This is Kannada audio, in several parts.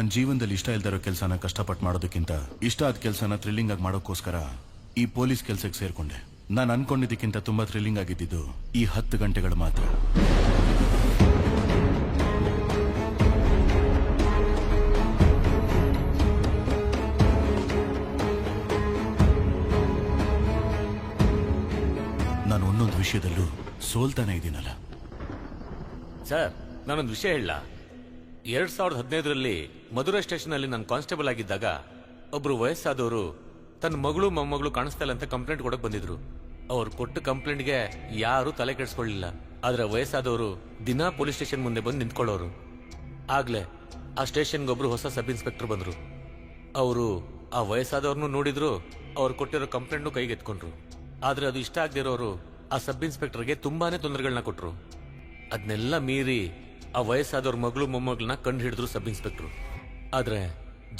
ನನ್ನ ಜೀವನದಲ್ಲಿ ಇಷ್ಟ ಇಲ್ದಿರೋ ಕೆಲಸನ ಕಷ್ಟಪಟ್ಟು ಮಾಡೋದಕ್ಕಿಂತ ಇಷ್ಟ ಆದ ಕೆಲಸನ ಥ್ರಿಲ್ಲಿಂಗ್ ಆಗಿ ಮಾಡೋಕ್ಕೋಸ್ಕರ ಈ ಪೊಲೀಸ್ ಕೆಲಸಕ್ಕೆ ಸೇರ್ಕೊಂಡೆ. ನಾನು ಅನ್ಕೊಂಡಿದ್ದಕ್ಕಿಂತ ತುಂಬಾ ಥ್ರಿಲ್ಲಿಂಗ್ ಆಗಿದ್ದು ಈ 10 ಗಂಟೆಗಳು ಮಾತ್ರ. ನಾನು ಒಂದೊಂದು ವಿಷಯದಲ್ಲೂ ಸೋಲ್ತಾನೆ ಇದ್ದೀನಲ್ಲ ಸರ್. ನಾನೊಂದು ವಿಷಯ ಹೇಳ. 2015ರಲ್ಲಿ ಮಧುರೈ ಸ್ಟೇಷನ್ ಅಲ್ಲಿ ನಾನು ಕಾನ್ಸ್ಟೇಬಲ್ ಆಗಿದ್ದಾಗ ಒಬ್ರು ವಯಸ್ಸಾದವರು ತನ್ನ ಮಗಳು ಮೊಮ್ಮಗಳು ಕಾಣಿಸ್ತಾ ಇಲ್ಲ ಅಂತ ಕಂಪ್ಲೇಂಟ್ ಕೊಡಕ್ ಬಂದಿದ್ರು. ಅವ್ರು ಕೊಟ್ಟ ಕಂಪ್ಲೇಂಟ್ಗೆ ಯಾರು ತಲೆ ಕೆಡಿಸ್ಕೊಳ್ಳಿಲ್ಲ. ಆದ್ರೆ ವಯಸ್ಸಾದವರು ದಿನಾ ಪೊಲೀಸ್ ಸ್ಟೇಷನ್ ಮುಂದೆ ಬಂದು ನಿಂತ್ಕೊಳ್ಳೋರು. ಆಗ್ಲೇ ಆ ಸ್ಟೇಷನ್ಗೆ ಒಬ್ರು ಹೊಸ ಸಬ್ ಇನ್ಸ್ಪೆಕ್ಟರ್ ಬಂದ್ರು. ಅವರು ಆ ವಯಸ್ಸಾದವ್ರನ್ನು ನೋಡಿದ್ರು, ಅವ್ರು ಕೊಟ್ಟಿರೋ ಕಂಪ್ಲೇಂಟ್ನು ಕೈಗೆತ್ಕೊಂಡ್ರು. ಆದ್ರೆ ಅದು ಇಷ್ಟ ಆಗದಿರೋರು ಆ ಸಬ್ ಇನ್ಸ್ಪೆಕ್ಟರ್ಗೆ ತುಂಬಾನೇ ತೊಂದರೆಗಳನ್ನ ಕೊಟ್ರು. ಅದನ್ನೆಲ್ಲ ಮೀರಿ ಆ ವಯಸ್ಸಾದವ್ರ ಮಗಳು ಮೊಮ್ಮಗಳನ್ನ ಕಂಡು ಹಿಡಿದ್ರು ಸಬ್ ಇನ್ಸ್ಪೆಕ್ಟರ್. ಆದ್ರೆ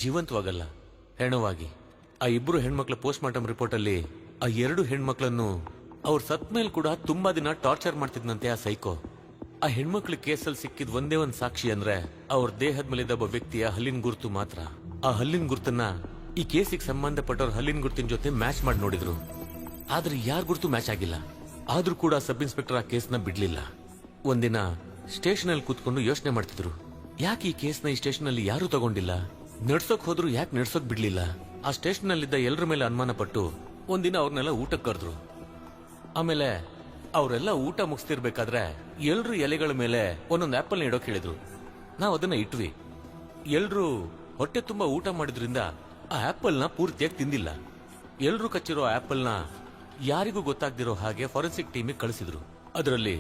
ಜೀವಂತವಾಗಲ್ಲ, ಹೆಣವಾಗಿ. ಆ 2 ಹೆಣ್ಮಕ್ಳ ಪೋಸ್ಟ್ ಮಾರ್ಟಮ್ ರಿಪೋರ್ಟ್ ಅಲ್ಲಿ ಆ 2 ಹೆಣ್ಮಕ್ಳನ್ನು ಅವ್ರ ಸತ್ ಮೇಲೆ ಕೂಡ ತುಂಬಾ ದಿನ ಟಾರ್ಚರ್ ಮಾಡ್ತಿದ್ನಂತೆ ಆ ಸೈಕೋ. ಆ ಹೆಣ್ಮಕ್ಳ ಕೇಸಲ್ಲಿ ಸಿಕ್ಕಿದ್ ಒಂದೇ ಒಂದು ಸಾಕ್ಷಿ ಅಂದ್ರೆ ಅವ್ರ ದೇಹದ ಮೇಲಿದ್ದ ಒಬ್ಬ ವ್ಯಕ್ತಿಯ ಹಲ್ಲಿನ ಗುರುತು ಮಾತ್ರ. ಆ ಹಲ್ಲಿನ ಗುರುತನ್ನ ಈ ಕೇಸಿಗೆ ಸಂಬಂಧಪಟ್ಟವ್ರ ಹಲ್ಲಿನ ಗುರುತಿನ ಜೊತೆ ಮ್ಯಾಚ್ ಮಾಡಿ ನೋಡಿದ್ರು. ಆದ್ರೆ ಯಾರ ಗುರುತು ಮ್ಯಾಚ್ ಆಗಿಲ್ಲ. ಆದ್ರೂ ಕೂಡ ಸಬ್ ಇನ್ಸ್ಪೆಕ್ಟರ್ ಆ ಕೇಸ್ನ ಬಿಡ್ಲಿಲ್ಲ. ಒಂದಿನ ಸ್ಟೇಷನ್ ಅಲ್ಲಿ ಕೂತ್ಕೊಂಡು ಯೋಚನೆ ಮಾಡ್ತಿದ್ರು, ಯಾಕೆ ಈ ಕೇಸ್ನ ಈ ಸ್ಟೇಷನ್ ಅಲ್ಲಿ ಯಾರು ತಗೊಂಡಿಲ್ಲ, ನಡ್ಸೋಕ್ ಹೋದ್ರು ಯಾಕೆ ನಡ್ಸೋಕ್ ಬಿಡ್ಲಿಲ್ಲ. ಆ ಸ್ಟೇಷನ್ ಅಲ್ಲಿದ್ದ ಎಲ್ಲರ ಮೇಲೆ ಅನುಮಾನ ಪಟ್ಟು ಒಂದಿನ ಅವ್ರನ್ನೆಲ್ಲ ಊಟಕ್ಕೆ ಕರೆದ್ರು. ಆಮೇಲೆ ಅವರೆಲ್ಲ ಊಟ ಮುಗಿಸ್ತಿರ್ಬೇಕಾದ್ರೆ ಎಲ್ರು ಎಲೆಗಳ ಮೇಲೆ ಒಂದೊಂದು ಆಪಲ್ ಇಡೋಕ್ ಹೇಳಿದ್ರು. ನಾವ್ ಅದನ್ನ ಇಟ್ವಿ. ಎಲ್ರು ಹೊಟ್ಟೆ ತುಂಬಾ ಊಟ ಮಾಡಿದ್ರಿಂದ ಆ ಆಪಲ್ ನ ಪೂರ್ತಿಯಾಗಿ ತಿಂದಿಲ್ಲ. ಎಲ್ರು ಕಚ್ಚಿರೋ ಆಪಲ್ ನ ಯಾರಿಗೂ ಗೊತ್ತಾಗ್ದಿರೋ ಹಾಗೆ ಫಾರೆನ್ಸಿಕ್ ಟೀಮಿಗೆ ಕಳಿಸಿದ್ರು. ಅದರಲ್ಲಿ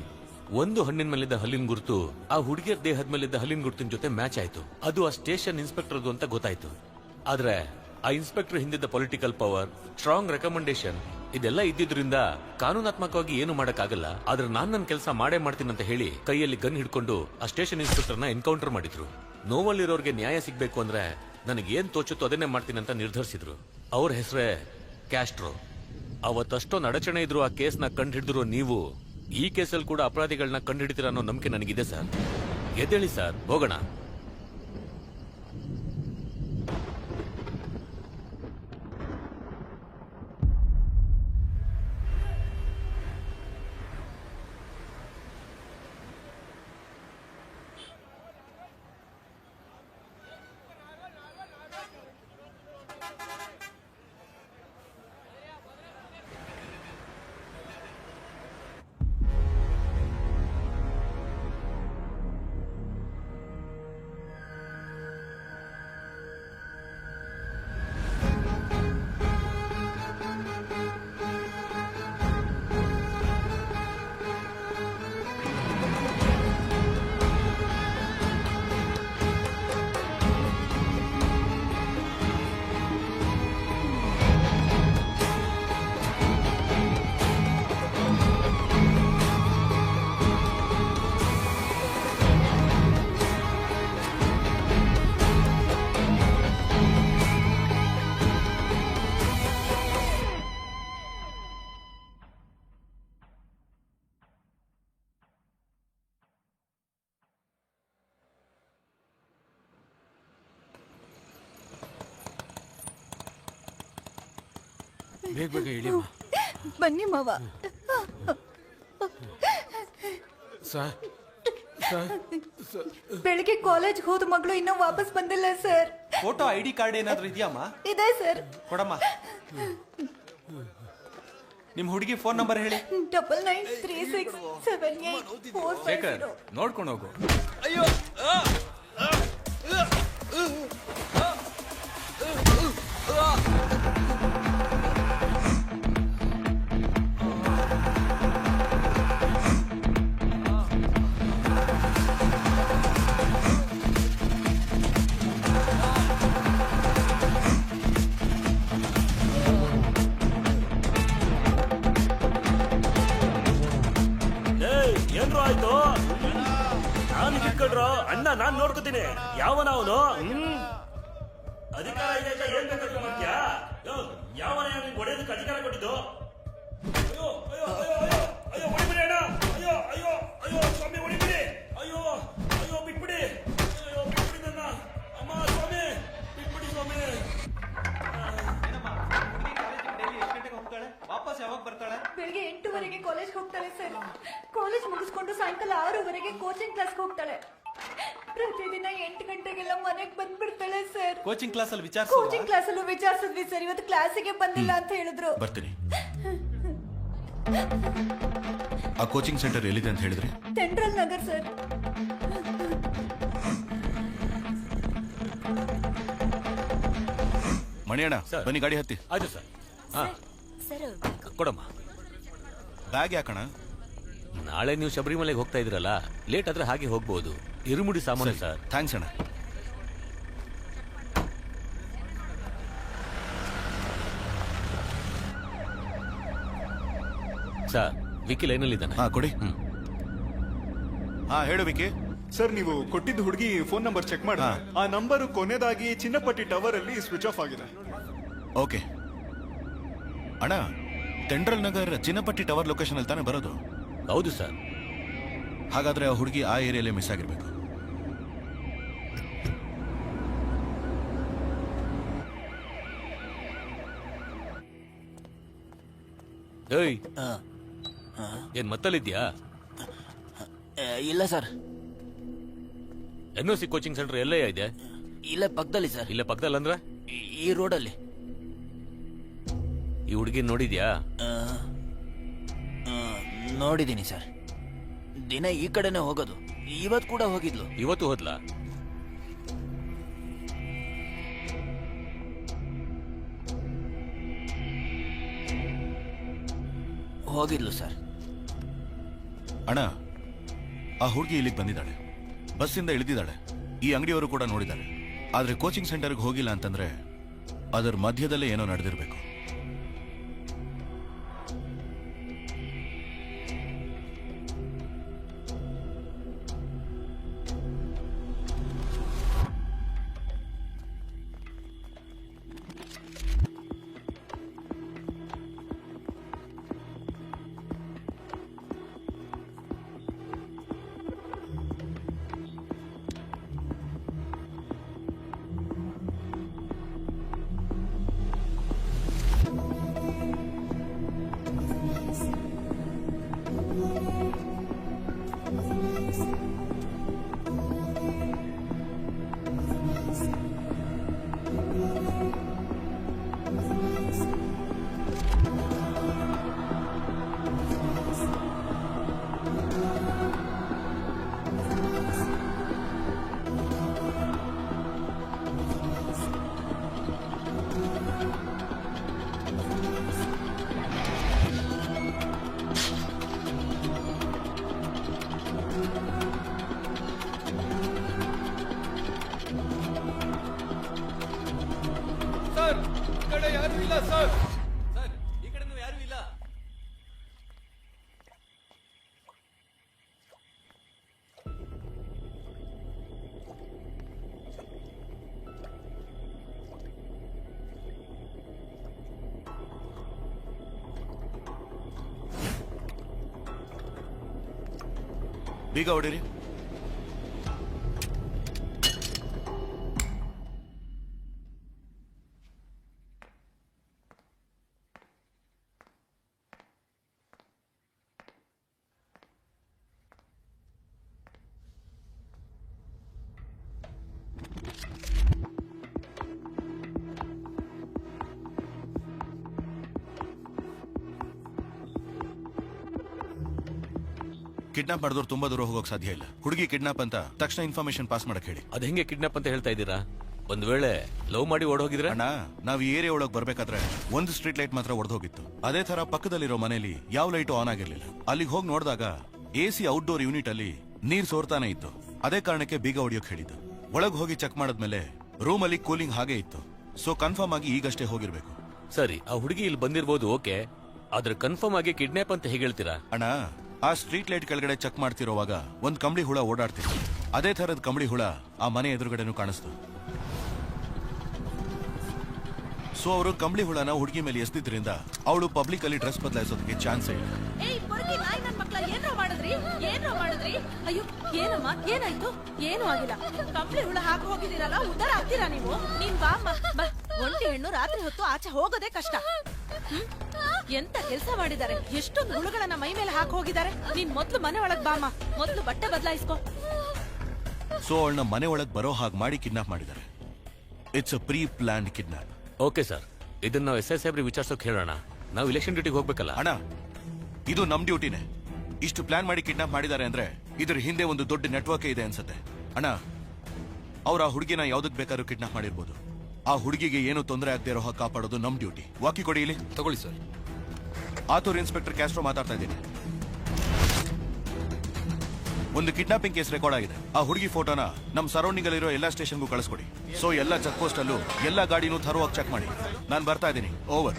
ಒಂದು ಹಣ್ಣಿನ ಮೇಲಿದ್ದ ಹಲ್ಲಿನ ಗುರುತು ಆ ಹುಡುಗಿಯರ ದೇಹದ ಮೇಲಿದ್ದ ಹಲ್ಲಿನ ಗುರುತಿನ ಜೊತೆ ಮ್ಯಾಚ್ ಆಯ್ತು. ಅದು ಆ ಸ್ಟೇಷನ್ ಇನ್ಸ್ಪೆಕ್ಟರ್ದು ಅಂತ ಗೊತ್ತಾಯ್ತು. ಆದ್ರೆ ಆ ಇನ್ಸ್ಪೆಕ್ಟರ್ ಹಿಂದಿದ್ದ ಪೊಲಿಟಿಕಲ್ ಪವರ್, ಸ್ಟ್ರಾಂಗ್ ರೆಕಮೆಂಡೇಶನ್ ಇದೆಲ್ಲ ಇದ್ದಿದ್ರಿಂದ ಕಾನೂನಾತ್ಮಕವಾಗಿ ಏನು ಮಾಡಕ್ಕಾಗಲ್ಲ. ಆದ್ರೆ ನಾನ್ ನನ್ನ ಕೆಲಸ ಮಾಡೇ ಮಾಡ್ತೀನಿ ಅಂತ ಹೇಳಿ ಕೈಯಲ್ಲಿ ಗನ್ ಹಿಡ್ಕೊಂಡು ಆ ಸ್ಟೇಷನ್ ಇನ್ಸ್ಪೆಕ್ಟರ್ನ ಎನ್ಕೌಂಟರ್ ಮಾಡಿದ್ರು. ನೋವಲ್ಲಿರೋರ್ಗೆ ನ್ಯಾಯ ಸಿಗ್ಬೇಕು ಅಂದ್ರೆ ನನಗೆ ಏನ್ ತೋಚುತ್ತೋ ಅದನ್ನೇ ಮಾಡ್ತೀನಿ ಅಂತ ನಿರ್ಧರಿಸಿದ್ರು. ಅವ್ರ ಹೆಸರೇ ಕ್ಯಾಸ್ಟ್ರೋ. ಅವತ್ತಷ್ಟೊಂದು ಅಡಚಣೆ ಇದ್ರು ಆ ಕೇಸ್ನ ಕಂಡು ಹಿಡಿದ್ರು ನೀವು. ಈ ಕೇಸಲ್ಲಿ ಕೂಡ ಅಪರಾಧಿಗಳನ್ನ ಕಂಡು ಹಿಡಿತೀರ ಅನ್ನೋ ನಂಬಿಕೆ ನನಗಿದೆ ಸರ್. ಎದ್ದೇಳಿ ಸರ್, ಹೋಗೋಣ. ಬೇಗ ಬೇಗ ಹೇಳಿ ಬನ್ನಿ ಮಾವ. ಬೆಳಿಗ್ಗೆ ಕಾಲೇಜ್ ಹೋದ ಮಗಳು ಇನ್ನೂ ವಾಪಸ್ ಬಂದಿಲ್ಲ ಸರ್. ಫೋಟೋ ID ಕಾರ್ಡ್ ಏನಾದ್ರೂ ಇದೆಯಮ್ಮ? ಇದೆ ಸರ್. ಕೊಡಮ್ಮ. ನಿಮ್ ಹುಡುಗಿ ಫೋನ್ ನಂಬರ್ ಹೇಳಿ. 99367845. ನೋಡ್ಕೊಂಡು ಹೋಗು. ಅಯ್ಯೋ ಆಯ್ತು. ನಾನು ಕಿತ್ಕೊಂಡ್ರು ಅಣ್ಣ, ನಾನ್ ನೋಡ್ಕೋತೀನಿ. ಯಾವನ ಅವನು? ಅಧಿಕಾರ ಇದೆ ಅಂತ ಏನ್ ಬೇಕಾದ್ರು ಮಾಡ್ತೀಯಾ? ಯಾವನ ಹೊಡೆಯೋದಕ್ಕೆ ಅಧಿಕಾರ ಕೊಟ್ಟಿದ್ದು? ಅಯ್ಯೋ ಅಯ್ಯೋ ಅಯ್ಯೋ ಅಯ್ಯೋ ಅಯ್ಯೋ ಹೊಡಿಬಿಡಿ ಅಣ್ಣ. ಅಯ್ಯೋ ಅಯ್ಯೋ ಅಯ್ಯೋ ಸ್ವಾಮಿ ಹೊಡಿಬಿಡಿ. ಅಯ್ಯೋ ಅಯ್ಯೋ ಬಿಟ್ಬಿಡಿ. ಅಯ್ಯೋ ಬಿಟ್ಬಿಡಿ ನನ್ನ ಅಮ್ಮ ಸ್ವಾಮಿ. ಬೆಳಿಗ್ಗೆ 8:00 ಕಾಲೇಜ್ ಹೋಗ್ತಾಳೆ ಸರ್. ಕಾಲೇಜ್ ಮುಗಿಸ್ಕೊಂಡು ಸಾಯಂಕಾಲ 6:00 ಕೋಚಿಂಗ್ ಕ್ಲಾಸ್ಗೆ ಹೋಗ್ತಾಳೆ. ಪ್ರತಿದಿನ 8 ಗಂಟೆಗೆಲ್ಲ ಮನೆಗೆ ಬಂದ್ಬಿಡ್ತಾಳೆ ಸರ್. ಕೋಚಿಂಗ್ ಕ್ಲಾಸ್ ಅಲ್ಲಿ ಕೋಚಿಂಗ್ ಕ್ಲಾಸ್ ಅಲ್ಲೂ ವಿಚಾರಿಸಿದ್ವಿ ಸರ್. ಇವತ್ತು ಕ್ಲಾಸಿಗೆ ಬಂದಿಲ್ಲ ಅಂತ ಹೇಳಿದ್ರು. ಬರ್ತೀನಿ. ಆ ಕೋಚಿಂಗ್ ಸೆಂಟರ್ ಎಲ್ಲಿದೆ ಅಂತ ಹೇಳಿದ್ರಿ? Central Nagar sir. Maniyanna sir. ಬನ್ನಿ, ಗಾಡಿ ಹತ್ತಿ. ಆಯ್ತು ಸರ್. ಹಾ ಕೊಡಮ್ಮ. ಬ್ಯಾಗ್ ಯಾಕಣ? ನಾಳೆ ನೀವು ಶಬರಿಮಲೆಗೆ ಹೋಗ್ತಾ ಇದ್ರಲ್ಲ, ಲೇಟ್ ಆದ್ರೆ ಹಾಗೆ ಹೋಗ್ಬೋದು. ಇರುಮುಡಿ ಸಾಮಾನು ಸರ್. ಥ್ಯಾಂಕ್ಸ್ ಅಣ್ಣ. ಸರ್, ವಿಕ್ಕಿ ಲೈನಲ್ಲಿದ್ದಾನೆ. ಹಾ ಕೊಡಿ. ಹಾ ಹೇಳು ವಿಕಿ. ಸರ್, ನೀವು ಕೊಟ್ಟಿದ್ದ ಹುಡುಗಿ ಫೋನ್ ನಂಬರ್ ಚೆಕ್ ಮಾಡಿ. ಹಾ. ಆ ನಂಬರ್ ಕೊನೆದಾಗಿ ಚಿನ್ನಪಟ್ಟಿ ಟವರ್ ಅಲ್ಲಿ ಸ್ವಿಚ್ ಆಫ್ ಆಗಿದೆ. ಓಕೆ ಅಣ್ಣ, ಸೆಂಟ್ರಲ್ ನಗರ್ ಚಿನ್ನಪಟ್ಟಿ ಟವರ್ ಲೊಕೇಶನ್ ಅಲ್ಲಿ ತಾನೇ ಬರೋದು? ಹೌದು ಸರ್. ಹಾಗಾದ್ರೆ ಆ ಹುಡುಗಿ ಆ ಏರಿಯಾಲೇ ಮಿಸ್ ಆಗಿರ್ಬೇಕು. ಏಯ್, ಏನ್ ಮತ್ತಲ್ಲಿದ್ಯಾ? ಇಲ್ಲ ಸರ್, NOC ಕೋಚಿಂಗ್ ಸೆಂಟರ್ ಎಲ್ಲೇ ಇದೆ? ಇಲ್ಲೇ ಪಕ್ಕದಲ್ಲಿ ಸರ್. ಇಲ್ಲೇ ಪಕ್ಕದಲ್ಲಿ ಅಂದ್ರೆ ಈ ರೋಡಲ್ಲಿ. ಈ ಹುಡುಗಿ ನೋಡಿದ್ಯಾ? ನೋಡಿದ್ದೀನಿ ಸರ್. ದಿನ ಈ ಕಡೆನೆ ಹೋಗೋದು. ಇವತ್ತು ಕೂಡ ಹೋಗಿದ್ಲು. ಇವತ್ತು ಹೋದ್ಲಾ? ಹೋಗಿದ್ಲು ಸರ್. ಅಣ್ಣ, ಆ ಹುಡುಗಿ ಇಲ್ಲಿಗೆ ಬಂದಿದ್ದಾಳೆ, ಬಸ್ಸಿಂದ ಇಳಿದಿದ್ದಾಳೆ. ಈ ಅಂಗಡಿಯವರು ಕೂಡ ನೋಡಿದ್ದಾರೆ. ಆದ್ರೆ ಕೋಚಿಂಗ್ ಸೆಂಟರ್ಗೆ ಹೋಗಿಲ್ಲ ಅಂತಂದ್ರೆ ಅದರ ಮಧ್ಯದಲ್ಲೇ ಏನೋ ನಡೆದಿರ್ಬೇಕು. ಬೀಗ ಹೊಡೀರಿ. ಕಿಡ್ನಾಪ್ ಮಾಡಿದವ್ರು ತುಂಬಾ ದೂರ ಹೋಗೋಕ್ ಸಾಧ್ಯ ಇಲ್ಲ. ಹುಡುಗಿ ಕಿಡ್ನಾಪ್ ಅಂತ ತಕ್ಷಣ ಇನ್ಫಾರ್ಮೇಶನ್ ಪಾಸ್ ಮಾಡಕ್ ಹೇಳಿ. ಅದ್ ಹೆಂಗೆ ಕಿಡ್ನಾಪ್ ಅಂತ ಹೇಳ್ತಾ ಇದ್ದೀರಾ? ಒಂದ್ ವೇಳೆ ಲವ್ ಮಾಡಿ ಓಡೋಗಿದ್ರೆ? ಅಣ್ಣ, ನಾವ್ ಈ ಏರಿಯಾ ಒಳಗ್ ಬರ್ಬೇಕಾದ್ರೆ ಒಂದು ಸ್ಟ್ರೀಟ್ ಲೈಟ್ ಮಾತ್ರ ಒಡೆದೋಗಿತ್ತು. ಅದೇ ತರ ಪಕ್ಕದಲ್ಲಿರೋ ಮನೆಯಲ್ಲಿ ಯಾವ ಲೈಟು ಆನ್ ಆಗಿರ್ಲಿಲ್ಲ. ಅಲ್ಲಿಗೆ ಹೋಗಿ ನೋಡಿದಾಗ AC ಔಟ್ಡೋರ್ ಯೂನಿಟ್ ಅಲ್ಲಿ ನೀರ್ ಸೋರ್ತಾನೆ ಇತ್ತು. ಅದೇ ಕಾರಣಕ್ಕೆ ಬೀಗ ಹೊಡಿಯೋಕ್ ಹೇಳಿದ್ದು. ಒಳಗ್ ಹೋಗಿ ಚೆಕ್ ಮಾಡಿದ್ಮೇಲೆ ರೂಮ್ ಅಲ್ಲಿ ಕೂಲಿಂಗ್ ಹಾಗೆ ಇತ್ತು. ಸೊ ಕನ್ಫರ್ಮ್ ಆಗಿ ಈಗಷ್ಟೇ ಹೋಗಿರ್ಬೇಕು. ಸರಿ, ಆ ಹುಡುಗಿ ಇಲ್ಲಿ ಬಂದಿರ್ಬೋದು, ಓಕೆ. ಆದ್ರೆ ಕನ್ಫರ್ಮ್ ಆಗಿ ಕಿಡ್ನಾಪ್ ಅಂತ ಹೇಗೆ ಹೇಳ್ತೀರಾ? ಅಣ್ಣ, ಆ ಸ್ಟ್ರೀಟ್ ಲೈಟ್ ಕೆಳಗಡೆ ಚೆಕ್ ಮಾಡ್ತಿರೋವಾಗ ಒಂದ್ ಕಂಬಳಿ ಹುಳ ಓಡಾಡ್ತಿತ್ತು. ಅದೇ ತರದ ಕಂಬಳಿ ಹುಳ ಆ ಮನೆ ಎದುರುಗಡೆನೂ ಕಾಣಿಸ್ತು. ಸೊ ಅವರು ಕಂಬಳಿ ಹುಳನ ಹುಡುಗಿ ಮೇಲೆ ಎಸ್ದಿದ್ರಿಂದ ಅವಳು ಪಬ್ಲಿಕ್ ಅಲ್ಲಿ ಡ್ರೆಸ್ ಬದಲಾಯಿಸೋದಕ್ಕೆ ಚಾನ್ಸೇ ಇಲ್ಲ. ಅಯ್ಯೋ, ಏನಮ್ಮ, ಏನಾಯ್ತು? ಏನು ಆಗಿಲ್ಲ. ಕಂಬಳಿ ಹುಳ ಹಾಕಿ ಹೋಗಿದ್ದೀರಲ್ಲ, ಉದ್ದಾರ ಆಗ್ತೀರಾ ನೀವು? ನೀನ್ ಬಾ ಅಮ್ಮ, ಬಾ. ಒಂಟಿ ಹೆಣ್ಣು ರಾತ್ರಿ ಹೊತ್ತು ಆಚೆ ಹೋಗೋದೇ ಕಷ್ಟ. ಎಂತ ಕೆಲಸ ಮಾಡಿದ್ದಾರೆ, ಎಷ್ಟೊಂದು ಹುಳುಗಳನ್ನ ಮೈ ಮೇಲೆ ಹಾಕಿ ಹೋಗಿದ್ದಾರೆ. ನೀನ್ ಮೊದ್ಲು ಮನೆ ಒಳಗ್ ಬಾಮ, ಮೊದ್ಲು ಬಟ್ಟೆ ಬದಲಾಯಿಸ್ಕೊ. ಸೊ ಅವಳನ್ನ ಮನೆ ಒಳಗ್ ಬರೋ ಹಾಗೆ ಮಾಡಿ ಕಿಡ್ನಾಪ್ ಮಾಡಿದ್ದಾರೆ. It's a pre planned kidnap. Okay sir, ಇದನ್ನ ನಾವು ಎಸ್ ಐ ವಿಚಾರಿಸೋಕೆ ಹೇಳೋಣ. ನಾವು ಇಲೆಕ್ಷನ್ ಡ್ಯೂಟಿಗೆ ಹೋಗ್ಬೇಕಲ್ಲ. ಅಣ್ಣ, ಇದು ನಮ್ ಡ್ಯೂಟಿನೇ. ಇಷ್ಟು ಪ್ಲಾನ್ ಮಾಡಿ ಕಿಡ್ನಾಪ್ ಮಾಡಿದ್ದಾರೆ ಅಂದ್ರೆ ಇದ್ರ ಹಿಂದೆ ಒಂದು ದೊಡ್ಡ ನೆಟ್ವರ್ಕ್ ಇದೆ ಅನ್ಸುತ್ತೆ. ಅಣ್ಣ, ಅವ್ರ ಆ ಹುಡುಗಿನ ಯಾವ್ದಕ್ ಬೇಕಾದ್ರೂ ಕಿಡ್ನಾಪ್ ಮಾಡಿರ್ಬೋದು. ಆ ಹುಡುಗಿಗೆ ಏನು ತೊಂದರೆ ಆಗದೆ ಇರೋ ಹಾಗೆ ಕಾಪಾಡೋದು ನಮ್ ಡ್ಯೂಟಿ. ವಾಕಿ ಕೊಡಿ ಇಲ್ಲಿ. ತಗೊಳ್ಳಿ ಸರ್. ಆತೂರ್ ಇನ್ಸ್ಪೆಕ್ಟರ್ ಕ್ಯಾಸ್ಟ್ರೋ ಮಾತಾಡ್ತಾ ಇದ್ದೀನಿ. ಒಂದು ಕಿಡ್ನಾಪಿಂಗ್ ಕೇಸ್ ರೆಕಾರ್ಡ್ ಆಗಿದೆ. ಆ ಹುಡುಗಿ ಫೋಟೋನ ನಮ್ ಸರೌಂಡಿಂಗ್ ಅಲ್ಲಿರೋ ಎಲ್ಲಾ ಸ್ಟೇಷನ್ಗೂ ಕಳಿಸ್ಕೊಡಿ. ಸೊ ಎಲ್ಲಾ ಚೆಕ್ ಪೋಸ್ಟ್ ಅಲ್ಲೂ ಎಲ್ಲಾ ಗಾಡಿನೂ ಥರೋವಾಗಿ ಚೆಕ್ ಮಾಡಿ. ನಾನು ಬರ್ತಾ ಇದ್ದೀನಿ. ಓವರ್.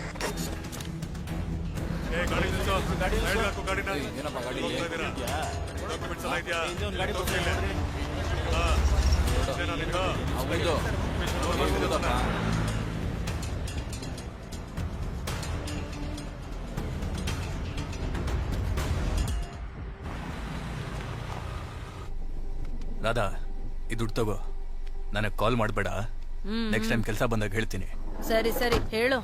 ರಾಧಾ, ಈ ದುಡ್ಡು ತಗೋ. ನನಗೆ ಕಾಲ್ ಮಾಡಬೇಡ. ನೆಕ್ಸ್ಟ್ ಟೈಮ್ ಕೆಲಸ ಬಂದಾಗ ಹೇಳ್ತೀನಿ. ಸರಿ ಸರಿ ಹೇಳು.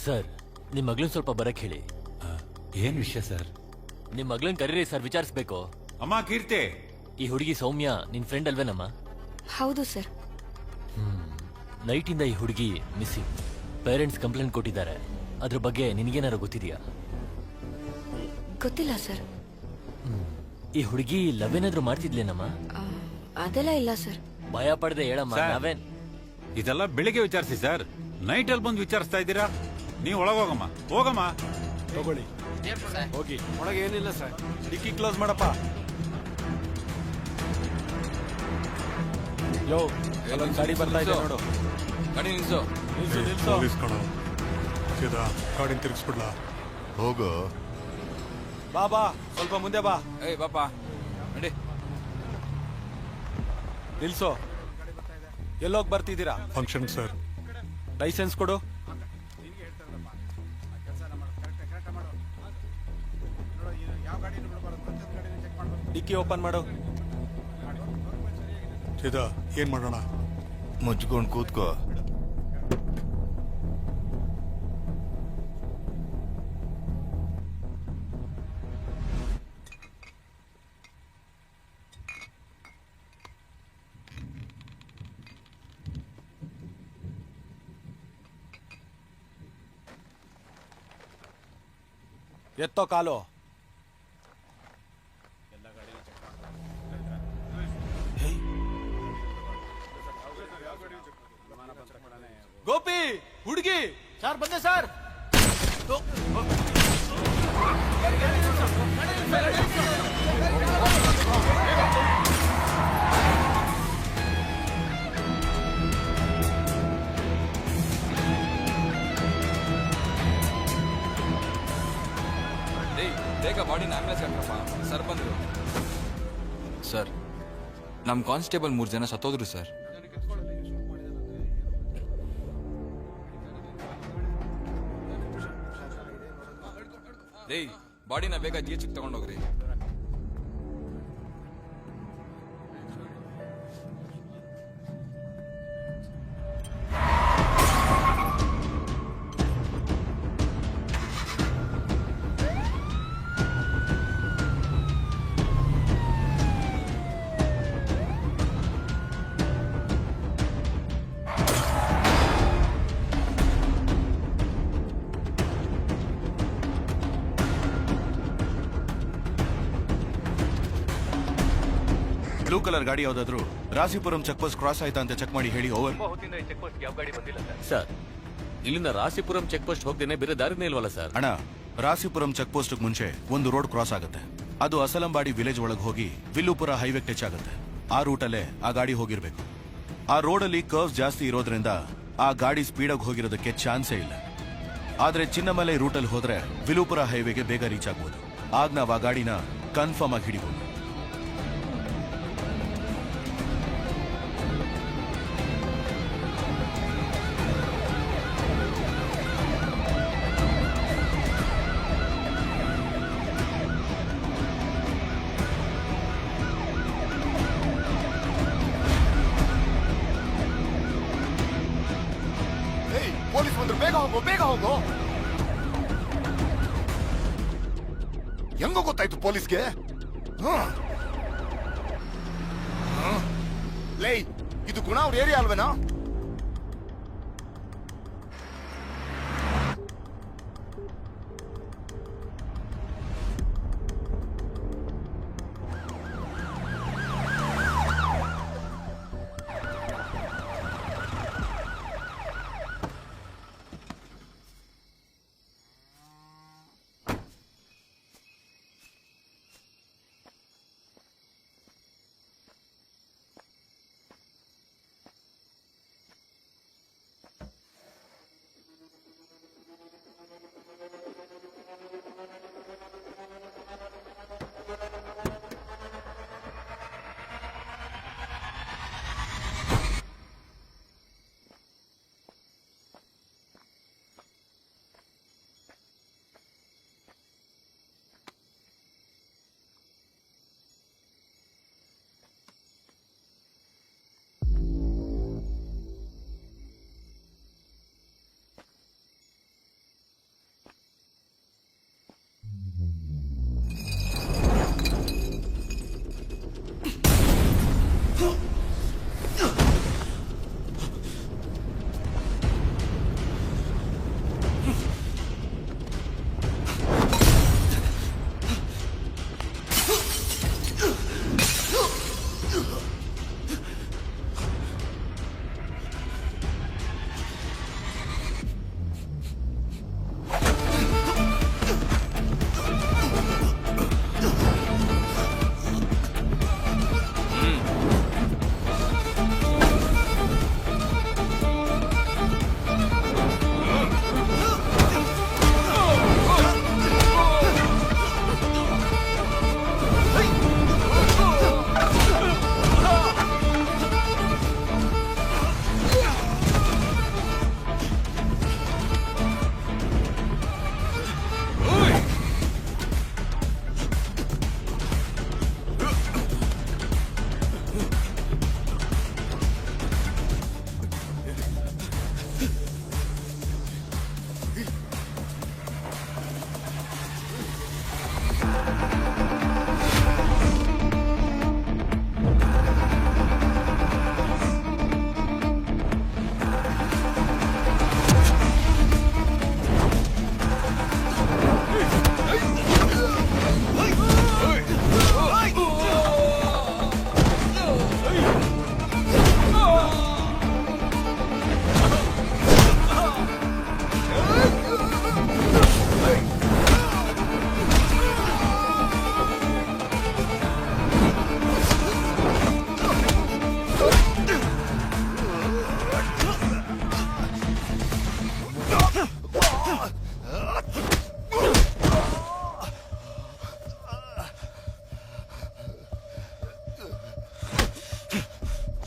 ಸರ್, ನಿಮ್ ಮಗಳನ್ ಸ್ವಲ್ಪ ಬರಕ್ ಹೇಳಿ. ಏನ್ ವಿಷಯ ಸರ್? ನಿಮ್ ಮಗಳನ್ ಕರೀರಿ ಸರ್, ವಿಚಾರಿಸ್ಬೇಕು. ಅಮ್ಮ ಕೀರ್ತಿ, ಈ ಹುಡುಗಿ ಸೌಮ್ಯ ನಿನ್ ಫ್ರೆಂಡ್ ಅಲ್ವೇನಮ್ಮ? ಹೌದು ಸರ್. ನೈಟ್ ಇಂದ ಈ ಹುಡುಗಿ ಮಿಸ್ಸಿಂಗ್. ಪೇರೆಂಟ್ಸ್ ಕಂಪ್ಲೇಂಟ್ ಕೊಟ್ಟಿದ್ದಾರೆ. ಅದ್ರ ಬಗ್ಗೆ ನಿನ್ಗೇನಾರು ಗೊತ್ತಿದ್ಯಾ? ಗೊತ್ತಿಲ್ಲ ಸರ್. ಈ ಹುಡುಗಿ ಲವ್ ಏನಾದ್ರು ಮಾಡ್ತಿದ್ಲೇನಮ್ಮ? ಅದೆಲ್ಲ ಇಲ್ಲ ಸರ್. ಭಯ ಪಡದೆ ಹೇಳಮ್ಮ. ನಾವೇನ್ ಇದೆಲ್ಲ ಬೆಳಿಗ್ಗೆ ವಿಚಾರಿಸಿ ಸರ್. ನೈಟ್ ಅಲ್ಲಿ ಬಂದು ವಿಚಾರಿಸ್ತಾ ಇದ್ದೀರಾ? ನೀವು ಒಳಗೋಗಮ್ಮ. ಹೋಗಮ್ಮ. ತಗೊಳ್ಳಿ, ಹೋಗಿ. ಒಳಗೆ ಏನಿಲ್ಲ ಸರ್. ಡಿಕ್ಕಿ ಕ್ಲೋಸ್ ಮಾಡಪ್ಪ. ಯೋ, ಅಲ್ಲೊಂದು ಗಾಡಿ ಬರ್ತಾ ಇದೆ ನೋಡು. ಗಾಡಿ ನಿಲ್ಸು. ಗಾಡಿ ತಿರ್ಗಿಸ್ಬಿಡ್ಲಾ? ಹೋಗು. ಬಾ ಬಾ, ಸ್ವಲ್ಪ ಮುಂದೆ ಬಾ. ಏಯ್ ಬಾಪಾ, ನಡಿ. ನಿಲ್ಸೋ. ಎಲ್ಲೋಗಿ ಬರ್ತಿದ್ದೀರಾ? Function sir. ಲೈಸೆನ್ಸ್ ಕೊಡು. ಡಿಕ್ಕಿ ಓಪನ್ ಮಾಡು. ಏನ್ ಮಾಡೋಣ? ಮುಚ್ಕೊಂಡು ಕೂತ್ಕೋ. ಎತ್ತೋ ಕಾಲು. ಗೋಪಿ, ಹುಡುಗಿ. ಸರ್ ಬಂದೆ ಸರ್. ಬೇಗ ಬಾಡಿನ ಆಂಬ್ಯುಲೆನ್ಸ್ ಹಾಕ್ರಪ್ಪ. ಸರ್ ಬಂದ್ರು. ಸರ್, ನಮ್ಮ ಕಾನ್ಸ್ಟೇಬಲ್ 3 ಜನ ಸತ್ತೋದ್ರು ಸರ್. ಬಾಡಿನ ಬೇಗ ಜಿಎಚ್ಗೆ ತಗೊಂಡೋಗ್ರಿ. ಬ್ಲೂ ಕಲರ್ ಗಾಡಿ ಯಾವ್ದಾದ್ರು ರಾಸಿಪುರಂ ಚೆಕ್ ಪೋಸ್ಟ್ ಕ್ರಾಸ್ ಆಯ್ತಾ ಅಂತ ಚೆಕ್ ಮಾಡಿ ಹೇಳಿ. ಓವರ್. ಸರ್, ಇಲ್ಲಿಂದ ರಾಸಿಪುರಂ ಚೆಕ್ ಪೋಸ್ಟ್ ಹೋಗ್ದೇನೆ ಬೇರೆ ದಾರಿನೇ ಇಲ್ವಲ್ಲ ಸರ್? ಅಣ್ಣ, ರಾಸಿಪುರಂ ಚೆಕ್ ಪೋಸ್ಟ್ ಮುಂಚೆ ಒಂದು ರೋಡ್ ಕ್ರಾಸ್ ಆಗುತ್ತೆ. ಅದು ಅಸಲಂಬಾಡಿ ವಿಲೇಜ್ ಒಳಗೆ ಹೋಗಿ ವಿಲ್ಲುಪುರ ಹೈವೇ ಟಚ್ ಆಗುತ್ತೆ. ಆ ರೂಟಲ್ಲೇ ಆ ಗಾಡಿ ಹೋಗಿರ್ಬೇಕು. ಆ ರೋಡಲ್ಲಿ ಕರ್ವ್ಸ್ ಜಾಸ್ತಿ ಇರೋದ್ರಿಂದ ಆ ಗಾಡಿ ಸ್ಪೀಡಾಗಿ ಹೋಗಿರೋದಕ್ಕೆ ಚಾನ್ಸೇ ಇಲ್ಲ. ಆದ್ರೆ ಚಿನ್ನಮಲೈ ರೂಟಲ್ಲಿ ಹೋದ್ರೆ ವಿಲ್ಲುಪುರ ಹೈವೇಗೆ ಬೇಗ ರೀಚ್ ಆಗ್ಬೋದು. ಆಗ ನಾವು ಆ ಗಾಡಿನ ಕನ್ಫರ್ಮ್ ಆಗಿ ಹಿಡಿಬೋದು. ಬೇಗ ಹೋಗು ಬೇಗ ಹೋಗು. ಹೆಂಗೋ ಗೊತ್ತಾಯ್ತು ಪೊಲೀಸ್ಗೆ? ಲೈ, ಇದು ಗುಣ ಅವ್ರ ಏರಿಯಾ ಅಲ್ವೇನಾ?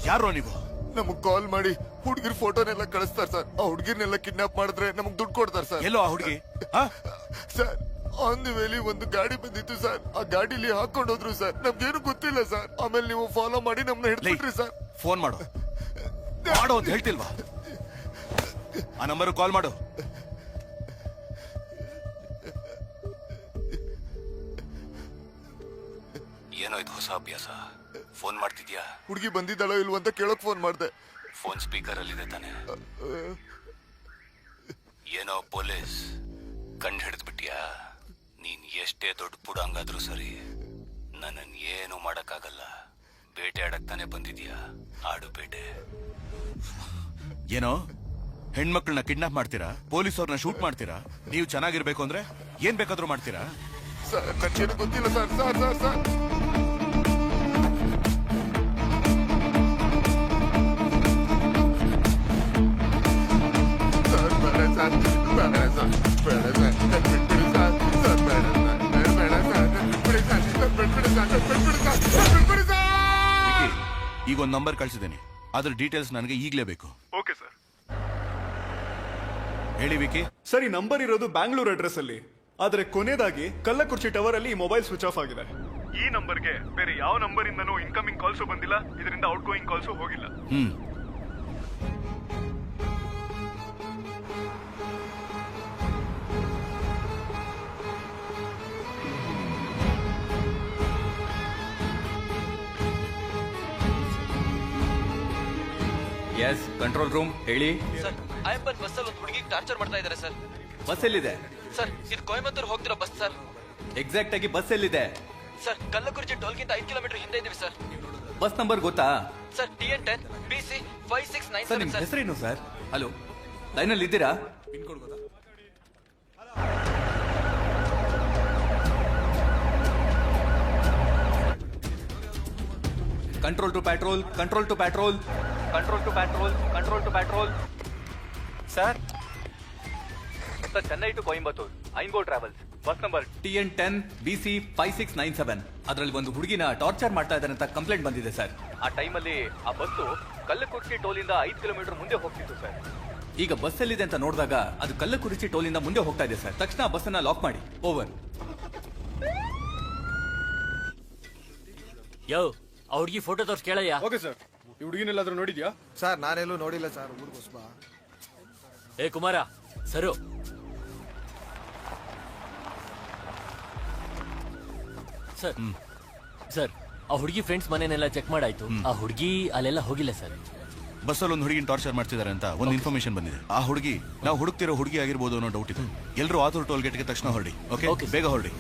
ಯಾರೋ ನೀವು? ನಮಗ್ ಕಾಲ್ ಮಾಡಿ ಹುಡುಗಿರ್ ಫೋಟೋನೆಲ್ಲ ಕಳಿಸ್ತಾರ ಸರ್. ಆ ಹುಡುಗಿರ್ನೆಲ್ಲ ಕಿಡ್ನಾಪ್ ಮಾಡಿದ್ರೆ ನಮಗ್ ದುಡ್ಡು ಕೊಡ್ತಾರ ಸರ್. ಎಲ್ಲೋ ಆ ಹುಡುಗಿ? ಸರ್ ಆನ್ ದಿ ವೇಲಿ ಒಂದು ಗಾಡಿ ಬಂದಿತ್ತು ಸರ್. ಆ ಗಾಡಿಲಿ ಹಾಕೊಂಡು ಹೋದ್ರು ಸರ್. ನಮ್ಗೇನು ಗೊತ್ತಿಲ್ಲ ಸರ್. ಆಮೇಲೆ ನೀವು ಫಾಲೋ ಮಾಡಿ ನಮ್ನ ಹಿಡ್ಬಿಟ್ರಿ ಸರ್. ಫೋನ್ ಮಾಡು ಮಾಡು ಅಂತ ಹೇಳ್ತಿಲ್ವಾ? ಆ ನಂಬರ್ ಕಾಲ್ ಮಾಡು. ಏನೋ ಇದು ಹೊಸ ಅಭ್ಯಾಸ. ಫೋನ್ ಮಾಡ್ತಿದ್ಯಾ? ಹುಡುಗಿ ಬಂದಿದ್ದಾಳೋ ಇಲ್ವೋ ಅಂತ ಕೇಳಕ್ ಫೋನ್ ಮಾಡ್ದೆ. ಫೋನ್ ಸ್ಪೀಕರ್ ಅಲ್ಲಿದೆ ತಾನೆ? ಏನೋ ಪೊಲೀಸ್ ಕಂಡು ಹಿಡಿದು ಬಿಟ್ಯಾ? ನೀನ್ ಎಷ್ಟೇ ದೊಡ್ಡ ಪುಡಂಗಾದ್ರೂ ಸರಿ, ನನ್ನನ್ ಏನು ಮಾಡಕ್ಕಾಗಲ್ಲ. ಬೇಟೆ ಆಡಕ್ ತಾನೆ ಬಂದಿದ್ಯಾ? ಆಡು ಬೇಟೆ. ಏನೋ ಹೆಣ್ಮಕ್ಳನ್ನ ಕಿಡ್ನಾಪ್ ಮಾಡ್ತೀರಾ, ಪೊಲೀಸವ್ರನ್ನ ಶೂಟ್ ಮಾಡ್ತೀರಾ. ನೀವು ಚೆನ್ನಾಗಿರ್ಬೇಕು ಅಂದ್ರೆ ಏನ್ ಬೇಕಾದ್ರೂ ಮಾಡ್ತೀರಾ? ಸರ್ ನನಗೇನು ಗೊತ್ತಿಲ್ಲ ಸರ್. ಸರ್ ಸರ್ ಸರ್ ಈಗ ಒಂದು ನಂಬರ್ ಕಳ್ಸಿದ್ದೀನಿ. ಅದ್ರ ಡೀಟೇಲ್ಸ್ ನನಗೆ ಈಗಲೇ ಬೇಕು. Okay sir. ಹೇಳಿ ವಿಕಿ. ಸರ್, ಈ ನಂಬರ್ ಇರೋದು ಬ್ಯಾಂಗ್ಳೂರ್ ಅಡ್ರೆಸ್ ಅಲ್ಲಿ, ಆದ್ರೆ ಕೊನೆಯದಾಗಿ ಕಲ್ಲಕುರ್ಚಿ ಟವರ್ ಅಲ್ಲಿ ಈ ಮೊಬೈಲ್ ಸ್ವಿಚ್ ಆಫ್ ಆಗಿದೆ. ಈ ನಂಬರ್ಗೆ ಬೇರೆ ಯಾವ ನಂಬರ್ ಇಂದನೂ ಇನ್ಕಮಿಂಗ್ ಕಾಲ್ಸು ಬಂದಿಲ್ಲ, ಇದರಿಂದ ಔಟ್ ಗೋಯಿಂಗ್ ಕಾಲ್ಸು ಹೋಗಿಲ್ಲ. ಎಸ್ ಕಂಟ್ರೋಲ್ ರೂಮ್ ಹೇಳಿ. ಸರ್ ಆಯಪ್ಪನ್ ಬಸ್ಸಲ್ಲಿ ಒಂದು ಹುಡುಗಿ ಟಾರ್ಚರ್ ಮಾಡ್ತಾ ಇದ್ದಾರೆ ಸರ್. ಬಸ್ ಎಲ್ಲಿದೆ ಸರ್ ಇದು ಕೊಯಮತ್ತೂರು ಹೋಗ್ತಿರೋ ಬಸ್ ಸರ್. ಎಕ್ಸಾಕ್ಟ್ ಆಗಿ ಬಸ್ ಎಲ್ಲಿದೆ? ಸರ್ ಕಲ್ಲಕುರ್ಚಿ ಟೋಲ್ಗಿಂತ 5 ಕಿಲೋಮೀಟರ್ ಹಿಂದೆ ಇದೀವಿ ಸರ್. ಬಸ್ ನಂಬರ್ ಗೊತ್ತಾ? ಸರ್ TN10 BC ಸರ್ 5697 ನಿಮ್ ಸರ್. ಹೆಸರೇನು ಸರ್? ಹಲೋ, ಲೈನಲ್ಲಿ ಇದ್ದೀರಾ? Control to patrol, control to patrol, control to patrol, control to patrol. Sir sir Chennai to Coimbatore ಐನ್ಗೋ travels bus number TN10 BC 5697. ಅದರಲ್ಲಿ ಒಂದು ಹುಡುಗಿನ ಟಾರ್ಚರ್ ಮಾಡ್ತಾ ಇದ್ದಾರೆ ಅಂತ ಕಂಪ್ಲೇಂಟ್ ಬಂದಿದೆ ಸರ್. ಆ ಟೈಮಲ್ಲಿ ಆ ಬಸ್ಸು ಕಲ್ಲಕುರ್ಚಿ ಟೋಲಿಂದ 5 ಕಿಲೋಮೀಟರ್ ಮುಂದೆ ಹೋಗ್ತಿತ್ತು ಸರ್. ಈಗ ಬಸ್ ಎಲ್ಲಿದೆ ಅಂತ ನೋಡಿದಾಗ ಅದು ಕಲ್ಲಕುರ್ಚಿ ಟೋಲಿಂದ ಮುಂದೆ ಹೋಗ್ತಾ ಇದೆ ಸರ್. ತಕ್ಷಣ ಬಸ್ಸನ್ನ ಲಾಕ್ ಮಾಡಿ. ಓವರ್. ಯೋ ಆ ಹುಡುಗಿ ಫೋಟೋ ತೋರ್ಸ್ ಕೇಳಯ್ಯ. Okay sir. ಈ ಹುಡುಗಿನೆಲ್ಲಾದ್ರೂ ನೋಡಿದ್ಯಾ? ಸರ್ ನಾನೆಲ್ಲೂ ನೋಡಿಲ್ಲ ಸರ್. ಊರ್ಗೋಸ್ಬಾ ಏ ಕುಮಾರ ಸರು. ಸರ್ ಸರ್ ಆ ಹುಡುಗಿ ಫ್ರೆಂಡ್ಸ್ ಮನೆನೆಲ್ಲ ಚೆಕ್ ಮಾಡಾಯ್ತು. ಆ ಹುಡುಗಿ ಅಲ್ಲೆಲ್ಲ ಹೋಗಿಲ್ಲ ಸರ್. ಬಸ್ಸಲ್ಲಿ ಒಂದು ಹುಡುಗಿನ ಟಾರ್ಚರ್ ಮಾಡ್ತಿದ್ದಾರೆ ಅಂತ ಒಂದು ಇನ್ಫಾರ್ಮೇಶನ್ ಬಂದಿದೆ. ಆ ಹುಡುಗಿ ನಾವು ಹುಡುಕ್ತಿರೋ ಹುಡುಗಿ ಆಗಿರ್ಬೋದು ಅನ್ನೋ ಡೌಟ್ ಇದೆ. ಎಲ್ಲರೂ ಆತೂರು ಟೋಲ್ ಗೇಟ್ಗೆ ತಕ್ಷಣ ಹೊರಡಿ. ಓಕೆ, ಬೇಗ ಹೊರಡಿ.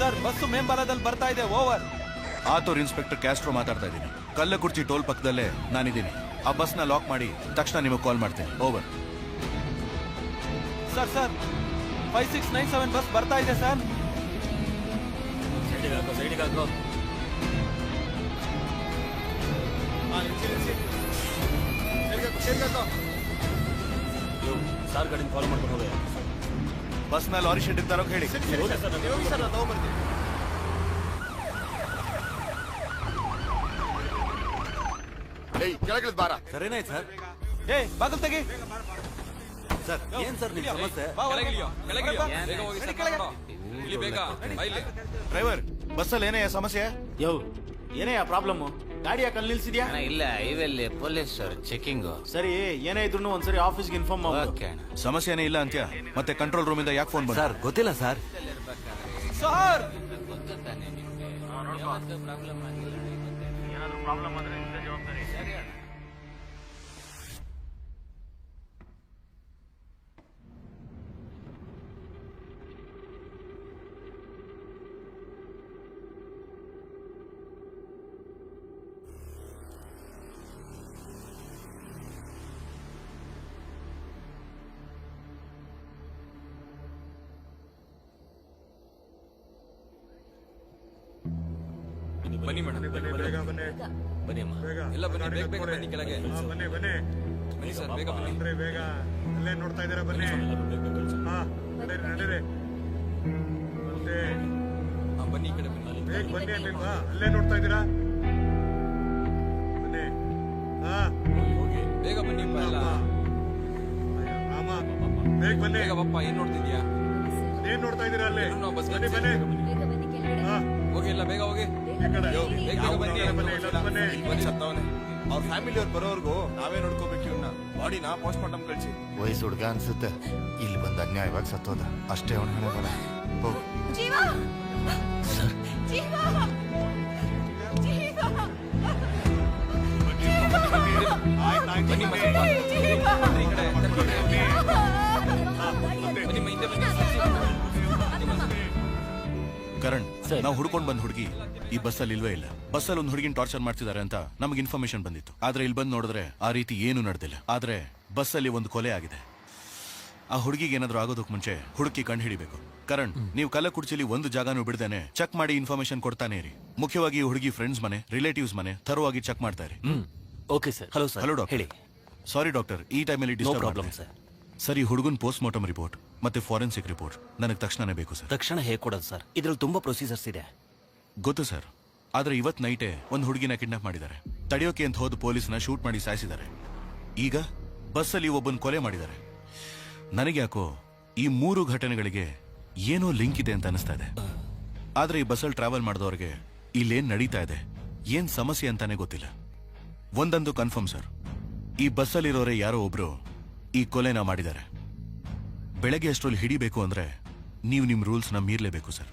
ಸರ್ ಬಸ್ಸು ಮೇಂಬಾಲದಲ್ಲಿ ಬರ್ತಾ ಇದೆ. ಓವರ್. ಆತೂರು ಇನ್ಸ್ಪೆಕ್ಟರ್ ಕ್ಯಾಸ್ಟ್ರೋ ಮಾತಾಡ್ತಾ ಇದ್ದೀನಿ. ಕಲ್ಲಕುರ್ಚಿ ಟೋಲ್ ಪಕ್ಕದಲ್ಲೇ ನಾನಿದ್ದೀನಿ. ಆ ಬಸ್ನ ಲಾಕ್ ಮಾಡಿ ತಕ್ಷಣ ನಿಮಗೆ ಕಾಲ್ ಮಾಡ್ತೀನಿ. ಓವರ್. ಸರ್ 5697 ಬಸ್ ಬರ್ತಾ ಇದೆ ಸರ್. ಸೈಡಿಗೆ ಹಾಕೋ. ಸಾರ್ ಗಾಡಿನ ಫಾಲೋ ಮಾಡ್ಕೊಂಡು ಹೋಗಿ ಬಸ್ನ ಲಾರಿ ಶೆಡ್ ಇರ್ತಾರೋ ಹೇಳಿ. ಏಯ್ ಕೆಳಗಿಳಿದ್ ಬಾರ. ಸರಿನಾಯ್ತು ಸರ್. ಏ ಬಾಗಲ್ ತೆಗಿ. ಸರ್ ಏನ್ ಸರ್ ನಿಮ್ಮ ಸಮಸ್ಯೆ? ಡ್ರೈವರ್, ಬಸ್ಸಲ್ಲಿ ಏನೇ ಸಮಸ್ಯೆ? ಯೋ ಏನೇ ಪ್ರಾಬ್ಲಮ್? ಗಾಡಿ ಯಾಕೆ ಅಲ್ಲಿ ನಿಲ್ಸಿದ್ಯಾ? ಇಲ್ಲ ಹೈವೇಲಿ ಪೊಲೀಸ್ ಚೆಕಿಂಗ್. ಸರಿ ಏನೇ ಇದ್ರು ಒಂದ್ಸರಿ ಆಫೀಸ್ಗೆ ಇನ್ಫಾರ್ಮ್ ಮಾಡು. ಸಮಸ್ಯೆನೇ ಇಲ್ಲ ಅಂತ್ಯ. ಮತ್ತೆ ಕಂಟ್ರೋಲ್ ರೂಮ್ ಇಂದ ಯಾಕೆ ಫೋನ್ ಬಂದ? ಸರ್ ಗೊತ್ತಿಲ್ಲ ಸರ್. ಸರ್ ಬನ್ನಿ ಮೇಡಮ್, ಬನ್ನಿ ಅಮ್ಮ. ಎಲ್ಲ ಬನ್ನಿ, ಬೇಗ ಬೇಗ ಬನ್ನಿ ಕೆಳಗೆ. ಬನ್ನಿ ಸರ್, ಬೇಗ ಬನ್ನಿ. ಬೇಗ ಅಲ್ಲೇ ನೋಡ್ತಾ ಇದ್ದೀರಾ? ಬನ್ನಿ. ನಡೀರಿ. ಬನ್ನಿ ಈ ಕಡೆ ಬನ್ನಿ. ಬೇಗ ಬನ್ನಿ ಅಲ್ಲಿಲ್ವಾ? ಅಲ್ಲೇ ನೋಡ್ತಾ ಇದ್ದೀರಾ? ಬನ್ನಿ. ಬೇಗ ಬನ್ನಿ. ರಾಮ, ಬೇಗ ಬನ್ನಿ. ಬೇಗ ಬಪ್ಪ, ಏನ್ ನೋಡ್ತಿದ್ಯಾ? ಏನ್ ನೋಡ್ತಾ ಇದ್ದೀರಾ? ಅಲ್ಲೇ ನಾವು ಬಸ್ ಬನ್ನಿ. ಬನ್ನಿ. ಹೋಗಿ, ಎಲ್ಲ ಬೇಗ ಹೋಗಿ. ಈ ಕಡೆ. ಬೇಗ ಬೇಗ ಬನ್ನಿ. ಬನ್ನಿ. ಬನ್ನಿ ಸತ್ತವನೆ. ಅವ್ರ ಫ್ಯಾಮಿಲಿ ಅವ್ರು ಬರೋರ್ಗು ನಾವೇ ನೋಡ್ಕೋಬೇಕು. ಇವನ್ನ ಬಾಡಿನ ಪೋಸ್ಟ್ ಮಾರ್ಟಮ್ ಕಳ್ಸಿ. ವಯಸ್ಸು ಹುಡುಗ ಅನ್ಸುತ್ತೆ. ಇಲ್ಲಿ ಬಂದ ಅನ್ಯಾಯವಾಗಿ ಸತ್ತೋದ ಅಷ್ಟೇ. ಅವನ ಹಣೆ ಬರ. ಹೋಗು. ಜೀವ ಜೀವ ಜೀವ ಬನ್ನಿ ಈ ಕಡೆ. ಬನ್ನಿ ಹಿಂದೆ ಬನ್ನಿ. ಕರಣ್, ನಾವು ಹುಡ್ಕೊಂಡ್ ಬಂದ್ ಹುಡುಗಿ ಈ ಬಸ್ಸಲ್ಲಿ ಇಲ್ವೇ ಇಲ್ಲ. ಬಸ್ಸಲ್ಲಿ ಒಂದು ಹುಡುಗಿನ ಟಾರ್ಚರ್ ಮಾಡ್ತಿದ್ದಾರೆ ಅಂತ ನಮಗೆ ಇನ್ಫಾರ್ಮೇಶನ್ ಬಂದಿತ್ತು. ಆದ್ರೆ ಇಲ್ಲಿ ಬಂದು ನೋಡಿದ್ರೆ ಆ ರೀತಿ ಏನು ನಡೆದಿಲ್ಲ. ಆದ್ರೆ ಬಸ್ಸಲ್ಲಿ ಒಂದು ಕೊಲೆ ಆಗಿದೆ. ಆ ಹುಡುಗಿಗೆ ಏನಾದ್ರೂ ಆಗೋದಕ್ಕೆ ಮುಂಚೆ ಹುಡುಕಿ ಕಂಡು ಹಿಡಿಬೇಕು. ಕರಣ್, ನೀವು ಕಲ್ಲಕುರ್ಚಿಲಿ ಒಂದು ಜಾಗನೂ ಬಿಡ್ದೇನೆ ಚೆಕ್ ಮಾಡಿ ಇನ್ಫಾರ್ಮೇಶನ್ ಕೊಡ್ತಾನೆ ಇರಿ. ಮುಖ್ಯವಾಗಿ ಈ ಹುಡುಗಿ ಫ್ರೆಂಡ್ಸ್ ಮನೆ, ರಿಲೇಟಿವ್ಸ್ ಮನೆ ಥರವಾಗಿ ಚೆಕ್ ಮಾಡ್ತಾ ಇರಿ. Okay sir. Hello sir. Hello doctor. ಹೇಳಿ. ಸಾರಿ ಡಾಕ್ಟರ್, ಈ ಟೈಮಲ್ಲಿ ಡಿಸ್ಟರ್ಬ್ ಪ್ರಾಬ್ಲಮ್ ಸರ್. ಸರಿ, ಹುಡುಗನ್ ಪೋಸ್ಟ್ ಮಾರ್ಟಮ್ ರಿಪೋರ್ಟ್ ಮತ್ತೆ ಫಾರೆನ್ಸಿಕ್ ರಿಪೋರ್ಟ್ ನನಗೆ ತಕ್ಷಣನೇ ಬೇಕು ಸರ್. ತಕ್ಷಣ ಹೇಗೆ ಕೊಡೋದು ಸರ್? ಇದ್ರಲ್ಲಿ ತುಂಬಾ ಪ್ರೊಸೀಜರ್ಸ್ ಇದೆ. ಗೊತ್ತು ಸರ್, ಆದ್ರೆ ಇವತ್ ನೈಟೇ ಒಂದು ಹುಡುಗಿನ ಕಿಡ್ನಾಪ್ ಮಾಡಿದ್ದಾರೆ. ತಡೆಯೋಕೆ ಅಂತ ಹೋದ ಪೊಲೀಸ್ನ ಶೂಟ್ ಮಾಡಿ ಸಾಯಿಸಿದ್ದಾರೆ. ಈಗ ಬಸ್ಸಲ್ಲಿ ಒಬ್ಬನ್ ಕೊಲೆ ಮಾಡಿದ್ದಾರೆ. ನನಗೆ ಯಾಕೋ ಈ 3 ಘಟನೆಗಳಿಗೆ ಏನೋ ಲಿಂಕ್ ಇದೆ ಅಂತ ಅನಿಸ್ತಾ ಇದೆ. ಆದ್ರೆ ಈ ಬಸ್ಸಲ್ಲಿ ಟ್ರಾವೆಲ್ ಮಾಡಿದವ್ರಿಗೆ ಇಲ್ಲೇನ್ ನಡೀತಾ ಇದೆ, ಏನ್ ಸಮಸ್ಯೆ ಅಂತಾನೆ ಗೊತ್ತಿಲ್ಲ. ಒಂದಂತೂ ಕನ್ಫರ್ಮ್ ಸರ್, ಈ ಬಸ್ಸಲ್ಲಿರೋರೆ ಯಾರೋ ಒಬ್ರು ಈ ಕೊಲೆನ ಮಾಡಿದ್ದಾರೆ. ಬೆಳಗ್ಗೆ ಅಷ್ಟರಲ್ಲಿ ಹಿಡಿಬೇಕು ಅಂದ್ರೆ ನೀವು ನಿಮ್ ರೂಲ್ಸ್ನ ಮೀರ್ಲೇಬೇಕು ಸರ್.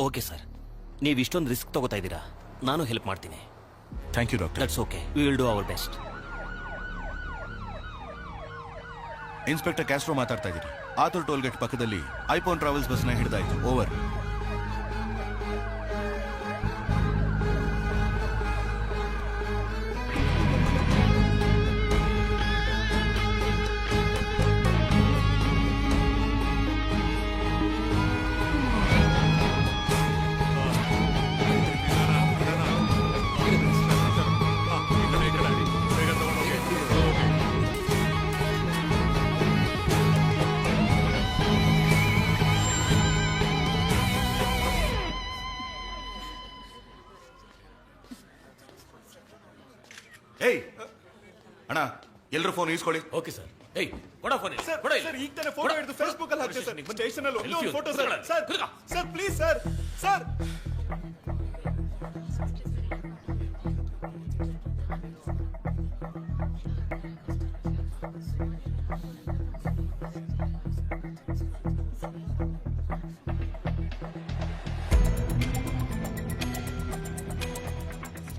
ಓಕೆ ಸರ್, ನೀವು ಇಷ್ಟೊಂದು ರಿಸ್ಕ್ ತಗೋತಾ ಇದ್ದೀರಾ, ನಾನು ಹೆಲ್ಪ್ ಮಾಡ್ತೀನಿ. Thank you doctor. That's okay, we will do our best. Inspector Castro ಮಾತಾಡ್ತಾ ಇದ್ದೀನಿ. ಆತುರ್ ಟೋಲ್ಗೇಟ್ ಪಕ್ಕದಲ್ಲಿ ಐಫೋನ್ ಟ್ರಾವೆಲ್ಸ್ ಬಸ್ನ ಹಿಡಿದಾಯ್ತು. ಓವರ್. ಏಯ್ ಅಣ್ಣ, ಎಲ್ರು ಫೋನ್ ಈಸ್ಕೊಳ್ಳಿ. Okay sir. ಏಯ್ ಕೊಡ ಫೋನ್. ಸರ್ ಈಗ ತಾನೇ ಫೋಟೋ ಹಿಡಿದು ಫೇಸ್ಬುಕ್ ಅಲ್ಲಿ ಹಾಕ್ತೆ ಸರ್. ಸ್ಟೇಷನ್ ಅಲ್ಲಿ ಒಂದು photo sir. Sir please sir. Sir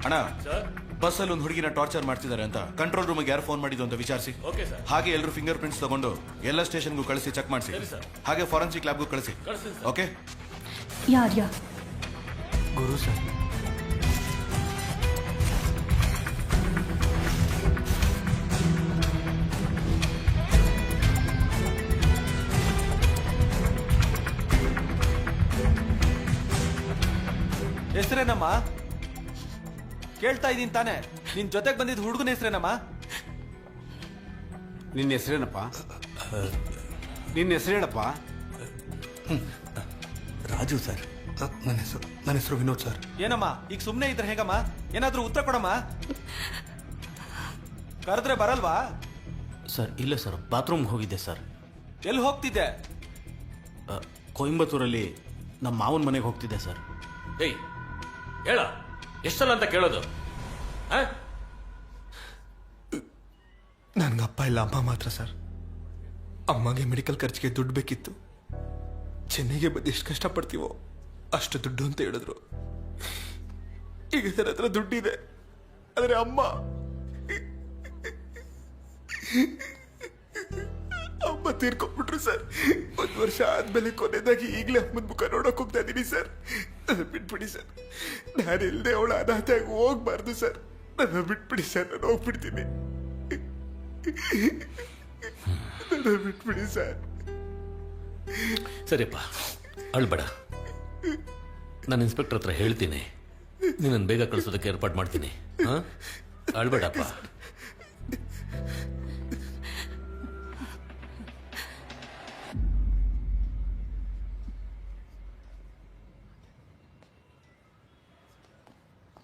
ಅಣ್ಣ, ಬಸ್ಸಲ್ಲಿ ಒಂದು ಹುಡುಗಿನ ಟಾರ್ಚರ್ ಮಾಡ್ತಿದ್ದಾರೆ ಅಂತ ಕಂಟ್ರೋಲ್ ರೂಮ್ಗೆ ಯಾರು ಫೋನ್ ಮಾಡಿದ್ದು ಅಂತ ವಿಚಾರಿಸಿ. Okay sir. ಹಾಗೆ ಎಲ್ಲರೂ ಫಿಂಗರ್ ಪ್ರಿಂಟ್ಸ್ ತಗೊಂಡು ಎಲ್ಲ ಸ್ಟೇಷನ್ಗೂ ಕಳಿಸಿ ಚೆಕ್ ಮಾಡಿಸಿ. ಹಾಗೆ ಫಾರೆನ್ಸಿಕ್ ಲ್ಯಾಬ್ಗೂ ಕಳಿಸಿ. ಓಕೆ. ಯಾರ್ಯಾ ಗುರು ಸರ್. ಹೆಸರೇನಮ್ಮ? ಕೇಳ್ತಾ ಇದೀನಿ ತಾನೆ. ನಿನ್ ಜೊತೆಗೆ ಬಂದಿದ್ದ ಹುಡುಗನ ಹೆಸರೇನಮ್ಮ? ನಿನ್ನ ಹೆಸರೇನಪ್ಪ? ನಿನ್ನ ಹೆಸರೇನಪ್ಪ? ರಾಜು ಸರ್. ನನ್ನ ಹೆಸರು ವಿನೋದ್ ಸರ್. ಏನಮ್ಮ ಈಗ ಸುಮ್ಮನೆ ಇದ್ರೆ ಹೇಗಮ್ಮ? ಏನಾದ್ರೂ ಉತ್ತರ ಕೊಡಮ್ಮ. ಕರೆದ್ರೆ ಬರಲ್ವಾ? ಸರ್ ಇಲ್ಲ ಸರ್, ಬಾತ್ರೂಮ್ಗೆ ಹೋಗಿದ್ದೆ ಸರ್. ಎಲ್ಲಿ ಹೋಗ್ತಿದ್ದೆ? ಕೊಯಂಬತ್ತೂರಲ್ಲಿ ನಮ್ಮ ಮಾವನ ಮನೆಗೆ ಹೋಗ್ತಿದ್ದೆ ಸರ್. ಏಯ್ ಹೇಳ, ಎಷ್ಟಲ್ಲ ಅಂತ ಕೇಳೋದು? ನನ್ಗೆ ಅಪ್ಪ ಇಲ್ಲ, ಅಮ್ಮ ಮಾತ್ರ ಸರ್. ಅಮ್ಮಗೆ ಮೆಡಿಕಲ್ ಖರ್ಚಿಗೆ ದುಡ್ಡು ಬೇಕಿತ್ತು. ಚೆನ್ನೈಗೆ ಬಂದು ಎಷ್ಟು ಕಷ್ಟಪಡ್ತೀವೋ ಅಷ್ಟು ದುಡ್ಡು ಅಂತ ಹೇಳಿದ್ರು. ಈಗ ನನ್ನ ಹತ್ರ ದುಡ್ಡಿದೆ, ಆದರೆ ಅಮ್ಮ ತೀರ್ಕೊಂಡ್ಬಿಟ್ರು ಸರ್. 1 ವರ್ಷ ಆದ್ಮೇಲೆ ಕೊನೆದಾಗಿ ಈಗಲೇ ಅಮ್ಮನ ಮುಖ ನೋಡಕ್ ಹೋಗ್ತಾ ಇದ್ದೀನಿ ಸರ್. ನನ್ನ ಬಿಟ್ಬಿಡಿ ಸರ್. ನಾನು ಇಲ್ಲದೆ ಅವಳ ಅನಾಥೆಯಾಗಿ ಹೋಗ್ಬಾರ್ದು ಸರ್. ನನ್ನ ಬಿಟ್ಬಿಡಿ ಸರ್, ನಾನು ಹೋಗ್ಬಿಡ್ತೀನಿ. ನನ್ನ ಬಿಟ್ಬಿಡಿ ಸರ್. ಸರಿಯಪ್ಪ, ಅಳ್ಬೇಡ. ನಾನು ಇನ್ಸ್ಪೆಕ್ಟರ್ ಹತ್ರ ಹೇಳ್ತೀನಿ, ನಿನ್ನನ್ನು ಬೇಗ ಕಳಿಸೋದಕ್ಕೆ ಏರ್ಪಾಡು ಮಾಡ್ತೀನಿ. ಅಳ್ಬೇಡಪ್ಪ.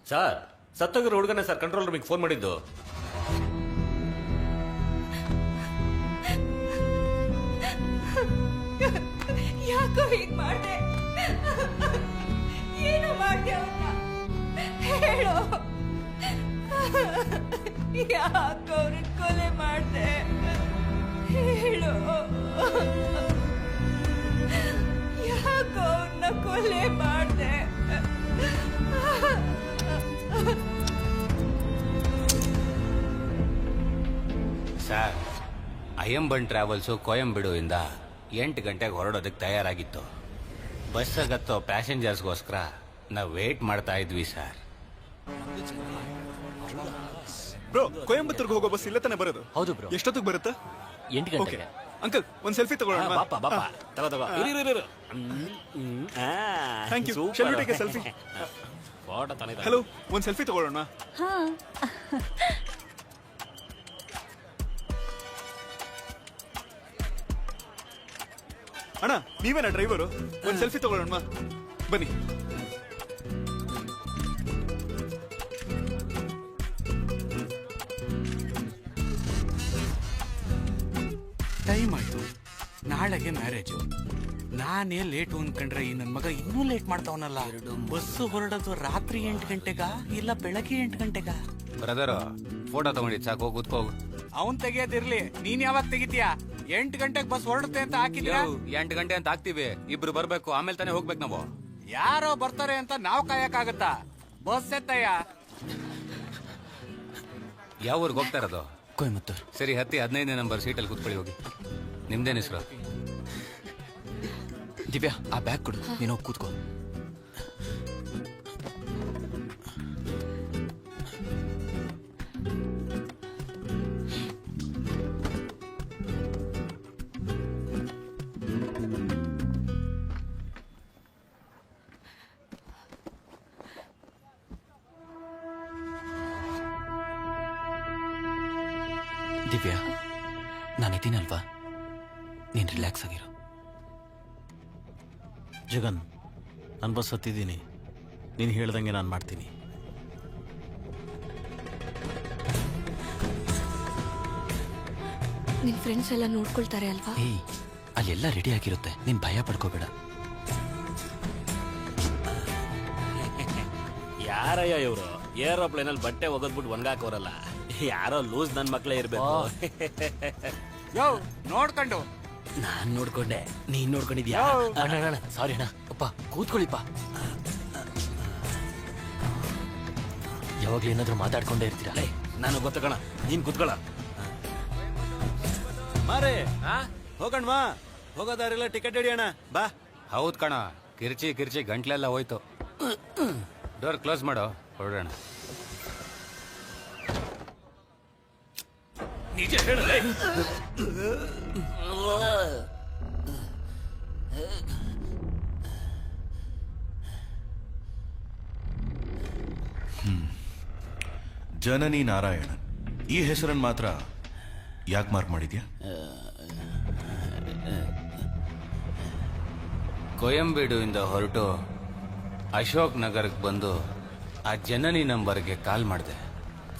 ಸರ್, ಸತ್ತೋಗಿರೋ ಹುಡುಗನೇ ಸರ್ ಕಂಟ್ರೋಲ್ ರೂಮಿಗೆ ಫೋನ್ ಮಾಡಿದ್ದು. ಯಾಕೋ ಹೀಗ್ ಮಾಡ್ದೆ? ಏನು ಮಾಡ್ದೆ ಅವನ್ನ? ಹೇಳು. ಯಾಕೋ ಅವ್ರನ್ನ ಕೊಲೆ ಮಾಡ್ದೆ? ಹೇಳು. ಯಾಕೋ ಅವ್ರನ್ನ ಕೊಲೆ ಮಾಡ್ದೆ? ಸರ್, ಅಯ್ಯಂಬನ್ ಟ್ರಾವೆಲ್ಸು ಕೊಯಂಬೆಡುವಿಂದ 8 ಗಂಟೆಗೆ ಹೊರಡೋದಕ್ಕೆ ತಯಾರಾಗಿತ್ತು. ಬಸ್ಸಾಗತ್ತೋ ಪ್ಯಾಸೆಂಜರ್ಸ್ಗೋಸ್ಕರ ನಾವು ವೇಟ್ ಮಾಡ್ತಾ ಇದ್ವಿ ಸರ್. ಬ್ರೋ, ಕೊಯಂಬತ್ತೂರ್ಗೆ ಹೋಗೋ ಬಸ್ ಇಲ್ಲ ತಾನೆ ಬರೋದು? ಹೌದು ಬ್ರೋ. ಎಷ್ಟೊತ್ತಿಗೆ ಬರುತ್ತೆ? 8 ಗಂಟೆಗೆ. ಅಂಕಲ್, ಒಂದು ಸೆಲ್ಫಿ ತಗೊಳ್ಳೋಣ. ಬಾಪ ಬಾಪ, ತಗೋ. Thank you. Shall we take a selfie? Photo ತಾನೇ. ಹಲೋ, ಒಂದು ಸೆಲ್ಫಿ ತಗೊಳ್ಳೋಣ. ಅಣ್ಣ, ನೀವೇನಾ ಡ್ರೈವರು? ಒಂದು ಸೆಲ್ಫಿ ತಗೊಳ್ಳೋಣ ಬನ್ನಿ. ನಾಳೆಗೆ ಮ್ಯಾರೇಜು. ನಾನೇ ಲೇಟು ಅನ್ಕೊಂಡ್ರೆ ಈ ನನ್ ಮಗ ಇನ್ನೂ ಲೇಟ್ ಮಾಡ್ತಾವನಲ್ಲ. ಬಸ್ಸು ಹೊರಡೋದು ರಾತ್ರಿ 8 ಗಂಟೆಗ ಇಲ್ಲ ಬೆಳಗ್ಗೆ 8 ಗಂಟೆಗ? ಬ್ರದರ್ ಫೋಟೋ ತಗೊಂಡಿದ್ ಸಾಕು, ಹೋಗಿ ಕೂತ್ಕೋಗು. ಅವನ್ ತೆಗಿಯೋದಿರ್ಲಿ, ನೀನ್ ಯಾವಾಗ ತೆಗಿತೀಯಾ? 8 ಗಂಟೆಗೆ ಬಸ್ ಹೊರಡುತ್ತೆ ಅಂತ ಹಾಕಿದ್ಯಾ? 8 ಗಂಟೆ ಅಂತ ಹಾಕ್ತಿವಿ, ಇಬ್ರು ಬರ್ಬೇಕು, ಆಮೇಲೆ ತಾನೇ ಹೋಗ್ಬೇಕು ನಾವು. ಯಾರೋ ಬರ್ತಾರೆ ಅಂತ ನಾವ್ ಕಾಯಕ್ಕಾಗತ್ತಾ? ಬಸ್ ಎತ್ತಯ್ಯ. ಯಾವ ಊರಿಗೆ ಹೋಗ್ತಾ ಇರೋದು? ಕೊಯಮತ್ತೂರ್. ಸರಿ, ಹತ್ತಿ 15ನೇ ನಂಬರ್ ಸೀಟಲ್ಲಿ ಕೂತ್ಕೊಳ್ಳಿ, ಹೋಗಿ. ನಿಮ್ದೇನ್ ಹೆಸರು? ದಿವ್ಯಾ, ಆ ಬ್ಯಾಗ್ ಕೊಡು, ನೀನು ಹೋಗಿ ಕೂತ್ಕೋ. ದಿವ್ಯಾ, ನಾನಿದ್ದೀನಲ್ವಾ, ನೀನು ರಿಲ್ಯಾಕ್ಸ್ ಆಗಿರು. ಜಗನ್, ನಾನು ಬಸ್ ಹತ್ತಿದ್ದೀನಿ, ನೀನು ಹೇಳ್ದಂಗೆ ನಾನು ಮಾಡ್ತೀನಿ. ನಿನ್ ಫ್ರೆಂಡ್ಸ್ ಎಲ್ಲ ನೋಡ್ಕೊಳ್ತಾರೆ ಅಲ್ವಾ? ಏಯ್, ಅಲ್ಲೆಲ್ಲ ರೆಡಿ ಆಗಿರುತ್ತೆ, ನೀನ್ ಭಯ ಪಡ್ಕೋಬೇಡ. ಯಾರಯ್ಯ ಇವರು ಏರೋಪ್ಲೇನ್ ಅಲ್ಲಿ ಬಟ್ಟೆ ಒಗದ್ಬಿಟ್ಟು ಒಣಗಾಕೋರಲ್ಲ? ಯಾರೋ ಲೂಸ್ ನನ್ ಮಕ್ಳೇ ಇರ್ಬೇಕು. ಯೋ, ನೋಡ್ಕೊಂಡು. ನಾನ್ ನೋಡ್ಕೊಂಡೆ, ನೀನ್ ನೋಡ್ಕೊಂಡಿದ್ಯಾ? ಅಣ್ಣ ಸಾರಿ ಅಣ್ಣ. ಅಪ್ಪ ಕೂತ್ಕೊಳ್ಳಿಪ್ಪ. ಯಾವಾಗ್ಲೂ ಏನಾದ್ರೂ ಮಾತಾಡ್ಕೊಂಡೇ ಇರ್ತೀರಾ? ನಾನು ಗೊತ್ತಕಣ, ನೀನ್ ಕೂತ್ಕೊಳ್ಳ. ಮಾರೇ ಹೋಗಣ್ವಾ, ಹೋಗೋದಾರೆಲ್ಲ ಟಿಕೆಟ್ ಹಿಡಿಯೋಣ ಬಾ. ಹೌದ್ ಕಣ, ಕಿರ್ಚಿ ಕಿರ್ಚಿ ಗಂಟ್ಲೆಲ್ಲ ಹೋಯ್ತು. ಡೋರ್ ಕ್ಲೋಸ್ ಮಾಡೋ, ಹೊರಡೋಣ. ನಿಜ ಹೇಳಲೇ. ಜನನಿ ನಾರಾಯಣನ್, ಈ ಹೆಸರನ್ನು ಮಾತ್ರ ಯಾಕೆ ಮಾರ್ಕ್ ಮಾಡಿದ್ಯಾ? ಕೊಯಂಬೇಡುವಿಂದ ಹೊರಟು ಅಶೋಕ್ ನಗರಕ್ಕೆ ಬಂದು ಆ ಜನನಿ ನಂಬರ್ಗೆ ಕಾಲ್ ಮಾಡಿದೆ.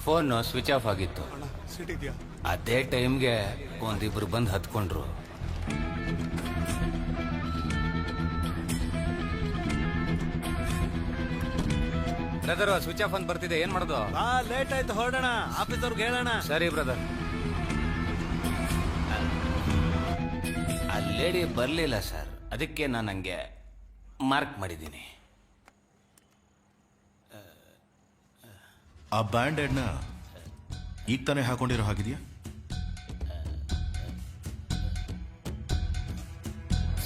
ಫೋನ್ ಸ್ವಿಚ್ ಆಫ್ ಆಗಿತ್ತು. ಅದೇ ಟೈಮ್ಗೆ ಒಂದಿಬ್ರು ಬಂದು ಹತ್ಕೊಂಡ್ರು. ಬ್ರದರ್, ಸ್ವಿಚ್ ಆಫ್ ಅಂತ ಬರ್ತಿದೆ, ಏನ್ ಮಾಡೋದು? ಲೇಟ್ ಆಯ್ತು, ಹೊರಡೋಣ, ಆಫೀಸ್ ಅವ್ರಿಗೆ ಹೇಳೋಣ. ಸರಿ ಬ್ರದರ್. ಆ ಲೇಡಿ ಬರ್ಲಿಲ್ಲ ಸರ್, ಅದಕ್ಕೆ ನಾನು ಹಂಗೆ ಮಾರ್ಕ್ ಮಾಡಿದ್ದೀನಿ. ಆ ಬ್ಯಾಂಡೆಡ್ನ ಈಗ ತಾನೇ ಹಾಕೊಂಡಿರೋ ಹಾಗಿದೆಯಾ?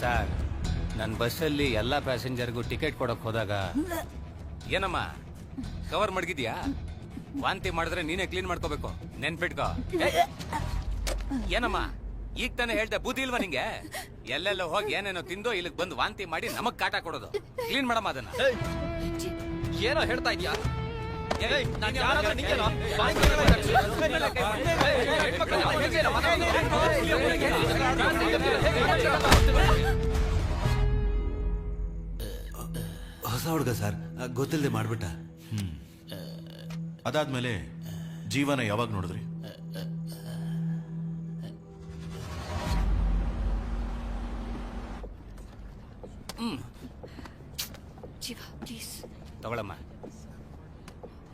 ಸರ್, ನನ್ನ ಬಸ್ಸಲ್ಲಿ ಎಲ್ಲ ಪ್ಯಾಸೆಂಜರ್ಗೂ ಟಿಕೆಟ್ ಕೊಡಕ್ ಹೋದಾಗ, ಏನಮ್ಮ ಕವರ್ ಮಡಗಿದ್ಯಾ? ವಾಂತಿ ಮಾಡಿದ್ರೆ ನೀನೇ ಕ್ಲೀನ್ ಮಾಡ್ಕೋಬೇಕು, ನೆನ್ಪಿಟ್ಕೋ. ಏನಮ್ಮ ಈಗ ತಾನೇ ಹೇಳ್ದೆ, ಬುದ್ಧಿ ಇಲ್ವಾ ನಿಂಗೆ? ಎಲ್ಲೆಲ್ಲ ಹೋಗಿ ಏನೇನೋ ತಿಂದು ಇಲ್ಲಿಗೆ ಬಂದು ವಾಂತಿ ಮಾಡಿ ನಮಗ್ ಕಾಟ ಕೊಡೋದು. ಕ್ಲೀನ್ ಮಾಡಮ್ಮ ಅದನ್ನ. ಏನೋ ಹೇಳ್ತಾ ಇದ್ಯಾ? ಹೊಸ ಹುಡುಗ ಸರ್, ಗೊತ್ತಿಲ್ಲದೆ ಮಾಡ್ಬಿಟ್ಟ. ಅದಾದ್ಮೇಲೆ ಜೀವನ ಯಾವಾಗ ನೋಡಿದ್ರಿ? ಜೀವ ಪ್ಲೀಸ್ ತಗೊಳಮ್ಮ.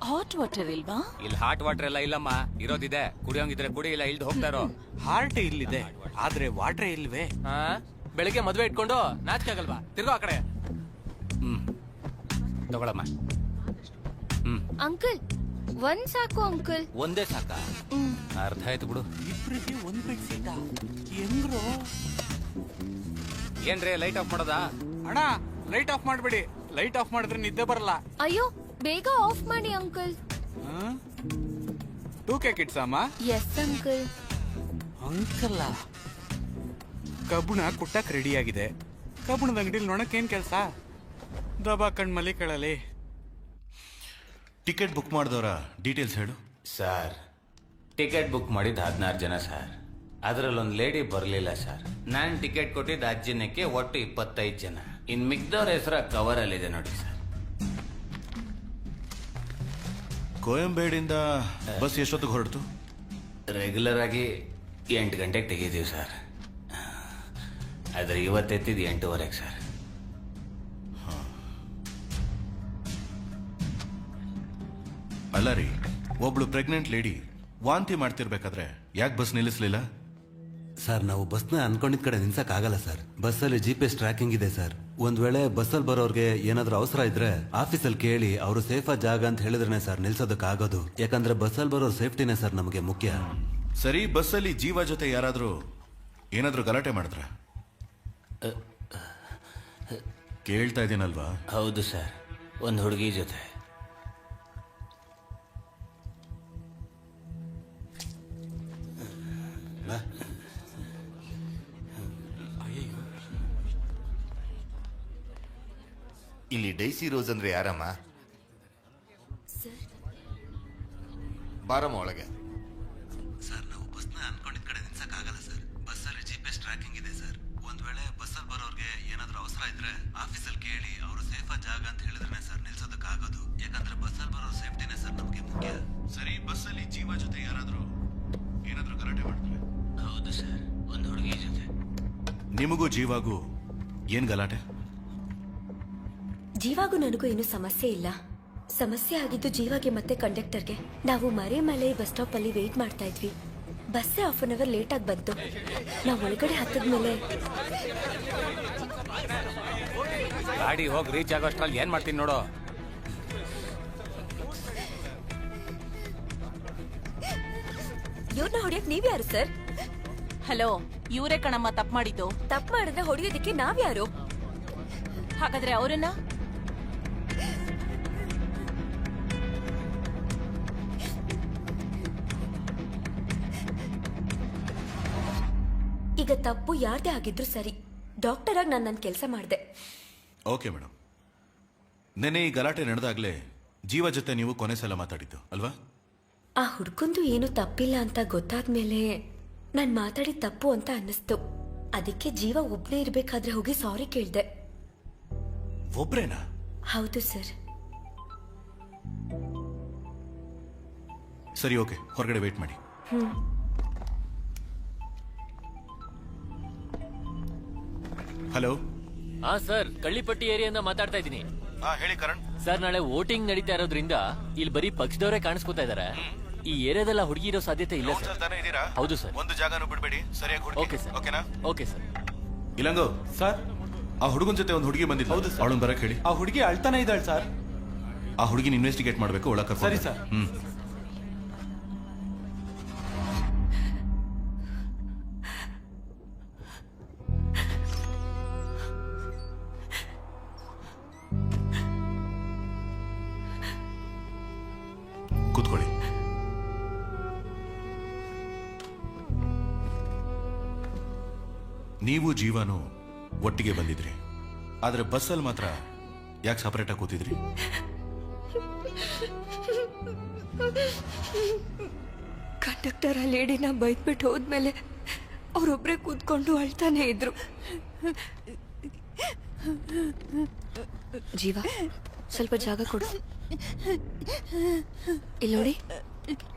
ಹಾಟ್ ವಾಟರ್ ಇಲ್ವಾ? ಇಲ್ಲಿ ಹಾಟ್ ವಾಟರ್ ಎಲ್ಲ ಇಲ್ಲಮ್ಮ, ಇರೋದಿದೆ. ಕುಡಿಯೋಂಗಿದ್ರೆ ಕುಡಿ, ಇಲ್ಲ ಇಲ್ದು ಹೋಗ್ತಾರೋ. ಹಾರ್ಟ್ ಇಲ್ಲಿದೆ, ಆದ್ರೆ ವಾಟ್ರೇ ಇಲ್ವೇ? ಬೆಳಿಗ್ಗೆ ಮದ್ವೆ ಇಟ್ಕೊಂಡು ನಾಚಿಕೆ ಆಗಲ್ವಾ? ತಿರ್ಗೋ ಆ ಕಡೆ. ತಗೊಳಮ್ಮ. ಅಂಕಲ್, ಒಂದ್ ಸಾಕು ಅಂಕಲ್. ಒಂದೇ ಸಾಕ? ಅರ್ಧ ಆಯ್ತು ಬಿಡು. ಇಬ್ರಿಗೆ ಒಂದ್ ಬೆಡ್ ಸೀಟ ಹೆಂಗ್ರು? ಏನ್ರಿ ಲೈಟ್ ಆಫ್ ಮಾಡೋದಾ? ಅಣ್ಣ, ಲೈಟ್ ಆಫ್ ಮಾಡ್ಬೇಡಿ. ಲೈಟ್ ಆಫ್ ಮಾಡಿದ್ರೆ ನಿದ್ದೆ ಬರಲ್ಲ. ಅಯ್ಯೋ, ಬೇಗ ಆಫ್ ಮಾಡಿ ಅಂಕಲ್. 2K ಕಿಡ್ಸ್ ಅಮ್ಮ? Yes uncle. ಅಂಕಲ್ಲ, ಕಬ್ಬುಣ ಕುಟ್ಟಕ್ ರೆಡಿ ಆಗಿದೆ. ಕಬ್ಬುಣದ ಅಂಗಡಿಲಿ ನೋಡಕ್ಕೇನ್ ಕೆಲ್ಸ? ದಬಾ ಕಣ್ಮಲಿ ಕೇಳಲಿ. ಟಿಕೆಟ್ ಬುಕ್ ಮಾಡಿದವರ ಡೀಟೇಲ್ಸ್ ಹೇಳು. ಸರ್, ಟಿಕೆಟ್ ಬುಕ್ ಮಾಡಿದ್ದು 16 ಜನ ಸರ್. ಅದರಲ್ಲೊಂದು ಲೇಡಿ ಬರಲಿಲ್ಲ ಸರ್. ನಾನು ಟಿಕೆಟ್ ಕೊಟ್ಟಿದ್ದು 10 ಜನಕ್ಕೆ, ಒಟ್ಟು 25 ಜನ. ಇನ್ ಮಿಕ್ದವ್ರ ಹೆಸರ ಕವರ್ ಅಲ್ಲಿದೆ ನೋಡಿ ಸರ್. ಕೊಯಂಬೇಡಿಂದ ಬಸ್ ಎಷ್ಟೊತ್ತಿಗೆ ಹೊರಡ್ತು? ರೆಗ್ಯುಲರ್ ಆಗಿ 8 ಗಂಟೆಗೆ ತೆಗಿತೀವಿ ಸರ್. ಆದ್ರೆ ಇವತ್ತೆತ್ತಿದ್ದು 8:15 ಸರ್. ಅಲ್ಲ ರೀ, ಒಬ್ಳು ಪ್ರೆಗ್ನೆಂಟ್ ಲೇಡಿ ವಾಂತಿ ಮಾಡ್ತಿರ್ಬೇಕಾದ್ರೆ ಯಾಕೆ ಬಸ್ ನಿಲ್ಲಿಸ್ಲಿಲ್ಲ? ಸರ್, ನಾವು ಬಸ್ನ ಅನ್ಕೊಂಡಿದ್ ಕಡೆ ನಿಲ್ಸಕ್ ಆಗಲ್ಲ ಸರ್. ಬಸ್ಸಲ್ಲಿ GPS ಟ್ರ್ಯಾಕಿಂಗ್ ಇದೆ ಸರ್. ಒಂದ್ ವೇಳೆ ಬಸ್ಸಲ್ಲಿ ಬರೋರ್ಗೆ ಏನಾದ್ರೂ ಅವಸರ ಇದ್ರೆ ಆಫೀಸಲ್ಲಿ ಕೇಳಿ ಅವರು ಸೇಫ್ ಜಾಗ ಅಂತ ಹೇಳಿದ್ರೆ ಸರ್ ನಿಲ್ಸೋದಕ್ಕಾಗೋದು. ಯಾಕಂದ್ರೆ ಬಸ್ಸಲ್ಲಿ ಬರೋರ್ ಸೇಫ್ಟಿನೇ ಸರ್ ನಮಗೆ ಮುಖ್ಯ. ಸರಿ, ಬಸ್ಸಲ್ಲಿ ಜೀವ ಜೊತೆ ಯಾರಾದ್ರೂ ಏನಾದ್ರೂ ಗಲಾಟೆ ಮಾಡಿದ್ರ? ಕೇಳ್ತಾ ಇದ್ದೀನಲ್ವಾ? ಹೌದು ಸರ್, ಒಂದು ಹುಡುಗಿ ಜೊತೆ. ಇಲ್ಲಿ ಡೈಸಿ ರೋಸ್ ಅಂದ್ರೆ ಯಾರಮ್ಮ? ಬಾರಮ್ಮ ಒಳಗೆ. ಸರ್, ನಾವು ಬಸ್ನ ಅನ್ಕೊಂಡಿದ್ ಕಡೆ ನಿಲ್ಸಕ್ ಆಗಲ್ಲ ಸರ್. ಬಸ್ಸಲ್ಲಿ GPS ಟ್ರ್ಯಾಕಿಂಗ್ ಇದೆ ಸರ್. ಒಂದ್ ವೇಳೆ ಬಸ್ಸಲ್ಲಿ ಬರೋರ್ಗೆ ಏನಾದ್ರೂ ಅವಸರ ಇದ್ರೆ ಆಫೀಸಲ್ಲಿ ಕೇಳಿ ಅವರು ಸೇಫ್ ಜಾಗ ಅಂತ ಹೇಳಿದ್ರೆ ಸರ್ ನಿಲ್ಸೋದಕ್ಕಾಗೋದು. ಯಾಕಂದ್ರೆ ಬಸ್ಸಲ್ಲಿ ಬರೋ ಸೇಫ್ಟಿನೇ ಸರ್ ನಮಗೆ ಮುಖ್ಯ. ಸರಿ, ಬಸ್ಸಲ್ಲಿ ಜೀವ ಜೊತೆ ಯಾರಾದ್ರೂ ಏನಾದ್ರೂ ಗಲಾಟೆ ಮಾಡ್ತಾರೆ? ಹೌದು ಸರ್, ಒಂದು ಹುಡುಗಿ ಜೊತೆ. ನಿಮಗೂ ಜೀವಾಗೂ ಏನ್ ಗಲಾಟೆ? ಜೀವಾಗೂ ನನಗೂ ಏನು ಸಮಸ್ಯೆ ಇಲ್ಲ. ಸಮಸ್ಯೆ ಆಗಿದ್ದು ಜೀವಾಗೆ ಮತ್ತೆ ಕಂಡಕ್ಟರ್ಗೆ. ನಾವು ಮರೆಮಲೆ ಬಸ್ ಸ್ಟಾಪ್ ಅಲ್ಲಿ ವೇಟ್ ಮಾಡ್ತಾ ಇದ್ವಿ. ಬಸ್ಸೇ 1/2 ಅವರ್ ಲೇಟ್ ಆಗಿ ಬಂತು. ನಾವು ಒಳಗಡೆ ಹತ್ತದ್ಮೇಲೆ ಗಾಡಿ ಹೋಗಿ ರೀಚ್ ಆಗೋಷ್ಟ್ರಲ್ಲಿ ಏನ್ ಮಾಡ್ತೀನಿ ನೋಡು. ಇವ್ರನ್ನ ಹೊಡಿಯಕ್ ನೀವ್ಯಾರು ಸರ್? ಹಲೋ, ಇವರೇ ಕಣಮ್ಮ ತಪ್ಪು ಮಾಡಿದ್ದು. ತಪ್ಪು ಮಾಡಿದ್ರೆ ಹೊಡಿಯೋದಕ್ಕೆ ನಾವ್ಯಾರು? ಹಾಗಾದ್ರೆ ಅವರನ್ನ ಈಗ ತಪ್ಪು ಯಾರ್ದೇ ಆಗಿದ್ರು ಸರಿ. ಡಾಕ್ಟರ್ ಆಗಿ ನಾನು ನನ್ನ ಕೆಲಸ ಮಾಡಿದೆ. ಓಕೆ ಮೇಡಮ್, ನೆನ್ನೆ ಈ ಗಲಾಟೆ ನಡೆದಾಗ್ಲೇ ಜೀವ ಜೊತೆ ನೀವು ಕೊನೆ ಸಲ ಮಾತಾಡಿದ್ದು ಅಲ್ವಾ? ಆ ಹುಡ್ಕೊಂದು ಏನು ತಪ್ಪಿಲ್ಲ ಅಂತ ಗೊತ್ತಾದ್ಮೇಲೆ ನಾನು ಮಾತಾಡಿದ ತಪ್ಪು ಅಂತ ಅನ್ನಿಸ್ತು. ಅದಕ್ಕೆ ಜೀವ ಒಬ್ನೇ ಇರ್ಬೇಕಾದ್ರೆ ಹೋಗಿ ಸಾರಿ ಕೇಳ್ದೆ. ಒಬ್ರೇನಾ? ಹೌದು ಸರ್. ಸರಿ, ಓಕೆ, ಹೊರಗಡೆ ವೇಟ್ ಮಾಡಿ. ಹಲೋ. ಸರ್, ಕಳ್ಳಿಪಟ್ಟಿ ಏರಿಯಿಂದ ಮಾತಾಡ್ತಾ ಇದ್ದೀನಿ. ಹೇಳಿ ಕರಣ್. ಸರ್, ನಾಳೆ ವೋಟಿಂಗ್ ನಡೀತಾ ಇರೋದ್ರಿಂದ ಇಲ್ಲಿ ಬರೀ ಪಕ್ಷದವರೇ ಕಾಣಿಸ್ಕೊತಾ ಇದಾರೆ. ಈ ಏರಿಯಾದಲ್ಲ ಹುಡುಗಿ ಇರೋ ಸಾಧ್ಯತೆ ಇಲ್ಲ ಸರ್. ಹೌದು ಸರ್. ಒಂದು ಜಾಗನೂ ಬಿಡಬೇಡಿ, ಸರಿಯಾಗಿ ಹುಡುಗಿ. Okay sir. ಓಕೆನಾ? Okay sir. ಇಲ್ಲಂಗೋ ಸರ್, ಆ ಹುಡುಗನ ಜೊತೆ ಒಂದು ಹುಡುಗಿ ಬಂದಿದ್ದು. ಹೌದು ಸರ್. ಅವಳನ್ನ ಬರಕ್ ಹೇಳಿ. ಆ ಹುಡುಗಿ ಅಳ್ತಾನೆ ಇದ್ದಾಳೆ ಸರ್. ಆ ಹುಡುಗಿನ ಇನ್ವೆಸ್ಟಿಗೇಟ್ ಮಾಡಬೇಕು, ಒಳಗೆ ಕರ್ಕೊಂಡು. ಸರಿ ಸರ್. ಕೂತ್ಕೊಳ್ಳಿ. ನೀವು ಜೀವನು ಒಟ್ಟಿಗೆ ಬಂದಿದ್ರಿ, ಆದ್ರೆ ಬಸ್ಸಲ್ಲಿ ಮಾತ್ರ ಯಾಕೆ ಸಪರೇಟ್ ಆಗಿ ಕೂತಿದ್ರಿ? ಕಂಡಕ್ಟರ್ ಆ ಲೇಡಿನ ಬೈದ್ಬಿಟ್ಟು ಹೋದ್ಮೇಲೆ ಅವರೊಬ್ರೆ ಕೂತ್ಕೊಂಡು ಅಳ್ತಾನೆ ಇದ್ರು. ಜೀವ, ಸ್ವಲ್ಪ ಜಾಗ ಕೊಡು. ಇಲ್ಲಿ ನೋಡಿ,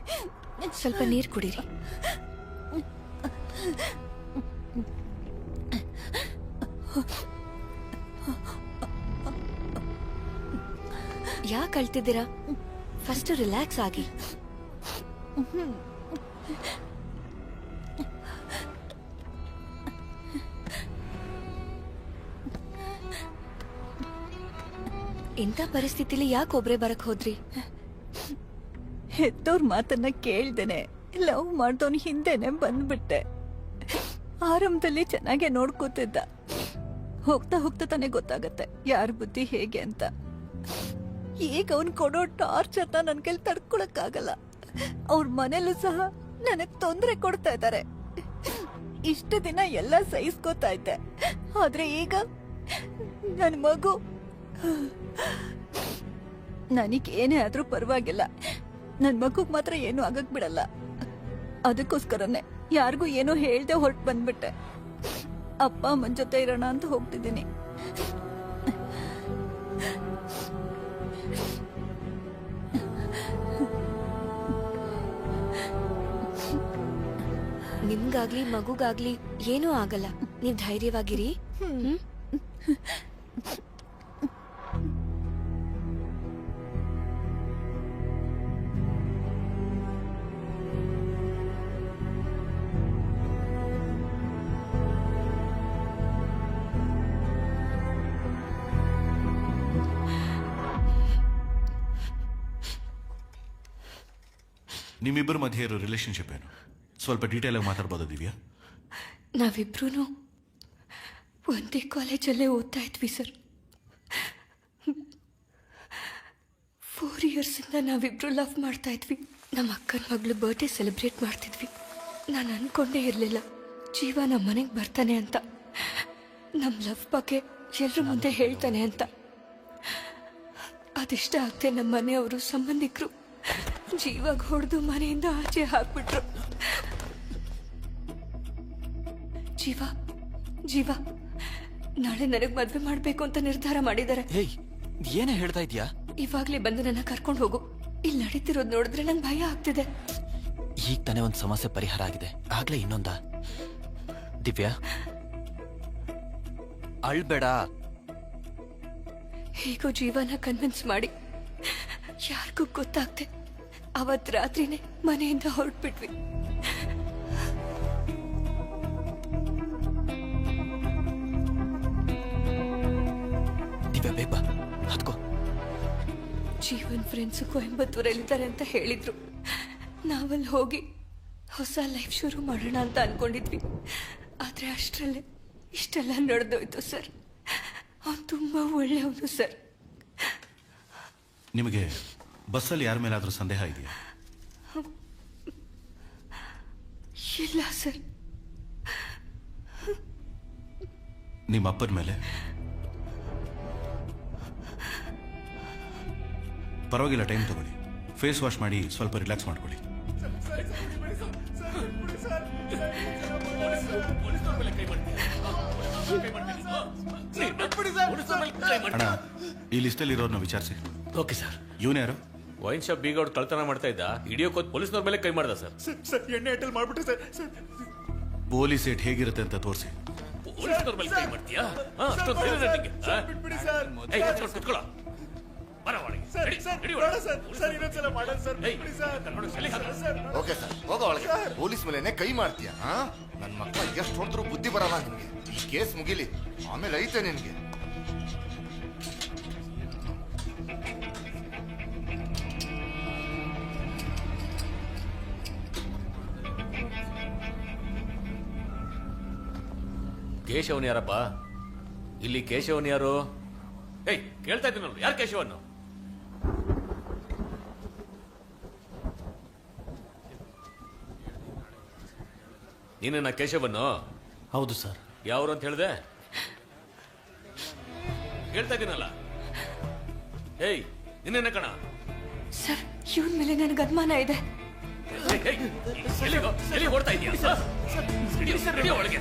ಸ್ವಲ್ಪ ನೀರು ಕುಡೀರಿ. ಯಾಕೆ ಅಳ್ತಿದ್ದೀರಾ? ಫಸ್ಟ್ ರಿಲ್ಯಾಕ್ಸ್ ಆಗಿ. ಇಂಥ ಪರಿಸ್ಥಿತಿಲಿ ಯಾಕೆ ಒಬ್ರೇ ಬರಕ್ ಹೋದ್ರಿ? ಹೆತ್ತೋರ್ ಮಾತನ್ನ ಕೇಳ್ದೇನೆ ಲವ್ ಮಾಡ್ದವನ್ ಹಿಂದೆನೆ ಬಂದ್ಬಿಟ್ಟೆ. ಆರಂಭದಲ್ಲಿ ಚೆನ್ನಾಗೆ ನೋಡ್ಕೋತಿದ್ದ. ಹೋಗ್ತಾ ಹೋಗ್ತಾ ತಾನೇ ಗೊತ್ತಾಗತ್ತೆ ಯಾರ ಬುದ್ಧಿ ಹೇಗೆ ಅಂತ. ಈಗ ಅವನ್ ಕೊಡೋ ಟಾರ್ಚರ್ನ ನನ್ ಕೈಲಿ ತಡ್ಕೊಳಕ್ಕಾಗಲ್ಲ. ಅವ್ರ ಮನೇಲೂ ಸಹ ನನಗ್ ತೊಂದರೆ ಕೊಡ್ತಾ ಇದ್ದಾರೆ. ಇಷ್ಟು ದಿನ ಎಲ್ಲ ಸಹಿಸ್ಕೋತಾ ಇದ್ದೆ, ಆದ್ರೆ ಈಗ ನನ್ ಮಗು. ನನಗ್ ಏನೇ ಆದ್ರೂ ಪರವಾಗಿಲ್ಲ, ನನ್ ಮಗುಗ್ ಮಾತ್ರ ಏನು ಆಗಕ್ ಬಿಡಲ್ಲ. ಅದಕ್ಕೋಸ್ಕರನೇ ಯಾರಿಗೂ ಏನೋ ಹೇಳ್ದೆ ಹೊರಟು ಬಂದ್ಬಿಟ್ಟೆ. ಅಪ್ಪ ಅಮ್ಮನ ಜೊತೆ ಇರೋಣ ಅಂತ ಹೋಗ್ತಿದ್ದೀನಿ. ನಿಮ್ಗಾಗ್ಲಿ ಮಗುಗಾಗ್ಲಿ ಏನೂ ಆಗಲ್ಲ. ನೀವ್ ಧೈರ್ಯವಾಗಿರಿ. ನಿಮ್ಮಿಬ್ಬರ ಮಧ್ಯೆ ಇರೋ ರಿಲೇಶನ್ಶಿಪ್ ಏನು? ಸ್ವಲ್ಪ ಡೀಟೇಲ್ ಆಗಿ ಮಾತಾಡ್ಬೋದಾ ದಿವ್ಯಾ? ನಾವಿಬ್ರು ಒಂದೇ ಕಾಲೇಜಲ್ಲೇ ಓದ್ತಾ ಇದ್ವಿ ಸರ್. 4 ಇಯರ್ಸಿಂದ ನಾವಿಬ್ರು ಲವ್ ಮಾಡ್ತಾ ಇದ್ವಿ. ನಮ್ಮ ಅಕ್ಕನ ಮಗಳು ಬರ್ಡೇ ಸೆಲೆಬ್ರೇಟ್ ಮಾಡ್ತಿದ್ವಿ. ನಾನು ಅನ್ಕೊಂಡೇ ಇರಲಿಲ್ಲ ಜೀವ ನಮ್ಮ ಮನೆಗೆ ಬರ್ತಾನೆ ಅಂತ, ನಮ್ಮ ಲವ್ ಬಗ್ಗೆ ಎಲ್ಲರ ಮುಂದೆ ಹೇಳ್ತಾನೆ ಅಂತ. ಅದಿಷ್ಟ ಆಗ್ತೆ ನಮ್ಮ ಮನೆಯವರು ಸಂಬಂಧಿಕರು ಜೀವಾಗ ಹೊಡೆದು ಮನೆಯಿಂದ ಆಚೆ ಹಾಕ್ಬಿಟ್ರು. ಜೀವ ನಾಳೆ ನನಗೆ ಮದ್ವೆ ಮಾಡ್ಬೇಕು ಅಂತ ನಿರ್ಧಾರ ಮಾಡಿದ್ದಾರೆ. ಏನೇ ಹೇಳ್ತಾ ಇದ್ಯಾ? ಇವಾಗ್ಲೇ ಬಂದು ನನ್ನ ಕರ್ಕೊಂಡು ಹೋಗು. ಇಲ್ಲಿ ನಡೀತಿರೋದು ನೋಡಿದ್ರೆ ನಂಗೆ ಭಯ ಆಗ್ತಿದೆ. ಈಗ ತಾನೇ ಒಂದು ಸಮಸ್ಯೆ ಪರಿಹಾರ ಆಗಿದೆ, ಆಗ್ಲೇ ಇನ್ನೊಂದ? ದಿವ್ಯಾ ಅಳ್ಬೇಡ. ಹೇಗೋ ಜೀವನ ಕನ್ವಿನ್ಸ್ ಮಾಡಿ ಯಾರಿಗೂ ಗೊತ್ತಾಗ್ತೆ ಅವತ್ ರಾತ್ರಿನೇ ಮನೆಯಿಂದ ಹೊರಟ್ಬಿಟ್ವಿ. ದಿವ್ಯಾ ಬೇಗ ಹತ್ಕೋ. ಜೀವನ್ ಫ್ರೆಂಡ್ಸ್ ಕೊಯಂಬತ್ತೂರಲ್ಲಿದ್ದಾರೆ ಅಂತ ಹೇಳಿದ್ರು. ನಾವಲ್ಲಿ ಹೋಗಿ ಹೊಸ ಲೈಫ್ ಶುರು ಮಾಡೋಣ ಅಂತ ಅನ್ಕೊಂಡಿದ್ವಿ. ಆದ್ರೆ ಅಷ್ಟರಲ್ಲೇ ಇಷ್ಟೆಲ್ಲ ನಡೆದೋಯ್ತು ಸರ್. ಅವನು ತುಂಬಾ ಒಳ್ಳೆಯವನು ಸರ್. ನಿಮಗೆ ಬಸ್ಸಲ್ಲಿ ಯಾರ ಮೇಲಾದ್ರೂ ಸಂದೇಹ ಇದೆಯಾ? ಇಲ್ಲ ಸರ್. ನಿಮ್ಮ ಅಪ್ಪನ ಮೇಲೆ? ಪರವಾಗಿಲ್ಲ, ಟೈಮ್ ತಗೊಳ್ಳಿ. ಫೇಸ್ ವಾಶ್ ಮಾಡಿ ಸ್ವಲ್ಪ ರಿಲ್ಯಾಕ್ಸ್ ಮಾಡ್ಕೊಳ್ಳಿ. ಅಣ್ಣ, ಈ ಲಿಸ್ಟಲ್ಲಿ ಇರೋರ್ನ ವಿಚಾರಿಸಿ. Okay sir. ಇವನು ಯಾರು? ವೈನ್ ಶಾಪ್ ಬೀಗ ಅವ್ರು ಕಳ್ತನ ಮಾಡ್ತಾ ಇದ್ದ. ಹಿಡಿಯೋಕೋದ್ ಪೊಲೀಸ್ನವ್ರ ಮೇಲೆ ಕೈ ಮಾಡ್ದ ಸರ್. ಎಣ್ಣೆ ಅಟಲ್ ಮಾಡ್ಬಿಟ್ಟೆ ಸರ್. ಪೊಲೀಸ್ ಏಟ್ ಹೇಗಿರುತ್ತೆ ಅಂತ ತೋರಿಸಿ. ಪೊಲೀಸ್ನವ್ರ ಮೇಲೆ ಕೈ ಮಾಡ್ತೀಯಾ? ಅಷ್ಟೊಂದು ಧೈರ್ಯ ನಿನಗೆ? ಏಯ್, ಕುತ್ಕೊಳ್ಳೋ. ಬರ ಒಳಗೆ. ಓಕೆ ಸರ್, ಹೋಗೋ ಒಳಗೆ. ಪೊಲೀಸ್ ಮೇಲೆನೆ ಕೈ ಮಾಡ್ತೀಯ? ನನ್ನ ಮಕ್ಕಳ ಎಷ್ಟು ಹೊಡೆದ್ರು ಬುದ್ಧಿ ಬರಲ್ಲ ನಿನ್ಗೆ. ಈ ಕೇಸ್ ಮುಗಿಲಿ, ಆಮೇಲೆ ಐತೆ ನಿನ್ಗೆ. ಕೇಶವನ್ ಯಾರಪ್ಪ? ಇಲ್ಲಿ ಕೇಶವನ್ ಯಾರು? ಏಯ್, ಕೇಳ್ತಾ ಇದ್ದೀನಿ ನೋಡಿ, ಯಾರು ಕೇಶವನ್? ನೀನೇನ ಕೇಶವನ್ನು? ಹೌದು ಸರ್. ಯಾವ್ರು ಅಂತ ಹೇಳ್ದೆ? ಕೇಳ್ತಾ ಇದ್ದೀನಲ್ಲ. ಏಯ್, ನಿನ್ನೇನ ಕಣ? ಸರ್, ಇವನ್ ಮೇಲೆ ನನಗೆ ಅನುಮಾನ ಇದೆ. ಎಲ್ಲಿ ಓಡ್ತಾ ಇದೀಯ? ಒಳಗೆ ಒಳಗೆ.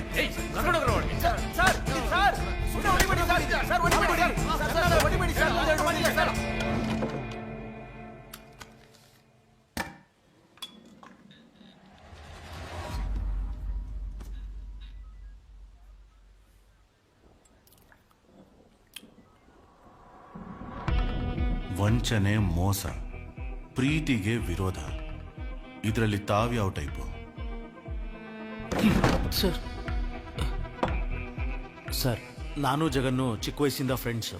ವಂಚನೆ, ಮೋಸ, ಪ್ರೀತಿಗೆ ವಿರೋಧ, ಇದರಲ್ಲಿ ತಾವ್ಯಾವ ಟೈಪು? ಸರ್, ನಾನು ಜಗನ್ನು ಚಿಕ್ಕ ವಯಸ್ಸಿಂದ ಫ್ರೆಂಡ್ಸು.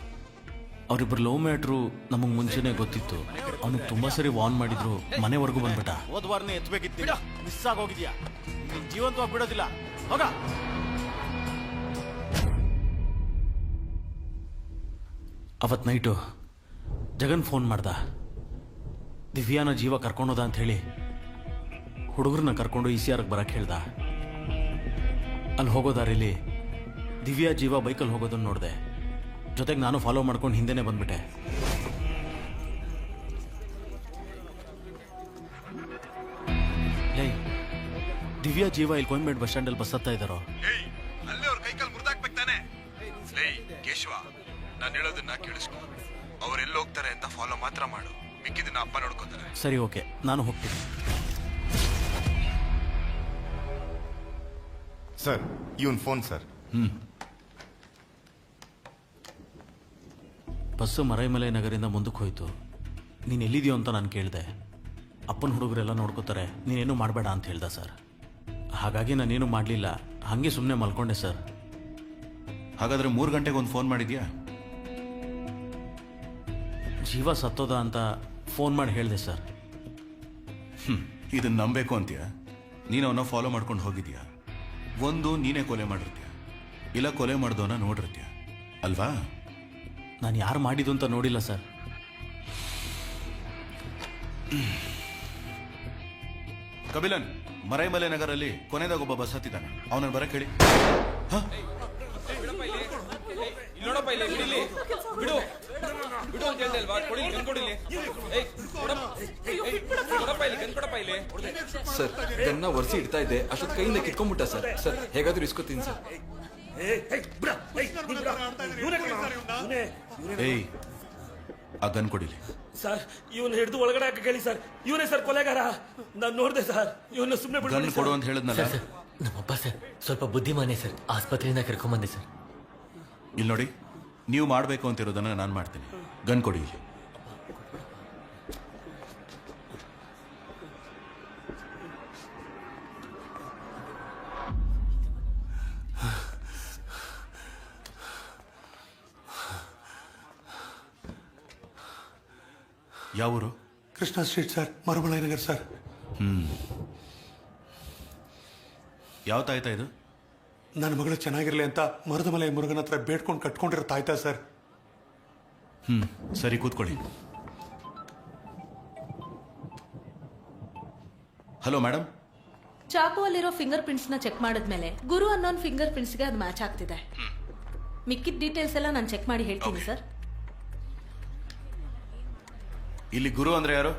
ಅವರಿಬ್ಬರು ಲವ್ ಮ್ಯಾಟ್ರು ನಮಗೆ ಮುಂಚೆನೆ ಗೊತ್ತಿತ್ತು. ಅವನಿಗೆ ತುಂಬಾ ಸರಿ ವಾರ್ನ್ ಮಾಡಿದ್ರು, ಮನೆವರೆಗೂ ಬಂದ್ಬಿಟ್ಟ. ಹೋದ್ವಾರನೇ ಎತ್ತಬೇಕಿತ್ತು, ಮಿಸ್ ಆಗೋಗಿದ್ಯಾ? ಜೀವಂತವಾಗಿ ಬಿಡೋದಿಲ್ಲ, ಹೋಗ. ಅವತ್ ನೈಟು ಜಗನ್ ಫೋನ್ ಮಾಡ್ದ. ದಿವ್ಯಾನ ಜೀವ ಕರ್ಕೊಂಡೋದ ಅಂತ ಹೇಳಿ ಹುಡುಗರನ್ನ ಕರ್ಕೊಂಡು ECRಗೆ ಬರಕ್ಕೆ ಹೇಳ್ದ. ಅಲ್ಲಿ ಹೋಗೋ ದಾರಿಲಿ ದಿವ್ಯಾ ಜೀವ ಬೈಕಲ್ಲಿ ಹೋಗೋದನ್ನ ನೋಡಿದೆ. ಜೊತೆಗೆ ನಾನು ಫಾಲೋ ಮಾಡ್ಕೊಂಡು ಹಿಂದೆನೆ ಬಂದ್ಬಿಟ್ಟೆ. ದಿವ್ಯಾ ಜೀವ ಇಲ್ಲಿ ಕೊಯಂಬೇಡ್ ಬಸ್ ಸ್ಟ್ಯಾಂಡಲ್ಲಿ ಬಸ್ ಹತ್ತಾ ಇದ್ದಾರೋ? ಅಲ್ಲೇ ಅವ್ರ ಕೈಕಾಲು ಮುರಿದಾಕ್ಬೇಕು ತಾನೆ. ಕೇಶವ, ನಾನು ಹೇಳೋದನ್ನ ಕೇಳಿಸ್ಕೊ. ಅವ್ರು ಎಲ್ಲಿ ಹೋಗ್ತಾರೆ ಅಂತ ಫಾಲೋ ಮಾತ್ರ ಮಾಡು, ಮಿಕ್ಕಿದನ್ನ ಅಪ್ಪ ನೋಡ್ಕೋತಾರೆ. ಸರಿ, ಓಕೆ, ನಾನು ಹೋಗ್ತೀನಿ. ಸರ್, ಇವನ್ ಫೋನ್ ಸರ್. ಬಸ್ಸು ಮರೈಮಲೆ ನಗರಿಂದ ಮುಂದಕ್ಕೆ ಹೋಯ್ತು. ನೀನು ಎಲ್ಲಿದೆಯೋ ಅಂತ ನಾನು ಕೇಳಿದೆ. ಅಪ್ಪನ ಹುಡುಗರೆಲ್ಲ ನೋಡ್ಕೋತಾರೆ, ನೀನೇನು ಮಾಡಬೇಡ ಅಂತ ಹೇಳ್ದ ಸರ್. ಹಾಗಾಗಿ ನಾನೇನು ಮಾಡಲಿಲ್ಲ, ಹಾಗೆ ಸುಮ್ಮನೆ ಮಲ್ಕೊಂಡೆ ಸರ್. ಹಾಗಾದ್ರೆ 3 ಗಂಟೆಗೆ ಒಂದು ಫೋನ್ ಮಾಡಿದ್ಯಾ? ಜೀವ ಸತ್ತೋದ ಅಂತ ಫೋನ್ ಮಾಡಿ ಹೇಳಿದೆ ಸರ್. ಇದನ್ನ ನಂಬೇಕು ಅಂತೀಯ? ನೀನು ಅವನ್ನ ಫಾಲೋ ಮಾಡ್ಕೊಂಡು ಹೋಗಿದ್ಯಾ? ಒಂದು ನೀನೇ ಕೊಲೆ ಮಾಡಿರ್ತೀಯ, ಇಲ್ಲ ಕೊಲೆ ಮಾಡ್ದವನ್ನ ನೋಡಿರ್ತೀಯ ಅಲ್ವಾ? ನಾನು ಯಾರು ಮಾಡಿದ್ದು ಅಂತ ನೋಡಿಲ್ಲ ಸರ್. ಕಬಿಲನ್, ಮರೈಮಲೆ ನಗರಲ್ಲಿ ಕೊನೆದಾಗ ಒಬ್ಬ ಬಸ್ ಹತ್ತಿದ್ದಾನೆ, ಅವನನ್ನು ಬರಕ್ಕೆ ಹೇಳಿ. ನೋಡಪ್ಪ ಇಲ್ಲಿ ಬಿಡಿಲಿ, ಬಿಡು ಬಿಡು ಅಂತ ಹೇಳ್ದೆ ಅಲ್ವಾ? ಕೊಡಿಲಿ, ಗನ್ ಕೊಡಿಲಿ. ಕೊಡಪ್ಪ ಇಲ್ಲಿ, ಗನ್ ಕೊಡಪ್ಪ ಇಲ್ಲಿ. ಸರ್, ಗನ್ನ ಒರೆಸಿ ಇಡ್ತಾ ಇದ್ದೆ, ಅಷ್ಟೊತ್ತು ಕೈಯಿಂದ ಕಿತ್ಕೊಂಡ್ಬಿಟ್ಟ ಸರ್. ಸರ್, ಹೇಗಾದ್ರೂ ಇಸ್ಕೊತೀನಿ ಸರ್. ಏಯ್, ಆ ಗನ್ ಕೊಡಿಲಿ. ಸರ್, ಇವನು ಹಿಡಿದು ಒಳಗಡೆ ಹಾಕಿ ಕೇಳಿ ಸರ್. ಇವನೇ ಸರ್ ಕೊಲೆಗಾರ. ನಾನು ನೋಡಿದೆ ಸರ್, ಇವನ್ನ ಸುಮ್ಮನೆ ಗನ್ ಕೊಡು ಅಂತ ಹೇಳಿದ್ನಲ್ಲ. ನಮ್ಮಪ್ಪ ಸರ್ ಸ್ವಲ್ಪ ಬುದ್ಧಿಮಾನೆ ಸರ್, ಆಸ್ಪತ್ರೆಯಿಂದ ಕರ್ಕೊಂಬಂದೆ ಸರ್. ಇಲ್ಲಿ ನೋಡಿ, ನೀವು ಮಾಡಬೇಕು ಅಂತಿರೋದನ್ನ ನಾನು ಮಾಡ್ತೀನಿ. ಗನ್ ಕೊಡಿ. ಯಾವೂರು? Krishna street sir, Maraimalai Nagar sir. ಯಾವ ತಾಯ್ತಾ ಇದು? ನನ್ನ ಮಗಳು ಚೆನ್ನಾಗಿರ್ಲಿ ಅಂತ ಮರದ ಮಲೆ ಮುರುಗನ ಹತ್ರ ಬೇಡ್ಕೊಂಡು ಕಟ್ಕೊಂಡಿರೋ ತಾಯ್ತಾ ಸರ್. ಸರಿ, ಕೂತ್ಕೊಳ್ಳಿ. Hello madam. ಚಾಕು ಅಲ್ಲಿರೋ ಫಿಂಗರ್ ಪ್ರಿಂಟ್ಸ್ ನ ಚೆಕ್ ಮಾಡಿದ್ಮೇಲೆ ಗುರು ಅನ್ನೋನ್ ಫಿಂಗರ್ ಪ್ರಿಂಟ್ಸ್ ಗೆ ಅದು ಮ್ಯಾಚ್ ಆಗ್ತಿದೆ. ಮಿಕ್ಕಿದ ಡೀಟೇಲ್ಸ್ ಎಲ್ಲ ನಾನು ಚೆಕ್ ಮಾಡಿ ಹೇಳ್ತೀನಿ ಸರ್. ಇಲ್ಲಿ ಗುರು ಅಂದ್ರೆ ಯಾರು?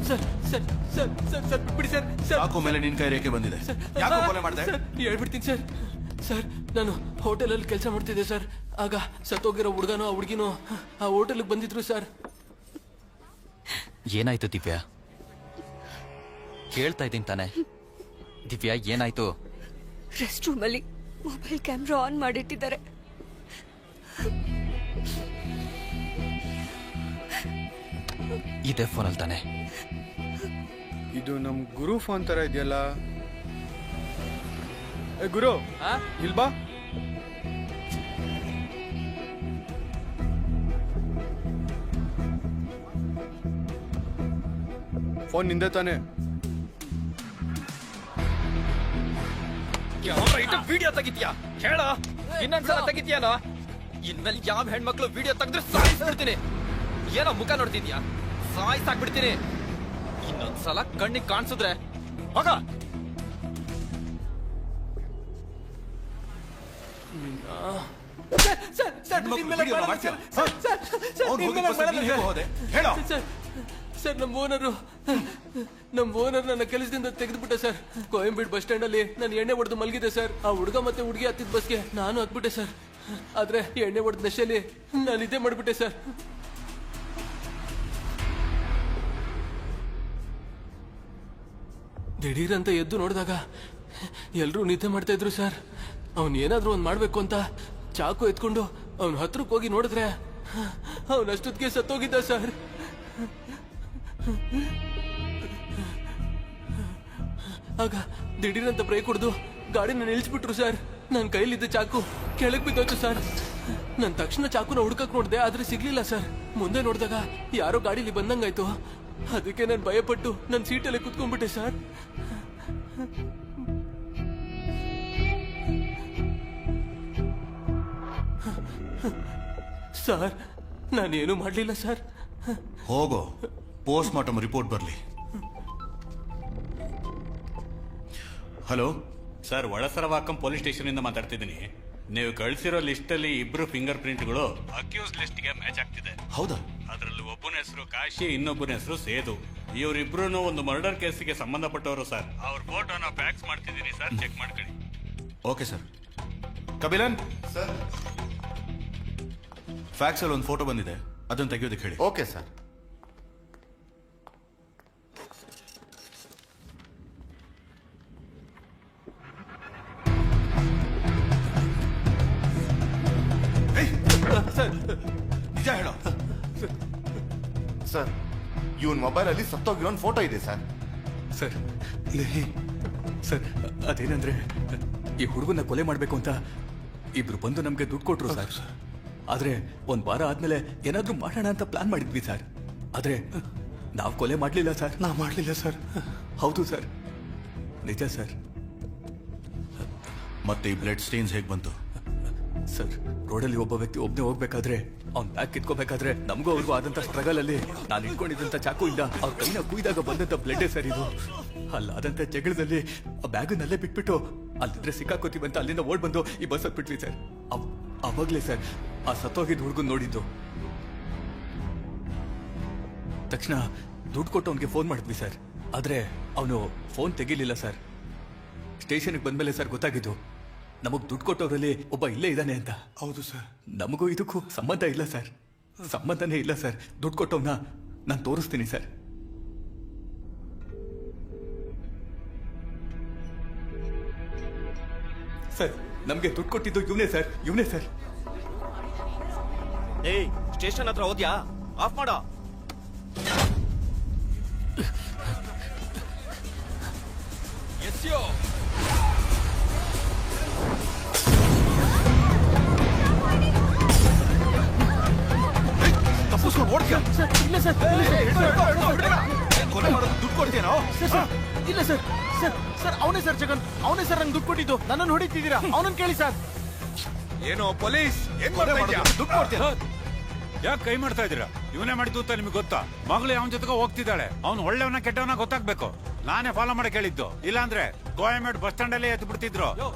Sir sir sir sir sir ಬಿಡಿ ಸರ್. ಸಾಕು, ಮೇಲೆ ನಿನ್ ಕೈ ರೇಖೆ ಬಂದಿದೆ. ಯಾಕೋ ಕೊಲೆ ಮಾಡಿದೆ? ಸರ್, ಹೇಳ್ಬಿಡ್ತೀನಿ ಸರ್. ಸರ್, ನಾನು ಹೋಟೆಲಲ್ಲಿ ಕೆಲಸ ಮಾಡ್ತಿದ್ದೆ ಸರ್. ಆಗ ಸತ್ತೋಗಿರೋ ಹುಡುಗನೋ ಆ ಹುಡುಗಿನೋ ಆ ಹೋಟೆಲ್ಗೆ ಬಂದಿದ್ರು ಸರ್. ಏನಾಯ್ತು ದಿವ್ಯಾ? ಕೇಳ್ತಾ ಇದ್ದೀನಿ ತಾನೆ. ದಿವ್ಯಾ, ಏನಾಯ್ತು? ರೆಸ್ಟ್ ರೂಮಲ್ಲಿ ಮೊಬೈಲ್ ಕ್ಯಾಮ್ರಾ ಆನ್ ಮಾಡಿಟ್ಟಿದ್ದಾರೆ. ಇದೇ ಫೋನಲ್ಲಿ ತಾನೆ? ಇದು ನಮ್ ಗುರು ಫೋನ್ ತರ ಇದೆಯಲ್ಲ. ಗುರು, ಇಲ್ಬಾ. ಫೋನ್ ನಿಂದೆ ತಾನೆ? ವಿಡಿಯೋ ತೆಗಿತೀಯಾ? ಹೇಳ, ಇನ್ನೊಂದ್ಸಲ ತೆಗಿತೀಯನೋ? ಇನ್ಮೇಲೆ ಯಾವ ಹೆಣ್ಮಕ್ಳು ವಿಡಿಯೋ ತೆಗೆದ್ರೆ ಸಾಯಿಸ್ಬಿಡ್ತೀನಿ. ಏನೋ ಮುಖ ನೋಡ್ತಿದ್ಯಾ? ಸಾಯಿಸಾಕ್ಬಿಡ್ತೀನಿ. ಇನ್ನೊಂದ್ಸಲ ಕಣ್ಣಿಗೆ ಕಾಣಿಸಿದ್ರೆ ಹೋಗ. ಸರ್, ನಮ್ಮ ಓನರ್ ನನ್ನ ಕೆಲಸದಿಂದ ತೆಗೆದುಬಿಟ್ಟೆ ಸರ್. ಕೊಯಂಬೀಡ್ ಬಸ್ ಸ್ಟ್ಯಾಂಡ್ ಅಲ್ಲಿ ನಾನು ಎಣ್ಣೆ ಹೊಡೆದು ಮಲಗಿದೆ ಸರ್. ಆ ಹುಡುಗ ಮತ್ತೆ ಹುಡುಗಿ ಹತ್ತಿದ ಬಸ್ಗೆ ನಾನು ಹತ್ಬಿಟ್ಟೆ ಸರ್. ಆದ್ರೆ ಎಣ್ಣೆ ಹೊಡೆದ ನಶೆಯಲ್ಲಿ ನಾನು ಇದೇ ಮಾಡ್ಬಿಟ್ಟೆ ಸರ್. ದಿಢೀರಂತ ಎದ್ದು ನೋಡಿದಾಗ ಎಲ್ಲರೂ ನಿದ್ದೆ ಮಾಡ್ತಾ ಇದ್ರು ಸರ್. ಅವನ್ ಏನಾದ್ರೂ ಒಂದ್ ಮಾಡ್ಬೇಕು ಅಂತ ಚಾಕು ಎತ್ಕೊಂಡು ಅವನ ಹತ್ರಕ್ಕೆ ಹೋಗಿ ನೋಡಿದ್ರೆ ಅವನಷ್ಟೊತ್ತಿಗೆ ಸತ್ತೋಗಿದ್ದ ಸರ್. ಆಗ ದಿಢೀರಂತ ಬ್ರೇಕ್ ಹೊಡೆದು ಗಾಡಿನ ನಿಲ್ಲಿಸ್ಬಿಟ್ರು ಸರ್. ನನ್ನ ಕೈಲಿದ್ದ ಚಾಕು ಕೆಳಗೆ ಬಿದ್ದೋಯ್ತು ಸರ್. ನಾನು ತಕ್ಷಣ ಚಾಕುನ ಹುಡ್ಕಕ್ ನೋಡಿದೆ, ಆದ್ರೆ ಸಿಗ್ಲಿಲ್ಲ ಸರ್. ಮುಂದೆ ನೋಡಿದಾಗ ಯಾರೋ ಗಾಡಿಲಿ ಬಂದಂಗಾಯ್ತು. ಅದಕ್ಕೆ ನಾನು ಭಯಪಟ್ಟು ನನ್ನ ಸೀಟಲ್ಲೇ ಕುತ್ಕೊಂಡ್ಬಿಟ್ಟೆ ಸರ್. ಸರ್, ನಾನೇನು ಮಾಡಲಿಲ್ಲ ಸರ್. ಹೋಗೋ, ಪೋಸ್ಟ್ ಮಾರ್ಟಮ್ ರಿಪೋರ್ಟ್ ಬರಲಿ. ಹಲೋ ಸರ್, ಒಳಸರವಾಕಂ ಪೊಲೀಸ್ ಸ್ಟೇಷನ್ ಇಂದ ಮಾತಾಡ್ತಿದ್ದೀನಿ. ನೀವು ಕಳಿಸಿರೋ ಲಿಸ್ಟ್ ಅಲ್ಲಿ ಇಬ್ರು ಫಿಂಗರ್ ಪ್ರಿಂಟ್ಗಳು ಅಕ್ಯೂಸ್ ಲಿಸ್ಟ್ ಗೆ ಮ್ಯಾಚ್ ಆಗ್ತಿದೆ. ಹೌದಾ? ಅದರಲ್ಲಿ ಒಬ್ಬನ ಹೆಸರು ಕಾಶಿ, ಇನ್ನೊಬ್ಬನ ಹೆಸರು ಸೇದು. ಇವರಿಬ್ರು ಒಂದು ಮರ್ಡರ್ ಕೇಸಿಗೆ ಸಂಬಂಧಪಟ್ಟವರು ಸರ್. ಅವ್ರ ಫೋಟೋನ ಫ್ಯಾಕ್ಸ್ ಮಾಡ್ತಿದ್ದೀನಿ ಸರ್, ಚೆಕ್ ಮಾಡ್ಕೊಳ್ಳಿ. Okay sir. Kabilan sir, fax ಅಲ್ಲಿ ಒಂದು ಫೋಟೋ ಬಂದಿದೆ, ಅದನ್ನು ತೆಗೆಯೋದಕ್ಕೆ ಹೇಳಿ. Okay sir. ಸರ್ ನಿಜ ಹೇಳೋ. ಸರ್, ಇವನ್ ಮೊಬೈಲ್ ಅಲ್ಲಿ ಸತ್ತೋಗಿರೋ ಫೋಟೋ ಇದೆ ಸರ್. ಸರ್ ಸರ್ ಅದೇನಂದ್ರೆ ಈ ಹುಡುಗನ ಕೊಲೆ ಮಾಡಬೇಕು ಅಂತ ಇಬ್ರು ಬಂದು ನಮ್ಗೆ ದುಡ್ಡು ಕೊಟ್ರು ಸರ್. ಆದ್ರೆ ಒಂದ್ ವಾರ ಆದ್ಮೇಲೆ ಏನಾದ್ರೂ ಮಾಡೋಣ ಅಂತ ಪ್ಲಾನ್ ಮಾಡಿದ್ವಿ ಸರ್. ಆದ್ರೆ ನಾವು ಕೊಲೆ ಮಾಡ್ಲಿಲ್ಲ ಸರ್. ನಾ ಮಾಡ್ಲಿಲ್ಲ ಸರ್. ಹೌದು ಸರ್, ನಿಜ ಸರ್. ಮತ್ತೆ ಈ ಬ್ಲಡ್ ಸ್ಟೇನ್ಸ್ ಹೇಗೆ ಬಂತು? ಸರ್, ರೋಡಲ್ಲಿ ಒಬ್ಬ ವ್ಯಕ್ತಿ ಒಬ್ಬನೇ ಹೋಗ್ಬೇಕಾದ್ರೆ ಅವ್ನ್ ಬ್ಯಾಗ್ ಕಿತ್ಕೋಬೇಕಾದ್ರೆ ನಮಗೂ ಅವ್ರಿಗೂ ಆದಂತ ಸ್ಟ್ರಗಲ್ ಅಲ್ಲಿ ನಾನು ಇಟ್ಕೊಂಡಿದ್ದಂತ ಚಾಕುಯಿಂದ ಅವ್ರ ಕೈನ ಕುಯ್ದಾಗ ಬಂದಂತ ಬ್ಲಡ್ ಸರ್ ಇದು. ಅಲ್ಲಾದಂತ ಜಗಳದಲ್ಲಿ ಆ ಬ್ಯಾಗನ್ನಲ್ಲೇ ಬಿಟ್ಬಿಟ್ಟು ಅಲ್ಲಿದ್ರೆ ಸಿಕ್ಕಾಕೋತೀವಿ ಅಂತ ಅಲ್ಲಿಂದ ಓಡ್ ಬಂದು ಈ ಬಸ್ ಹತ್ಬಿಟ್ವಿ ಸರ್. ಅವಾಗ್ಲೇ ಸರ್ ಆ ಸತ್ತೋಗಿದ್ ಹುಡುಗನ್ ನೋಡಿದ್ದು. ತಕ್ಷಣ ದುಡ್ಡು ಕೊಟ್ಟು ಅವ್ನಿಗೆ ಫೋನ್ ಮಾಡಿದ್ವಿ ಸರ್. ಆದ್ರೆ ಅವನು ಫೋನ್ ತೆಗಿಲಿಲ್ಲ ಸರ್. ಸ್ಟೇಷನ್ಗೆ ಬಂದ್ಮೇಲೆ ಸರ್ ಗೊತ್ತಾಗಿದ್ದು ನಮಗ್ ದುಡ್ಡು ಕೊಟ್ಟವರಲ್ಲಿ ಒಬ್ಬ ಇಲ್ಲೇ ಇದ್ದಾನೆ ಅಂತ. ಹೌದು ಸರ್. ನಮಗೂ ಇದಕ್ಕೂ ಸಂಬಂಧ ಇಲ್ಲ ಸರ್, ಸಂಬಂಧನೇ ಇಲ್ಲ ಸರ್. ದುಡ್ಡು ಕೊಟ್ಟವನ್ನ ನಾನು ತೋರಿಸ್ತೀನಿ ಸರ್. ಸರ್, ನಮ್ಗೆ ದುಡ್ಡು ಕೊಟ್ಟಿದ್ದು ಇವನೇ ಸರ್, ಇವನೇ ಸರ್. ಏಯ್, ಸ್ಟೇಷನ್ ಹತ್ರ ಹೋದ್ಯಾ? ಆಫ್ ಮಾಡೋ. ಎಸ್ಯೋ ತಪ್ಪಿಸ್ಕೊಂಡು ಓಡ್ತೀಯ? ಇಲ್ಲ ಸರ್, ಕೊಲೆ ಮಾಡೋದು ದುಡ್ಡು ಕೊಡ್ತೀಯನೋ? ಇಲ್ಲ ಸರ್. ಸರ್ ಸರ್ ಅವನೇ ಸರ್ ಜಗನ್, ಅವನೇ ಸರ್ ನಂಗೆ ದುಡ್ಡು ಕೊಟ್ಟಿದ್ದು. ನನ್ನನ್ನು ಹೊಡಿತಿದ್ದೀರಾ? ಅವನನ್ನು ಕೇಳಿ ಸರ್. ಏನೋ ಪೊಲೀಸ್ ಏನ್ ದುಡ್ಡು ಕೊಡ್ತೀಯ? ಯಾಕೆ ಕೈ ಮಾಡ್ತಾ ಇದ್ದೀರಾ? ಇವನೇ ಮಾಡಿದ್ದು ಅಂತ ನಿಮ್ಗೆ ಗೊತ್ತಾ? ಮಗಳು ಅವನ ಜೊತೆಗೆ ಹೋಗ್ತಿದ್ದಾಳೆ. ಅವ್ನು ಒಳ್ಳೆಯವನ ಕೆಟ್ಟವನ ಗೊತ್ತಾಗ್ಬೇಕು. ನಾನೇ ಫಾಲೋ ಮಾಡಿ ಕೇಳಿದ್ದು. ಇಲ್ಲಾಂದ್ರೆ ಗೋಯಮೇಡ್ ಬಸ್ ಸ್ಟ್ಯಾಂಡ್ ಅಲ್ಲೇ ಎದ್ದು ಬಿಡ್ತಿದ್ರು.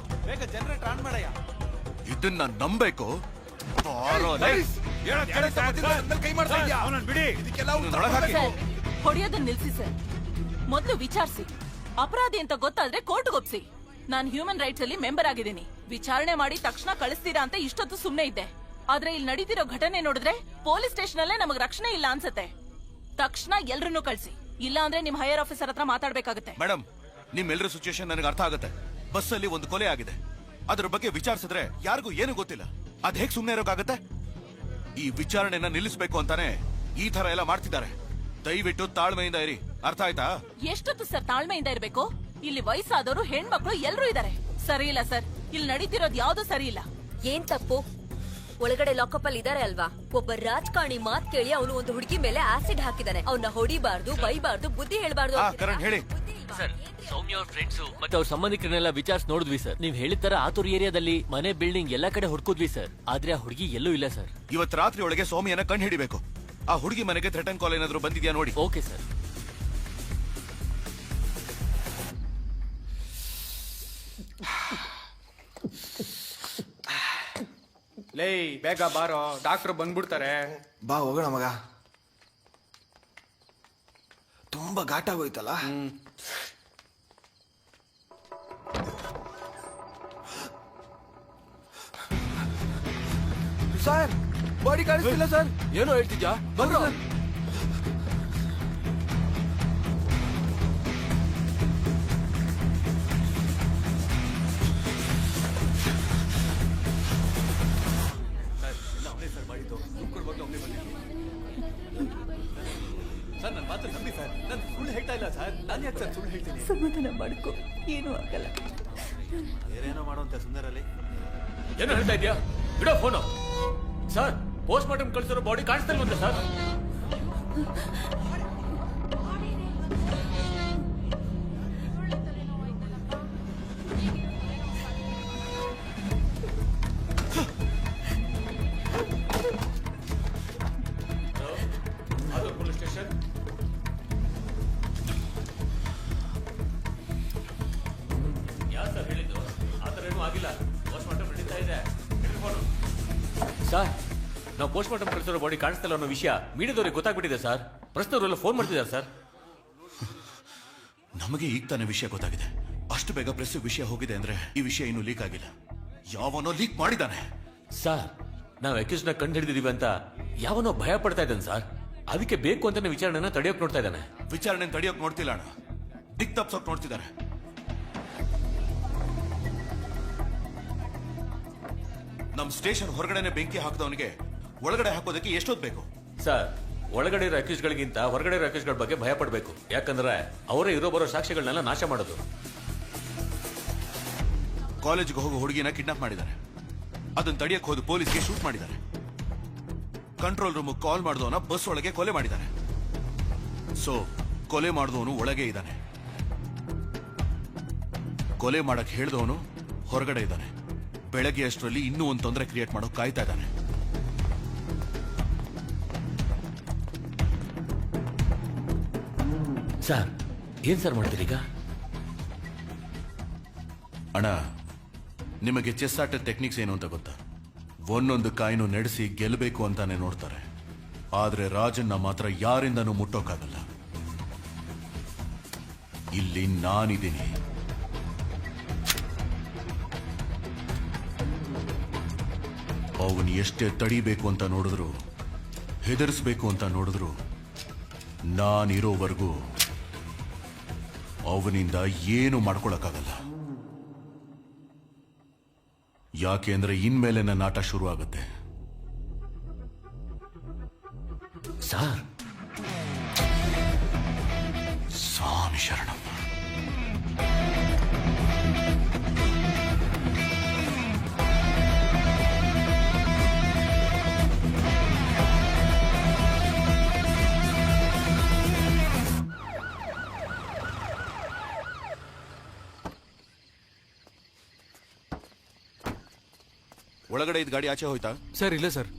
ಬೇಗ ಜನರೇಟರ್ ಆನ್ ಮಾಡಯ್ಯ. ಇದನ್ನ ನಂಬೇಕು. ಬಿಡಿ. ಹೊಡೆಯೋದನ್ನ ನಿಲ್ಸಿ ಸರ್. ಮೊದಲು ವಿಚಾರಿಸಿ. ಅಪರಾಧಿ ಅಂತ ಗೊತ್ತಾದ್ರೆ ಕೋರ್ಟ್ಗೆ ಒಪ್ಸಿ. ನಾನು ಹ್ಯೂಮನ್ ರೈಟ್ಸ್ ಅಲ್ಲಿ ಮೆಂಬರ್ ಆಗಿದ್ದೀನಿ. ವಿಚಾರಣೆ ಮಾಡಿ ತಕ್ಷಣ ಕಳಿಸ್ತೀರಾ ಅಂತ ಇಷ್ಟೊತ್ತು ಸುಮ್ನೆ ಇದ್ದೆ. ಆದ್ರೆ ಇಲ್ಲಿ ನಡೀತಿರೋ ಘಟನೆ ನೋಡಿದ್ರೆ ಪೊಲೀಸ್ ಸ್ಟೇಷನ್ ಅಲ್ಲೇ ನಮಗ್ ರಕ್ಷಣೆ ಇಲ್ಲ ಅನ್ಸತ್ತೆ. ತಕ್ಷಣ ಎಲ್ರನ್ನೂ ಕಳ್ಸಿ, ಇಲ್ಲ ಅಂದ್ರೆ ನಿಮ್ ಹೈಯರ್ ಆಫೀಸರ್ ಹತ್ರ ಮಾತಾಡ್ಬೇಕಾಗತ್ತೆ. ಮೇಡಮ್, ನಿಮ್ಮೆಲ್ಲರ ಸಿಚುಯೇಷನ್ ನನಗೆ ಅರ್ಥ ಆಗುತ್ತೆ. ಬಸ್ ಅಲ್ಲಿ ಒಂದು ಕೊಲೆ ಆಗಿದೆ, ಅದ್ರ ಬಗ್ಗೆ ವಿಚಾರಿಸಿದ್ರೆ ಯಾರಿಗೂ ಏನು ಗೊತ್ತಿಲ್ಲ. ಅದ್ ಹೇಗ್ ಸುಮ್ನೆ ಇರೋಕ್ಕಾಗತ್ತೆ? ಈ ವಿಚಾರಣೆನ ನಿಲ್ಲಿಸಬೇಕು ಅಂತಾನೆ ಈ ತರ ಎಲ್ಲ ಮಾಡ್ತಿದ್ದಾರೆ. ದಯವಿಟ್ಟು ತಾಳ್ಮೆಯಿಂದ ಇರಿ, ಅರ್ಥ ಆಯ್ತಾ? ಎಷ್ಟೊತ್ತು ಸರ್ ತಾಳ್ಮೆಯಿಂದ ಇರ್ಬೇಕು? ಇಲ್ಲಿ ವಯಸ್ಸಾದವರು, ಹೆಣ್ಮಕ್ಳು ಎಲ್ರೂ ಇದಾರೆ. ಸರಿ ಇಲ್ಲ ಸರ್, ಇಲ್ಲಿ ನಡೀತಿರೋದು ಯಾವ್ದು ಸರಿ ಇಲ್ಲ. ಏನ್ ತಪ್ಪು? ಒಳಗಡೆ ಲಾಕಪ್ ಅಲ್ಲಿ ಇದಾರೆ ಅಲ್ವಾ? ಒಬ್ಬ ರಾಜಕಾರಣಿ ಮಾತ್ ಕೇಳಿ ಅವನು ಒಂದು ಹುಡುಗಿ ಮೇಲೆ ಆಸಿಡ್ ಹಾಕಿದಾನೆ. ಅವನ್ನ ಹೊಡಿಬಾರ್ದು, ಬೈಬಾರ್ದು, ಬುದ್ಧಿ ಹೇಳ್ಬಾರ್ದು. ಹೇಳಿ ಸರ್. ಸೌಮ್ಯ ಅವ್ರ ಫ್ರೆಂಡ್ಸ್ ಮತ್ತೆ ಅವ್ರ ಸಂಬಂಧಿಕರನ್ನೆಲ್ಲ ವಿಚಾರಿಸಿ ನೋಡಿದ್ವಿ ಸರ್. ನೀವ್ ಹೇಳಿದ ತರ ಆತೂರ್ ಏರಿಯಾದಲ್ಲಿ ಮನೆ, ಬಿಲ್ಡಿಂಗ್ ಎಲ್ಲಾ ಕಡೆ ಹುಡ್ಕುದ್ವಿ ಸರ್. ಆದ್ರೆ ಆ ಹುಡುಗಿ ಎಲ್ಲೂ ಇಲ್ಲ ಸರ್. ಇವತ್ತು ರಾತ್ರಿ ಒಳಗೆ ಸೌಮ್ಯನ ಕಂಡು ಹಿಡಿಬೇಕು. ಆ ಹುಡುಗಿ ಮನೆಗೆ ಥ್ರೆಟನ್ ಕಾಲ್ ಏನಾದ್ರು ಬಂದಿದ್ಯಾ ನೋಡಿ. Okay sir. ಲೇ, ಬೇಗ ಬಾರೋ, ಡಾಕ್ಟರ್ ಬಂದ್ಬಿಡ್ತಾರೆ. ಬಾ ಹೋಗೋಣ ಮಗ. ತುಂಬಾ ಘಾಟಾಗೋಯ್ತಲ್ಲ. ಸರ್, ಬಾಡಿ ಕಾಣಿಸ್ತಿಲ್ಲ ಸರ್. ಏನೋ ಹೇಳ್ತಿದ್ಯಾ? ಬಂದ್ರು ಸರ್. ಸರ್, ನನ್ನ ಮಾತು ನಂಬಿ ಸರ್. ನಾನು ಸುಳ್ಳು ಹೇಳ್ತಾ ಇಲ್ಲ ಸರ್. ನಾನು ಯಾಕೆ ಸರ್ ಸುಳ್ಳು ಹೇಳ್ತೀನಿ? ಸಮಾಧಾನ ಮಾಡ್ಕೊ, ಏನೂ ಆಗಲ್ಲ. ಬೇರೇನೋ ಮಾಡುವಂತೆ ಸುಂದರಲ್ಲಿ. ಏನೋ ಹೇಳ್ತಾ ಇದೆಯಾ? ಬಿಡೋ ಫೋನು. ಸರ್, ಪೋಸ್ಟ್ ಮಾರ್ಟಮ್ ಕಳಿಸಿರೋ ಬಾಡಿ ಕಾಣಿಸ್ತಾ ಇಲ್ವಂತೆ ಸರ್. Police station. ಯಾರು ಸರ್ ಹೇಳಿದ್ದು? ಆ ಥರ ಏನೂ ಆಗಿಲ್ಲ. ಪೋಸ್ಟ್ ಮಾರ್ಟಮ್ ನಡೀತಾ ಇದೆ. ಪೋಸ್ಟ್ ಮಾರ್ಟಮ್ ಕಳಿಸಿರೋ ಬಾಡಿ ಕಾಣಿಸ್ತಿಲ್ಲ ಅನ್ನೋ ವಿಷಯ ಮೀಡಿಯಾದವ್ರಿಗೆ ಗೊತ್ತಾಗ್ಬಿಟ್ಟಿದೆ ಸರ್. ಪ್ರಶ್ನವರೆಲ್ಲ ಫೋನ್ ಮಾಡ್ತಿದ್ದಾರೆ ಸರ್. ನಮಗೆ ಈಗ ತಾನೇ ವಿಷಯ ಗೊತ್ತಾಗಿದೆ. ಅಷ್ಟು ಬೇಗ ಪ್ರೆಸ್ ವಿಷಯ ಹೋಗಿದೆ ಅಂದ್ರೆ ಈ ವಿಷಯ ಇನ್ನೂ ಲೀಕ್ ಆಗಿಲ್ಲ. ಯಾವನೋ ಲೀಕ್ ಮಾಡಿದ್ದಾನೆ ಸರ್. ನಾವು ಅಕ್ಯೂಸ್ನ ಕಂಡು ಹಿಡಿದಿದೀವಿ ಅಂತ ಯಾವನೋ ಭಯ ಪಡ್ತಾ ಇದ್ದಾನೆ ಸರ್. ಅದಕ್ಕೆ ಬೇಕು ಅಂತಾನೆ ವಿಚಾರಣೆನ ತಡೆಯೋಕ್ ನೋಡ್ತಾ ಇದ್ದಾನೆ. ವಿಚಾರಣೆ ತಡೆಯೋಕ್ ನೋಡ್ತಿಲ್ಲ ಅಣ್ಣ, ದಿಕ್ ತಪ್ಸೋಕ್ ನೋಡ್ತಿದ್ದಾರೆ. ನಮ್ ಸ್ಟೇಷನ್ ಹೊರಗಡೆನೆ ಬೆಂಕಿ ಹಾಕಿದವನಿಗೆ ಒಳಗಡೆ ಹಾಕೋದಕ್ಕೆ ಎಷ್ಟೊತ್ತು ಬೇಕು ಸರ್? ಒಳಗಡೆ ಇರೋ ಅಕ್ಯೂಸ್ಗಳಿಗಿಂತ ಹೊರಗಡೆ ಇರೋ ಅಕ್ಯೂಸ್ಗಳ ಬಗ್ಗೆ ಭಯ ಪಡಬೇಕು. ಯಾಕಂದ್ರೆ ಅವರೇ ಇರೋ ಬರೋ ಸಾಕ್ಷ್ಯಗಳನ್ನೆಲ್ಲ ನಾಶ ಮಾಡೋದು. ಕಾಲೇಜ್ಗೆ ಹೋಗೋ ಹುಡುಗಿನ ಕಿಡ್ನಾಪ್ ಮಾಡಿದ್ದಾರೆ. ಅದನ್ನ ತಡೆಯಕ್ಕೆ ಹೋದ ಪೊಲೀಸ್ಗೆ ಶೂಟ್ ಮಾಡಿದ್ದಾರೆ. ಕಂಟ್ರೋಲ್ ರೂಮ್ ಕಾಲ್ ಮಾಡಿದವನ ಬಸ್ ಒಳಗೆ ಕೊಲೆ ಮಾಡಿದ್ದಾರೆ. ಸೊ ಕೊಲೆ ಮಾಡಿದವನು ಒಳಗೆ ಇದ್ದಾನೆ, ಕೊಲೆ ಮಾಡಕ್ ಹೇಳಿದವನು ಹೊರಗಡೆ ಇದ್ದಾನೆ. ಬೆಳಗ್ಗೆ ಅಷ್ಟರಲ್ಲಿ ಇನ್ನೂ ಒಂದು ತೊಂದರೆ ಕ್ರಿಯೇಟ್ ಮಾಡೋಕ್ ಕಾಯ್ತಾ ಇದ್ದಾನೆ. ಸರ್ ಏನ್ ಸರ್ ಮಾಡ್ತೀರೀಗ? ಅಣ್ಣ, ನಿಮಗೆ ಚೆಸ್ ಆಟದ ಟೆಕ್ನಿಕ್ಸ್ ಏನು ಅಂತ ಗೊತ್ತಾ? ಒಂದೊಂದು ಕಾಯಿನೂ ನಡೆಸಿ ಗೆಲ್ಲಬೇಕು ಅಂತಾನೆ ನೋಡ್ತಾರೆ. ಆದ್ರೆ ರಾಜನ್ನ ಮಾತ್ರ ಯಾರಿಂದನೂ ಮುಟ್ಟೋಕ್ಕಾಗಲ್ಲ. ಇಲ್ಲಿ ನಾನಿದ್ದೀನಿ. ಅವನು ಎಷ್ಟೇ ತಡಿಬೇಕು ಅಂತ ನೋಡಿದ್ರು, ಹೆದರ್ಸ್ಬೇಕು ಅಂತ ನೋಡಿದ್ರು, ನಾನಿರೋವರೆಗೂ ಅವನಿಂದ ಏನು ಮಾಡ್ಕೊಳಕ್ಕಾಗಲ್ಲ. ಯಾಕೆ ಅಂದ್ರೆ ಇನ್ಮೇಲೆ ನನ್ನ ಆಟ ಶುರು ಆಗುತ್ತೆ. ಸರ್ ಸ್ವಾಮಿ ಶರಣಂ. ಒಳಗಡೆ ಇದ್ದ ಗಾಡಿ ಆಚೆ ಹೋಯ್ತಾ? ಸರ್ ಇಲ್ಲ ಸರ್.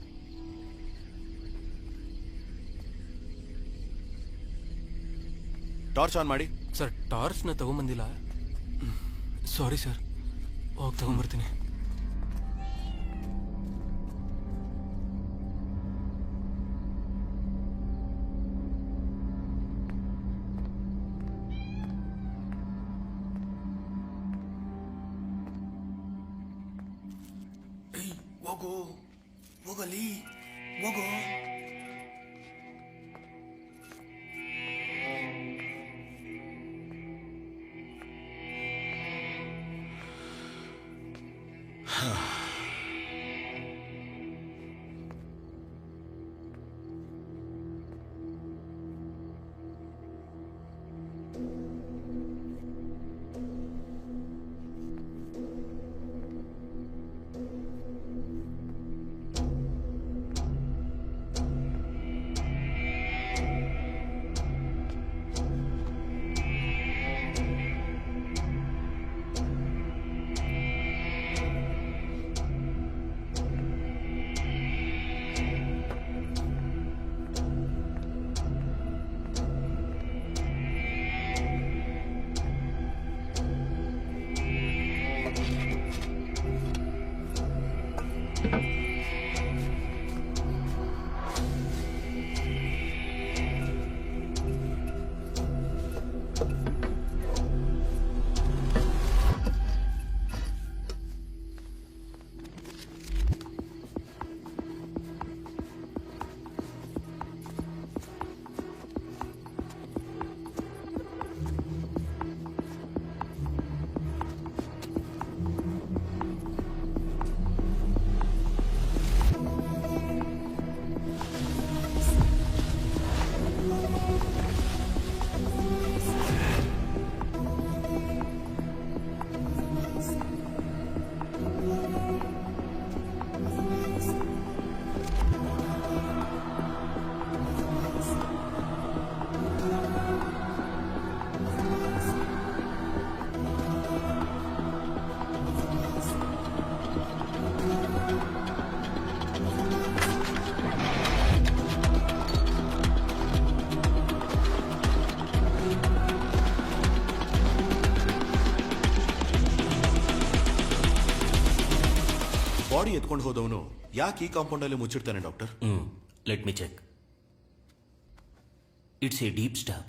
ಟಾರ್ಚ್ ಆನ್ ಮಾಡಿ. ಸರ್ ಟಾರ್ಚ್ನ ತಗೊಂಬಂದಿಲ್ಲ. ಸಾರಿ ಸರ್, ಹೋಗಿ ತಗೊಂಬರ್ತೀನಿ. ಹೋಗು, ಹೋಗಲಿ, ಹೋಗು. ಬಾಡಿ ಎತ್ಕೊಂಡು ಹೋದವನು ಯಾಕೆ ಈ ಕಾಂಪೌಂಡ್ ಅಲ್ಲಿ ಮುಚ್ಚಿಡ್ತಾನೆ doctor? Let me check. It's a deep stab.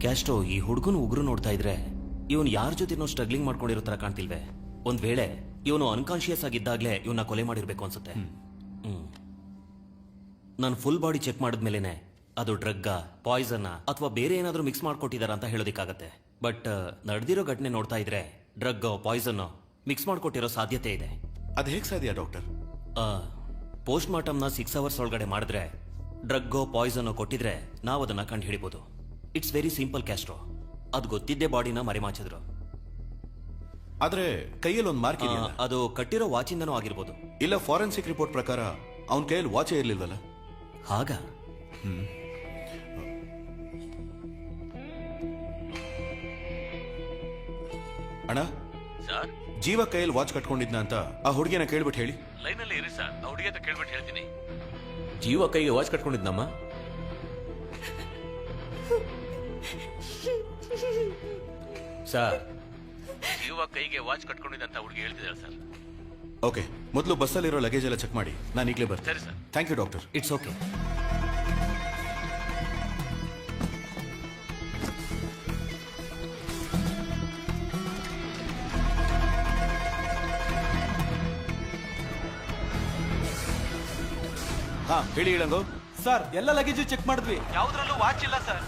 Castro, ಈ ಹುಡುಗನ ಉಗ್ರು ನೋಡ್ತಾ ಇದ್ರೆ ಇವನು ಯಾರ ಜೊತೆನೋ ಸ್ಟ್ರಗ್ಲಿಂಗ್ ಮಾಡ್ಕೊಂಡಿರೋ ತರ ಕಾಣ್ತಿಲ್ವೇ? ಒಂದ್ ವೇಳೆ ಇವನು ಅನ್ಕಾನ್ಶಿಯಸ್ ಆಗಿದ್ದಾಗ್ಲೇ ಇವನ್ನ ಕೊಲೆ ಮಾಡಿರ್ಬೇಕು ಅನ್ಸುತ್ತೆ. ನಾನು ಫುಲ್ ಬಾಡಿ ಚೆಕ್ ಮಾಡಿದ್ಮೇಲೆನೆ ಅದು ಡ್ರಗ್ಗ, ಪಾಯ್ಸನ್ನ ಅಥವಾ ಬೇರೆ ಏನಾದ್ರೂ ಮಿಕ್ಸ್ ಮಾಡ್ಕೊಟ್ಟಿದಾರ ಅಂತ ಹೇಳೋದಿಕ್ಕಾಗತ್ತೆ. ಬಟ್ ನಡೆದಿರೋ ಘಟನೆ ನೋಡ್ತಾ ಇದ್ರೆ ಡ್ರಗ್, ಪಾಯ್ಸನ್ ಮಿಕ್ಸ್ ಮಾಡ್ಕೊಟ್ಟಿರೋ ಸಾಧ್ಯತೆ ಇದೆ. ಅದು ಹೇಗೆ ಸಾಧ್ಯ ಡಾಕ್ಟರ್? ಪೋಸ್ಟ್ ಮಾರ್ಟಮ್ನ 6 hours ಒಳಗಡೆ ಮಾಡಿದ್ರೆ ಡ್ರಗ್ಗೋ ಪಾಯ್ಸನ್ ಕೊಟ್ಟಿದ್ರೆ ನಾವು ಅದನ್ನ ಕಂಡು ಹಿಡಿಬಹುದು. It's very simple Castro. ಅದು ಗೊತ್ತಿದ್ದೇ ಬಾಡಿನ ಮರೆಮಾಚಿದ್ರು. ಆದ್ರೆ ಕೈಯಲ್ಲಿ ಒಂದು ಮಾರ್ಕ್ ಇದೆಯಲ್ಲ, ಅದು ಕಟ್ಟಿರೋ ವಾಚಿಂದನೂ ಆಗಿರ್ಬೋದು. ಇಲ್ಲ, ಫಾರೆನ್ಸಿಕ್ ರಿಪೋರ್ಟ್ ಪ್ರಕಾರ ಅವನ ಕೈಯಲ್ಲಿ ವಾಚೇ ಇರ್ಲಿಲ್ವಲ್ಲ? ಹಾಗ ಅಣ್ಣ, ಸರ್, ಜೀವ ಕೈಯಲ್ಲಿ ವಾಚ್ ಕಟ್ಕೊಂಡಿದ್ನ ಅಂತ ಆ ಹುಡುಗಿನ ಕೇಳ್ಬಿಟ್ಟು ಹೇಳಿ. ಲೈನಲ್ಲಿ ಇರಿ ಸರ್, ಆ ಹುಡುಗಿ ಅಂತ ಕೇಳ್ಬಿಟ್ಟು ಹೇಳ್ತೀನಿ. ಜೀವ ಕೈಗೆ ವಾಚ್ ಕಟ್ಕೊಂಡಿದ್ನಮ್ಮ? ಸರ್, ಜೀವ ಕೈಗೆ ವಾಚ್ ಕಟ್ಕೊಂಡಿದ್ದಂತ ಹುಡುಗಿ ಹೇಳ್ತಿದ್ದಾರೆ ಸರ್. ಓಕೆ, ಮೊದಲು ಬಸ್ಸಲ್ಲಿರೋ ಲಗೇಜ್ ಎಲ್ಲ ಚೆಕ್ ಮಾಡಿ, ನಾನು ಈಗಲೇ ಬರ್ತೀನಿ. ಸರಿ sir. Thank you doctor. It's okay. ಹಾ, ಹೇಳಿ ಇಳಂಗೋ. ಸರ್, ಎಲ್ಲ ಲಗೇಜು ಚೆಕ್ ಮಾಡಿದ್ವಿ, ಯಾವ್ದ್ರಲ್ಲೂ ವಾಚ್ ಇಲ್ಲ ಸರ್.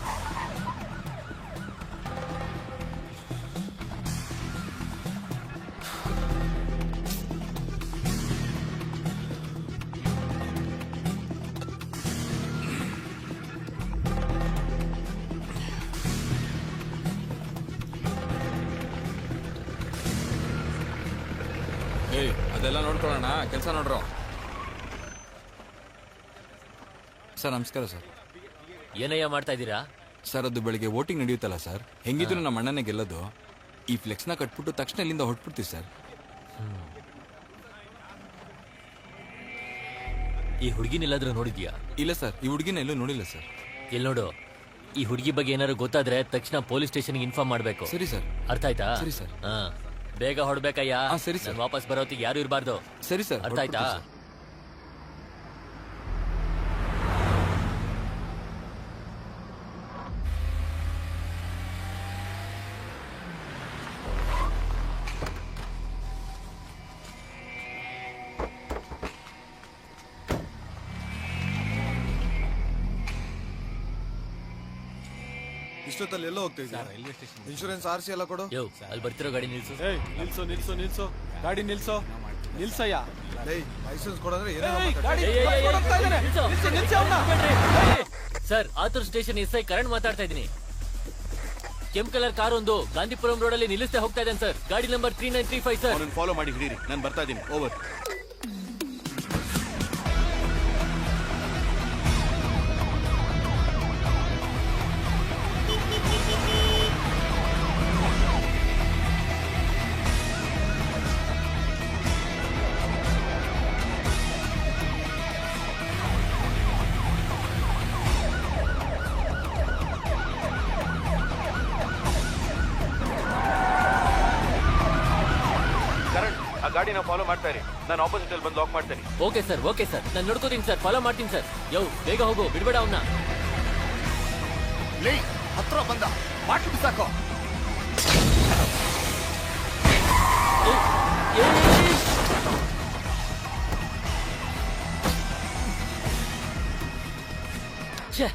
ಏಯ್, ಅದೆಲ್ಲ ನೋಡ್ಕೊಳ್ಳೋಣ, ಕೆಲಸ ನೋಡ್ರೋ. ಸರ್ ನಮಸ್ಕಾರ ಸರ್. ಏನಯ್ಯ ಮಾಡ್ತಾ ಇದ್ದೀರಾ? ಸರ್ ಅದು ಬೆಳಿಗ್ಗೆ ವೋಟಿಂಗ್ ನಡೆಯುತ್ತಲ್ಲ ಸರ್, ಹೆಂಗಿದ್ರು ನಮ್ಮ ಅಣ್ಣನೇ ಗೆಲ್ಲೋದು. ಈ ಫ್ಲೆಕ್ಸ್ನ ಕಟ್ಬಿಟ್ಟು ತಕ್ಷಣ ಇಲ್ಲಿಂದ ಹೊಟ್ಬಿಡ್ತೀವಿ ಸರ್. ಈ ಹುಡುಗಿನೆಲ್ಲಾದ್ರೂ ನೋಡಿದ್ಯಾ? ಇಲ್ಲ ಸರ್, ಈ ಹುಡುಗಿನ ಎಲ್ಲೂ ನೋಡಿಲ್ಲ ಸರ್. ಎಲ್ಲಿ ನೋಡು, ಈ ಹುಡುಗಿ ಬಗ್ಗೆ ಏನಾದ್ರು ಗೊತ್ತಾದ್ರೆ ತಕ್ಷಣ ಪೊಲೀಸ್ ಸ್ಟೇಷನ್ಗೆ ಇನ್ಫಾರ್ಮ್ ಮಾಡ್ಬೇಕು. ಸರಿ ಸರ್. ಅರ್ಥ ಆಯ್ತಾ? ಸರಿ ಸರ್. ಹಾ, ಬೇಗ ಹೊಡ್ಬೇಕಯ್ಯ. ಸರಿ ಸರ್. ವಾಪಸ್ ಬರೋತ್ತಿಗೆ ಯಾರು ಇರಬಾರ್ದು. ಸರಿ ಸರ್. ಅರ್ಥ ಆಯ್ತಾ? ಇಷ್ಟೊತ್ತಲ್ಲಿ ಎಲ್ಲೋ ಹೋಗ್ತಾ ಇದ್ದೀರಾ? ಇನ್ಶೂರೆನ್ಸ್ RC ಎಲ್ಲ ಕೊಡು. ಯೋ, ಅಲ್ಲಿ ಬರ್ತಿರೋ ಗಾಡಿ ನಿಲ್ಸು. ನಿಲ್ಸು ನಿಲ್ಸು ನಿಲ್ಸು, ಗಾಡಿ ನಿಲ್ಸು, ನಿಲ್ಸಯ್ಯ. ಲೈಸೆನ್ಸ್ ಕೊಡಂದ್ರೆ sir, Attur station SI Karan ಮಾತಾಡ್ತಾ ಇದ್ದೀನಿ. ಕೆಂಪ್ ಕಲರ್ ಕಾರ್ ಒಂದು ಗಾಂಧಿಪುರಂ ರೋಡ್ ಅಲ್ಲಿ ನಿಲ್ಲಿಸ್ತಾ ಹೋಗ್ತಾ ಇದ್ದೇನೆ ಸರ್. ಗಾಡಿ ನಂಬರ್ 3935 ಸರ್. ಅವನನ್ನು ಫಾಲೋ ಮಾಡಿ ಹಿಡೀರಿ, ನಾನು ಬರ್ತಾ ಇದ್ದೀನಿ. ಓವರ್. ಗಾಡಿನ ಫಾಲೋ ಮಾಡ್ತಾ ಇರಿ, ನಾನು ಆಪೋಸಿಟ್ ಅಲ್ಲಿ ಬಂದು ಲಾಕ್ ಮಾಡ್ತೇನೆ. ಓಕೆ ಸರ್, ಓಕೆ ಸರ್, ನಾನು ನೋಡ್ಕೋತೀನಿ ಸರ್, ಫಾಲೋ ಮಾಡ್ತೀನಿ ಸರ್. ಯೋ, ಬೇಗ ಹೋಗು, ಬಿಡ್ಬೇಡ ಅವನ್ನ. ಹತ್ರ ಬಂದ ಬಾಟ್ಲು ಬಿಸಾಕೋ. ಛೇ,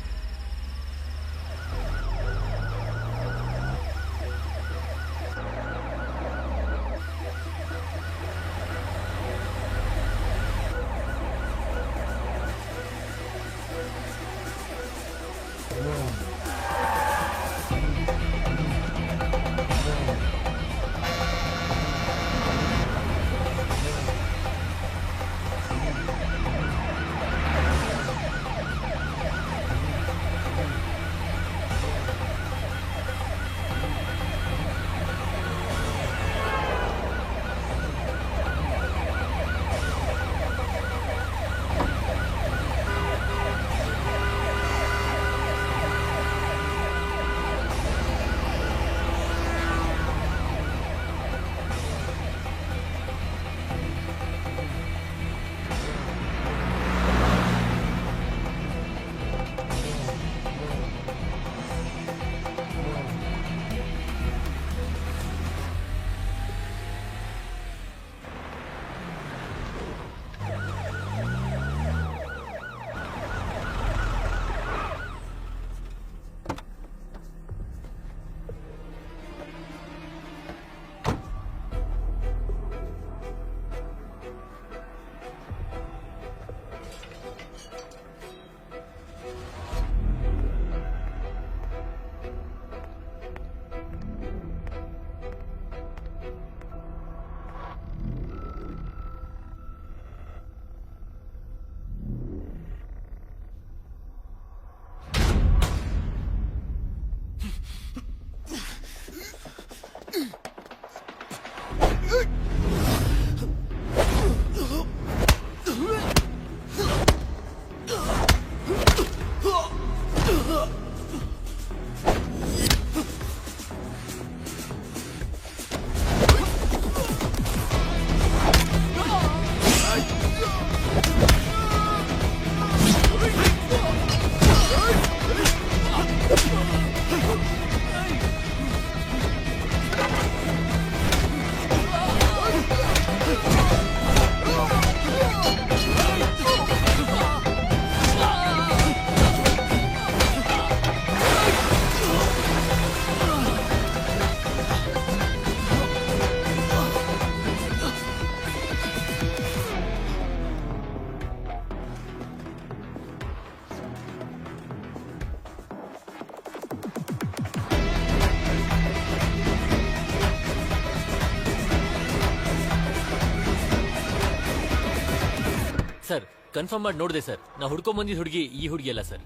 ಕನ್ಫರ್ಮ್ ಮಾಡಿ ನೋಡಿದೆ ಸರ್. ನಾ ಹುಡ್ಕೊಂಡ್ ಬಂದಿದ್ದ ಹುಡುಗಿ ಈ ಹುಡುಗಿ ಅಲ್ಲ ಸರ್.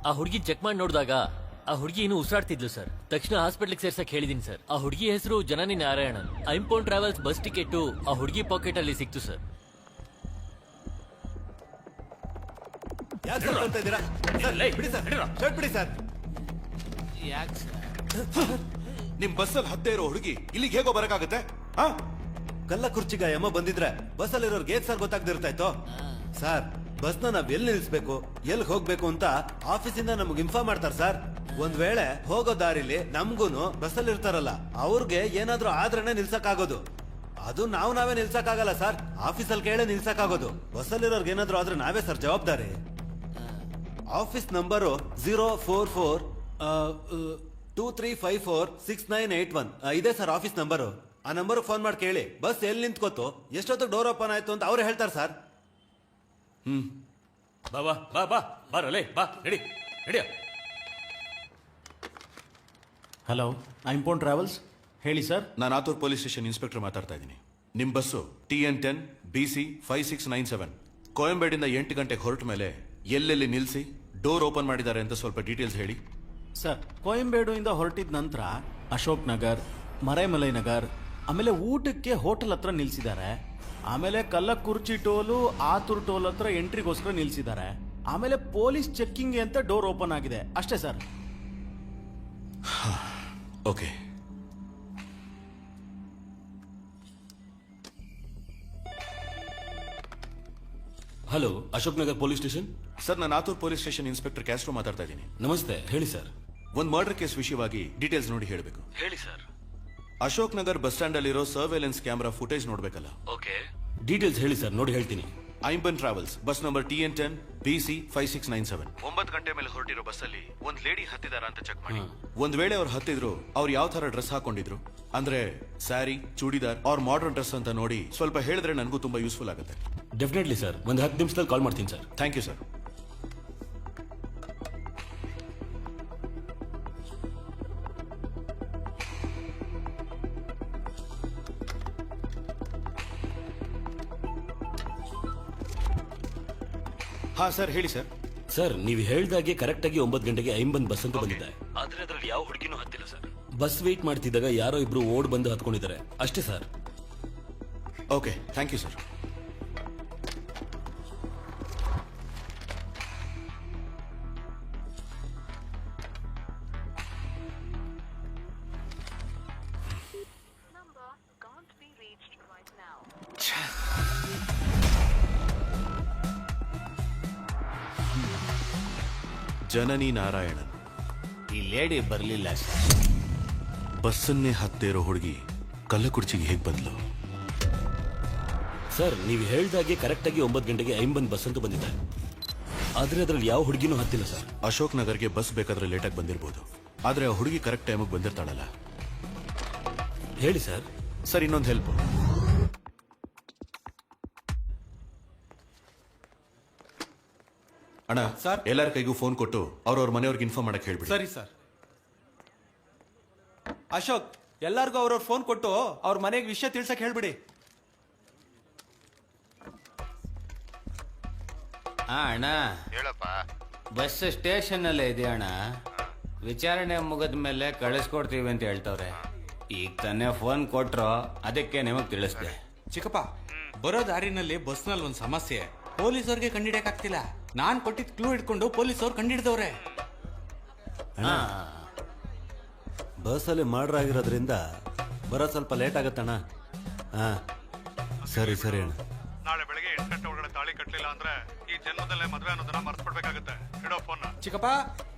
ಆ ಹುಡುಗಿ ಚೆಕ್ ಮಾಡಿ ನೋಡಿದಾಗ ಆ ಹುಡುಗಿ ಇನ್ನೂ ಉಸಿರಾಡ್ತಿದ್ಲು ಸರ್. ತಕ್ಷಣ ಹಾಸ್ಪಿಟ್ಲಿಗೆ ಸೇರ್ಸಕ್ ಹೇಳಿದೀನಿ ಸರ್. ಆ ಹುಡುಗಿ ಹೆಸರು ಜನನಿ ನಾರಾಯಣನ್. ಐಂಪೌಂಡ್ ಟ್ರಾವೆಲ್ಸ್ ಬಸ್ ಟಿಕೆಟ್ ಆ ಹುಡುಗಿ ಪಾಕೆಟ್ ಅಲ್ಲಿ ಸಿಕ್ತು ಸರ್. ನಿಮ್ ಬಸ್ಸಲ್ಲಿ ಹತ್ತೆ ಇರೋ ಹುಡುಗಿ ಇಲ್ಲಿಗೆ ಹೇಗೋ ಬರಕಾಗತ್ತೆ? ಕಲ್ಲ ಕುರ್ಚಿಗ ಯಮ ಬಂದಿದ್ರೆ ಬಸ್ಸಲ್ಲಿರೋರ್ಗೆ ಏನ್ ಸರ್ ಗೊತ್ತಾಗ್ದಿರ್ತಾಯ್ತು ಸರ್. ಬಸ್ನ ನಾವ್ ಎಲ್ಲಿ ನಿಲ್ಸ್ಬೇಕು, ಎಲ್ಲಿ ಹೋಗ್ಬೇಕು ಅಂತ ಆಫೀಸಿಂದ ನಮ್ಗೆ ಇನ್ಫಾರ್ಮ್ ಮಾಡ್ತಾರೆ ಸರ್. ಒಂದ್ ವೇಳೆ ಹೋಗೋ ದಾರಿಲಿ ನಮ್ಗೂನು ಬಸ್ಸಲ್ಲಿ ಇರ್ತಾರಲ್ಲ ಅವ್ರಿಗೆ ಏನಾದ್ರೂ ಆದ್ರೇನೆ ನಿಲ್ಸಕ್ಕಾಗೋದು. ಅದು ನಾವೇ ನಿಲ್ಸಕ್ಕಾಗಲ್ಲ ಸರ್, ಆಫೀಸಲ್ಲಿ ಕೇಳೇ ನಿಲ್ಸಕ್ಕಾಗೋದು. ಬಸ್ಸಲ್ಲಿರೋರ್ಗೆ ಏನಾದ್ರೂ ಆದ್ರೆ ನಾವೇ ಸರ್ ಜವಾಬ್ದಾರಿ. ಆಫೀಸ್ ನಂಬರು 04423546981 ಇದೆ ಸರ್ ಆಫೀಸ್ ನಂಬರು. ಆ ನಂಬರ್ ಫೋನ್ ಮಾಡಿ ಕೇಳಿ ಬಸ್ ಎಲ್ಲಿ ನಿಂತ್ಕೋತು, ಎಷ್ಟೊತ್ತಿಗೆ ಡೋರ್ ಓಪನ್ ಆಯ್ತು ಅಂತ ಅವ್ರು ಹೇಳ್ತಾರೆ ಸರ್. ಬಾ ಬಾ ಬಾ ಬಾ ಬಾರಲೇ ಬಾ ನಡಿ ನಡಿಯ. ಹಲೋ, ಐಂಪೌಂಡ್ ಟ್ರಾವೆಲ್ಸ್ ಹೇಳಿ ಸರ್. ನಾನು ಆತೂರ್ ಪೊಲೀಸ್ ಸ್ಟೇಷನ್ ಇನ್ಸ್ಪೆಕ್ಟರ್ ಮಾತಾಡ್ತಾ ಇದ್ದೀನಿ. ನಿಮ್ ಬಸ್ಸು TN10 BC 5697 ಕೋಯಂಬೇಡಿಂದ 8 ಗಂಟೆಗೆ ಹೊರಟ ಮೇಲೆ ಎಲ್ಲೆಲ್ಲಿ ನಿಲ್ಸಿ ಡೋರ್ ಓಪನ್ ಮಾಡಿದ್ದಾರೆ ಅಂತ ಸ್ವಲ್ಪ ಡೀಟೇಲ್ಸ್ ಹೇಳಿ ಸರ್. ಕೊಯಂಬೇಡು ಇಂದ ಹೊರಟಿದ ನಂತರ ಅಶೋಕ್ ನಗರ್, ಮರೈಮಲೈ ನಗರ್, ಆಮೇಲೆ ಊಟಕ್ಕೆ ಹೋಟೆಲ್ ಹತ್ರ ನಿಲ್ಸಿದ್ದಾರೆ. ಆಮೇಲೆ ಕಲ್ಲಕುರ್ಚಿ ಟೋಲು, ಆತೂರ್ ಟೋಲ್ ಹತ್ರ ಎಂಟ್ರಿಗೋಸ್ಕರ ನಿಲ್ಸಿದ್ದಾರೆ. ಆಮೇಲೆ ಪೊಲೀಸ್ ಚೆಕ್ಕಿಂಗ್ ಅಂತ ಡೋರ್ ಓಪನ್ ಆಗಿದೆ ಅಷ್ಟೇ sir. Okay. Hello, Ashok Nagar police station. Sir, ನಾನು Athur police station inspector Castro ಮಾತಾಡ್ತಾ ಇದ್ದೀನಿ. ನಮಸ್ತೆ, ಹೇಳಿ ಸರ್. ಒಂದು ಮರ್ಡರ್ ಕೇಸ್ ವಿಷಯವಾಗಿ ಡೀಟೇಲ್ಸ್ ನೋಡಿ ಹೇಳಬೇಕು. ಹೇಳಿ sir. Ashok Nagar bus stand ಅಲ್ಲಿರೋ ಸರ್ವೇಲೆನ್ಸ್ ಕ್ಯಾಮೆರಾ ಫುಟೇಜ್ ನೋಡ್ಬೇಕಲ್ಲ? ಓಕೆ, ಡೀಟೇಲ್ಸ್ ಹೇಳಿ ಸರ್, ನೋಡಿ ಹೇಳ್ತೀನಿ. ಐಂಬನ್ travels bus number TN10 BC 5697 9 ಗಂಟೆ ಮೇಲೆ ಹೊರಟಿರೋ ಬಸ್ಸಲ್ಲಿ ಒಂದ್ ಲೇಡಿ ಹತ್ತಿದಾರ ಅಂತ ಚೆಕ್ ಮಾಡಿ. ಒಂದ್ ವೇಳೆ ಅವ್ರು ಹತ್ತಿದ್ರು, ಅವ್ರು ಯಾವ ತರ ಡ್ರೆಸ್ ಹಾಕೊಂಡಿದ್ರು ಅಂದ್ರೆ sari, churidar or modern dress ಅಂತ ನೋಡಿ ಸ್ವಲ್ಪ ಹೇಳಿದ್ರೆ ನನಗೂ ತುಂಬಾ ಯೂಸ್ಫುಲ್ ಆಗುತ್ತೆ. ಡೆಫಿನೆಟ್ಲಿ ಸರ್, ಒಂದು 10 ನಿಮಿಷದಲ್ಲಿ ಕಾಲ್ ಮಾಡ್ತೀನಿ ಸರ್. Thank you sir. ಹಾ ಸರ್, ಹೇಳಿ ಸರ್. ಸರ್, ನೀವು ಹೇಳ್ದಾಗೆ ಕರೆಕ್ಟ್ ಆಗಿ 9 ಗಂಟೆಗೆ ಐಂಬನ್ ಬಸ್ ಅಂತ ಬಂದಿದೆ. ಆದ್ರೆ ಅದರಲ್ಲಿ ಯಾವ ಹುಡುಗಿನೂ ಹತ್ತಿಲ್ಲ ಸರ್. ಬಸ್ ವೇಟ್ ಮಾಡ್ತಿದ್ದಾಗ ಯಾರೋ ಇಬ್ರು ಓಡ್ ಬಂದು ಹತ್ಕೊಂಡಿದ್ದಾರೆ ಅಷ್ಟೇ sir. Okay, thank you sir. Janani Narayanan. ಈ ಲೇಡಿ ಬರ್ಲಿಲ್ಲ ಸರ್. ಬಸ್ಸನ್ನೇ ಹತ್ತೇ ಇರೋ ಹುಡುಗಿ ಕಲ್ಲಕುರ್ಚಿಗೆ ಹೇಗ್ ಬಂದ್ಲು? ಸರ್, ನೀವು ಹೇಳ್ದಾಗೆ ಕರೆಕ್ಟ್ ಆಗಿ 9 ಗಂಟೆಗೆ ಐಂಬನ್ ಬಸ್ ಅಂತ ಬಂದಿದೆ. ಆದ್ರೆ ಅದರಲ್ಲಿ ಯಾವ ಹುಡುಗಿನೂ ಹತ್ತಿಲ್ಲ ಸರ್. ಅಶೋಕ್ ನಗರ್ಗೆ ಬಸ್ ಬೇಕಾದ್ರೆ ಲೇಟಾಗಿ ಬಂದಿರಬಹುದು, ಆದ್ರೆ ಆ ಹುಡುಗಿ ಕರೆಕ್ಟ್ ಟೈಮಿಗೆ ಬಂದಿರ್ತಾಳಲ್ಲ? ಹೇಳಿ ಸರ್. ಸರ್, ಇನ್ನೊಂದು ಹೆಲ್ಪ್. ಅಣ್ಣ ಸರ್, ಎಲ್ಲರ ಕೈಗೂ ಫೋನ್ ಕೊಟ್ಟು ಅವ್ರವ್ರ ಮನೆಯವ್ರಿಗೆ ಇನ್ಫಾರ್ಮ್ ಮಾಡಕ್ ಹೇಳ್ಬಿಡಿ. ಸರಿ ಸರ್. ಅಶೋಕ್, ಎಲ್ಲಾರ್ಗೂ ಅವ್ರವ್ರ ಫೋನ್ ಕೊಟ್ಟು ಅವ್ರ ಮನೆಗೆ ವಿಷಯ ತಿಳ್ಸಕ್ ಹೇಳ್ಬಿಡಿ. ಅಣ್ಣ ಹೇಳಪ್ಪ. ಬಸ್ ಸ್ಟೇಷನ್ ಅಲ್ಲೇ ಇದೆ ಅಣ್ಣ. ವಿಚಾರಣೆ ಮುಗಿದ ಮೇಲೆ ಕಳಿಸ್ಕೊಡ್ತೀವಿ ಅಂತ ಹೇಳ್ತವ್ರೆ. ಈಗ ತಾನೇ ಫೋನ್ ಕೊಟ್ರು, ಅದಕ್ಕೆ ನಿಮಗ್ ತಿಳಿಸ್ದೆ. ಚಿಕ್ಕಪ್ಪ, ಬರೋ ದಾರಿನಲ್ಲಿ ಬಸ್ನಲ್ಲಿ ಒಂದು ಸಮಸ್ಯೆ. ಪೊಲೀಸವ್ರಿಗೆ ಕಂಡಿಡಿಯಕ್ಕಾಗ್ತಿಲ್ಲ. ನಾನ್ ಕೊಟ್ಟಿದ್ ಕ್ಲೂ ಇಟ್ಕೊಂಡು ಪೊಲೀಸವ್ರು ಕಂಡಿಡಿದವ್ರೆ. ಬಸ್ಸಲ್ಲಿ ಮರ್ಡರ್ ಆಗಿರೋದ್ರಿಂದ ಬರೋ ಸ್ವಲ್ಪ ಲೇಟ್ ಆಗತ್ತಣ್ಣ. ಹಾ, ಸರಿ ಸರಿ ಅಣ್ಣ. ನಾಳೆ ಬೆಳಗ್ಗೆ 8 ಗಂಟೆ ಒಳಗಡೆ ತಾಳಿ ಕಟ್ಟಲಿಲ್ಲ ಅಂದ್ರೆ ಈ ಜನ್ಮದಲ್ಲೇ ಮದ್ವೆ ಅನ್ನೋದನ್ನ ಮರ್ತ್ಬಿಡ್ಬೇಕಾಗತ್ತೆ. ಇಡೋ ಫೋನ್. ಚಿಕ್ಕಪ್ಪ,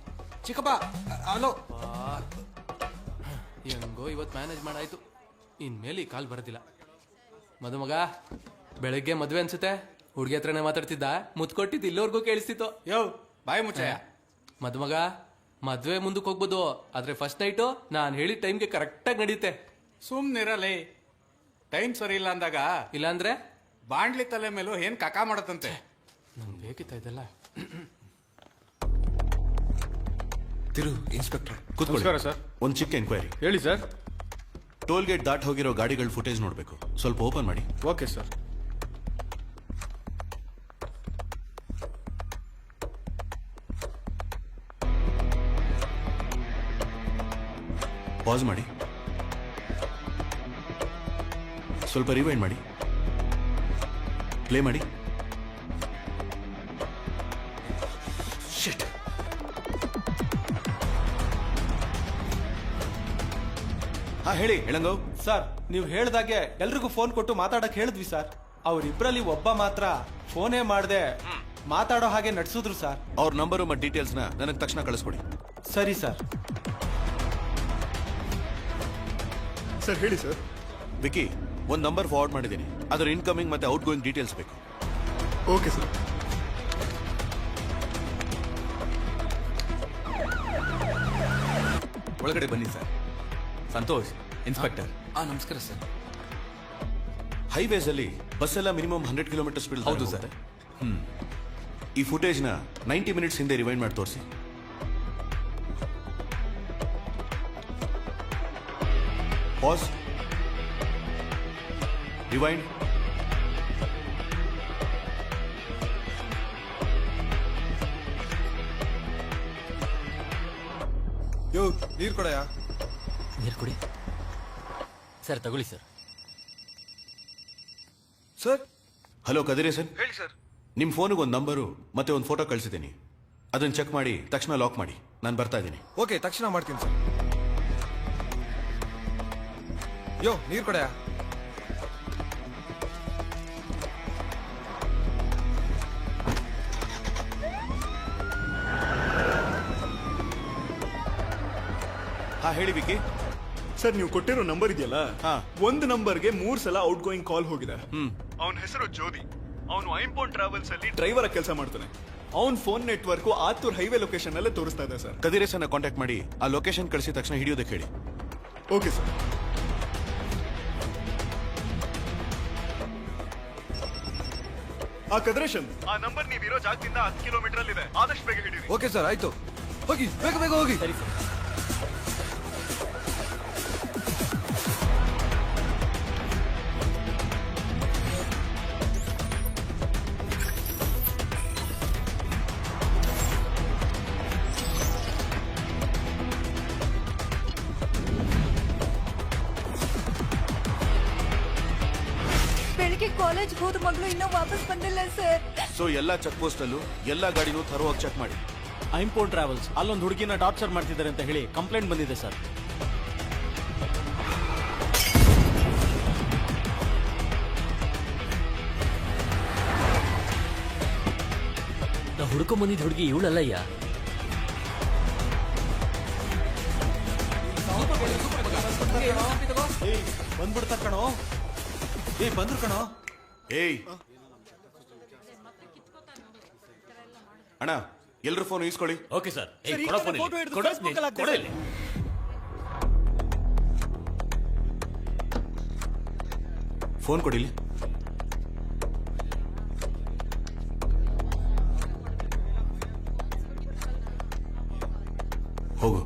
ಚಿಕ್ಕಪ್ಪ, ಹಲೋ. ಹೆಂಗೋ ಇವತ್ತು ಮ್ಯಾನೇಜ್ ಮಾಡಾಯ್ತು. ಇನ್ಮೇಲೆ ಈ ಕಾಲ್ ಬರೋದಿಲ್ಲ. ಮದುಮಗ, ಬೆಳಗ್ಗೆ ಮದ್ವೆ ಅನ್ಸುತ್ತೆ. ಹುಡುಗಿ ಹತ್ರನೇ ಮಾತಾಡ್ತಿದ್ದ, ಮುತ್ಕೊಟ್ಟಿದ್ದು ಇಲ್ಲೋರ್ಗೂ ಕೇಳಿಸ್ತಿತ್ತು. ಯೋ, ಬಾಯ್ ಮುಚ್ಚಯ್ಯ. ಮದುಮಗ, ಮದ್ವೆ ಮುಂದಕ್ಕೆ ಹೋಗ್ಬೋದು, ಆದ್ರೆ ಫಸ್ಟ್ ನೈಟು ನಾನು ಹೇಳಿದ ಟೈಮ್ಗೆ ಕರೆಕ್ಟಾಗಿ ನಡೀತೆ. ಸುಮ್ನಿರಲಿ. ಟೈಮ್ ಸರಿ ಇಲ್ಲ ಅಂದಾಗ ಇಲ್ಲಾಂದ್ರೆ ಬಾಂಡ್ಲಿ ತಲೆ ಮೇಲೂ ಏನ್ ಕಕ ಮಾಡತ್ತಂತೆ. ನಂಗೆ ಬೇಕಿತ್ತ ಇದೆಲ್ಲ. ತಿರು ಇನ್ಸ್ಪೆಕ್ಟರ್, ನಮಸ್ಕಾರ ಸರ್. ಒಂದು ಚಿಕ್ಕ ಎಂಕ್ವೈರಿ. ಹೇಳಿ ಸರ್. ಟೋಲ್ ಗೇಟ್ ದಾಟ್ ಹೋಗಿರೋ ಗಾಡಿಗಳ ಫುಟೇಜ್ ನೋಡ್ಬೇಕು, ಸ್ವಲ್ಪ ಓಪನ್ ಮಾಡಿ. Okay sir. ಪಾಸ್ ಮಾಡಿ, ಸ್ವಲ್ಪ ರಿವೈಂಡ್ ಮಾಡಿ, ಪ್ಲೇ ಮಾಡಿ. ಶಿಟ್. ಹಾ ಹೇಳಿ ಹೇಳಂಗವ್. ಸರ್ ನೀವು ಹೇಳ್ದಾಗೆ ಎಲ್ರಿಗೂ ಫೋನ್ ಕೊಟ್ಟು ಮಾತಾಡಕ್ ಹೇಳಿದ್ವಿ ಸರ್. ಅವ್ರಿಬ್ರಲ್ಲಿ ಒಬ್ಬ ಮಾತ್ರ ಫೋನೇ ಮಾಡದೆ ಮಾತಾಡೋ ಹಾಗೆ ನಡ್ಸಿದ್ರು ಸರ್. ಅವ್ರ ನಂಬರು ಮತ್ತು ಡೀಟೇಲ್ಸ್ನ ನನಗೆ ತಕ್ಷಣ ಕಳಿಸ್ಕೊಡಿ. ಸರಿ ಸರ್. ಸರ್ ಹೇಳಿ ಸರ್. ವಿಕಿ, ಒಂದು ನಂಬರ್ ಫಾರ್ವರ್ಡ್ ಮಾಡಿದ್ದೀನಿ, ಅದರ ಇನ್ಕಮಿಂಗ್ ಮತ್ತೆ ಔಟ್ ಗೋಯಿಂಗ್ ಡೀಟೇಲ್ಸ್ ಬೇಕು. Okay sir. ಒಳಗಡೆ ಬನ್ನಿ ಸರ್. ಸಂತೋಷ್, ಇನ್ಸ್ಪೆಕ್ಟರ್. ನಮಸ್ಕಾರ ಸರ್. ಹೈವೇಸ್ ಅಲ್ಲಿ ಬಸ್ ಎಲ್ಲ ಮಿನಿಮಮ್ 100 ಕಿಲೋಮೀಟರ್ ಸ್ಪೀಡ್. ಹೌದು ಸರ್. ಈ ಫುಟೇಜ್ನ 90 ಮಿನಿಟ್ಸ್ ಹಿಂದೆ ರಿವೈಂಡ್ ಮಾಡಿ ತೋರಿಸಿ. Pass, rewind. ನೀರು ಕೊಡಯಾ? ನೀರು ಕೊಡಿ ಸರ್. ತಗೊಳ್ಳಿ ಸರ್. ಸರ್. ಹಲೋ ಕದಿರೇಸನ್. ಹೇಳಿ ಸರ್. ನಿಮ್ಮ ಫೋನಿಗೆ ಒಂದು ನಂಬರು ಮತ್ತೆ ಒಂದು ಫೋಟೋ ಕಳಿಸಿದ್ದೀನಿ, ಅದನ್ನ ಚೆಕ್ ಮಾಡಿ ತಕ್ಷಣ ಲಾಕ್ ಮಾಡಿ. ನಾನು ಬರ್ತಾ ಇದ್ದೀನಿ. ಓಕೆ, ತಕ್ಷಣ ಮಾಡ್ತೀನಿ ಸರ್. ನೀರು ಕೊಡಯಾ? ಹಾ ಹೇಳಿ ವಿಕಿ. ಸರ್ ನೀವು ಕೊಟ್ಟಿರೋ ನಂಬರ್ ಇದೆಯಲ್ಲ, ಒಂದು ನಂಬರ್ಗೆ 3 ಸಲ ಔಟ್ ಗೋಯಿಂಗ್ ಕಾಲ್ ಹೋಗಿದೆ. ಅವನ ಹೆಸರು ಜ್ಯೋತಿ. ಅವನು ಐಂಪೋನ್ ಟ್ರಾವೆಲ್ಸ್ ಅಲ್ಲಿ ಡ್ರೈವರ್ ಕೆಲಸ ಮಾಡ್ತಾನೆ. ಅವನ್ phone network Athur highway location ಅಲ್ಲೇ ತೋರಿಸ್ತಾ ಇದೆ ಸರ್. ಕದಿರೇಸನ್ನ ಕಾಂಟ್ಯಾಕ್ಟ್ ಮಾಡಿ ಆ ಲೊಕೇಶನ್ ಕಳಿಸಿದ ತಕ್ಷಣ ಹಿಡಿಯೋದಕ್ಕೆ ಹೇಳಿ. Okay sir. ಕದಿರೇಶನ್, ಆ ನಂಬರ್ ನೀವಿರೋ ಜಾಗದಿಂದ 10 ಕಿಲೋಮೀಟರ್ ಅಲ್ಲಿ ಇದೆ. ಆದಷ್ಟು ಬೇಗ ಹಿಡಿರಿ. ಓಕೆ ಸರ್, ಆಯ್ತು. ಹೋಗಿ, ಬೇಗ ಬೇಗ ಹೋಗಿ. ಸರಿ ಸರ್. ಬೆಳಿಗ್ಗೆ ಕಾಲೇಜ್ ಹೋದ ಮಗಳು ಇನ್ನೂ ವಾಪಸ್ ಬಂದಿಲ್ಲ ಸರ್. ಸೊ ಎಲ್ಲಾ ಚೆಕ್ ಪೋಸ್ಟ್ ಅಲ್ಲೂ ಎಲ್ಲಾ ಗಾಡಿನೂ ಥರೋವಾಗಿ ಚೆಕ್ ಮಾಡಿ. ಐಂಪೋನ್ ಟ್ರಾವೆಲ್ಸ್ ಅಲ್ಲೊಂದು ಹುಡುಗಿನ ಟಾರ್ಚರ್ ಮಾಡ್ತಿದ್ದಾರೆ ಅಂತ ಹೇಳಿ ಕಂಪ್ಲೇಂಟ್ ಬಂದಿದೆ ಸರ್. ನಾವು ಹುಡ್ಕೊಂಡ್ ಬಂದಿದ್ದ ಹುಡುಗಿ ಇವಳಲ್ಲಯ್ಯ. ಬಂದ್ಬಿಡ್ತಾರ ಕಣೋ. ಬಂದ್ರು ಕಣೋ. ಅಣ್ಣ, ಎಲ್ರು ಫೋನ್ ಈಸ್ಕೊಳ್ಳಿ. Okay sir. ಫೋನ್ ಕೊಡಿಲಿ. ಹೋಗು.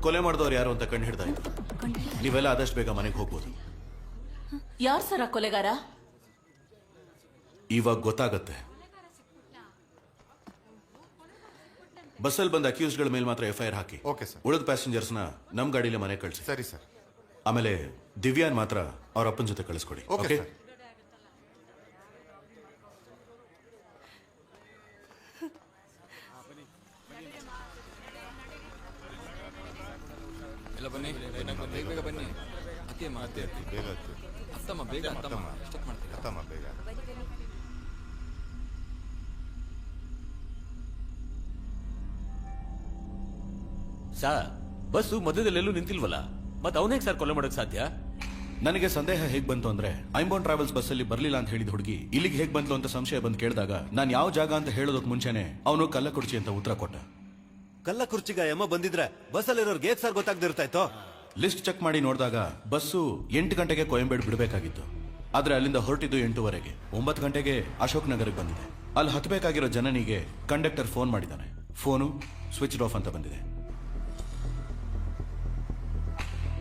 ಕೊಲೆ ಮಾಡಿದವ್ರು ಯಾರು ಅಂತ ಕಂಡು ಹಿಡ್ದಾಯ್ತು. ನೀವೆಲ್ಲ ಆದಷ್ಟು ಬೇಗ ಮನೆಗೆ ಹೋಗ್ಬೋದು. ಯಾರು ಸರ ಕೊಲೆಗಾರ? ಇವಾಗ ಗೊತ್ತಾಗತ್ತೆ. ಬಸ್ಸಲ್ಲಿ ಬಂದ ಅಕ್ಯೂಸ್ಗಳ ಮೇಲೆ ಮಾತ್ರ FIR ಹಾಕಿ. Okay sir. ಉಳಿದ ಪ್ಯಾಸೆಂಜರ್ಸ್ನ ನಮ್ ಗಾಡಿಲೇ ಮನೆ ಕಳಿಸಿ. ಸರಿ ಸರ್. ಆಮೇಲೆ ದಿವ್ಯಾನ್ ಮಾತ್ರ ಅವ್ರ ಅಪ್ಪನ ಜೊತೆ ಕಳಿಸ್ಕೊಡಿ. Okay sir. ಎಲ್ಲ ಬನ್ನಿ, ಬೇಗ ಬೇಗ ಬನ್ನಿ. ಅತ್ತಮ್ಮ ಬೇಗ ಅತ್ತಮ್ಮ ಬೇಗ ಅತ್ತಮ್ಮ ಎಷ್ಟೊತ್ತು ಮಾಡ್ತೀರಾ? ಅತ್ತಮ್ಮ ಬೇಗ. ಸರ್ ಬಸ್ಸು ಮಧ್ಯದಲ್ಲೆಲ್ಲೂ ನಿಂತಿಲ್ವಲ್ಲ ಮತ್ತೆ ಅವನೇಗ್ ಸರ್ ಕೊಲೆ ಮಾಡಕ್ ಸಾಧ್ಯ? ನನಗೆ ಸಂದೇಹ ಹೇಗ್ ಬಂತು ಅಂದ್ರೆ ಐಂಬೋನ್ ಟ್ರಾವೆಲ್ಸ್ ಬಸ್ ಅಲ್ಲಿ ಬರ್ಲಿಲ್ಲ ಅಂತ ಹೇಳಿದ ಹುಡುಗಿ ಇಲ್ಲಿಗೆ ಹೇಗ್ ಬಂದ್ಲು ಅಂತ ಸಂಶಯ ಬಂದು ಕೇಳಿದಾಗ ನಾನು ಯಾವ ಜಾಗ ಅಂತ ಹೇಳೋದಕ್ ಮುಂಚೆನೆ ಅವನು ಕಲ್ಲಕುರ್ಚಿ ಅಂತ ಉತ್ತರ ಕೊಟ್ಟ. ಕಲ್ಲಕುರ್ಚಿಗ ಯಮ್ಮ ಬಂದಿದ್ರೆ ಬಸ್ಸಲ್ಲಿರೋರ್ಗೆ ಹೇಗ್ ಸರ್ ಗೊತ್ತಾಗ್ದಿರ್ತಾಯ್ತೋ? ಲಿಸ್ಟ್ ಚೆಕ್ ಮಾಡಿ ನೋಡಿದಾಗ ಬಸ್ಸು 8 ಗಂಟೆಗೆ ಕೊಯಂಬೇಡ್ ಬಿಡಬೇಕಾಗಿತ್ತು. ಆದ್ರೆ ಅಲ್ಲಿಂದ ಹೊರಟಿದ್ದು 8:30. 9 ಗಂಟೆಗೆ ಅಶೋಕ್ ನಗರಕ್ಕೆ ಬಂದಿದೆ. ಅಲ್ಲಿ ಹತ್ತಬೇಕಾಗಿರೋ ಜನನಿಗೆ ಕಂಡಕ್ಟರ್ ಫೋನ್ ಮಾಡಿದ್ದಾನೆ. ಫೋನು ಸ್ವಿಚ್ ಆಫ್ ಅಂತ ಬಂದಿದೆ.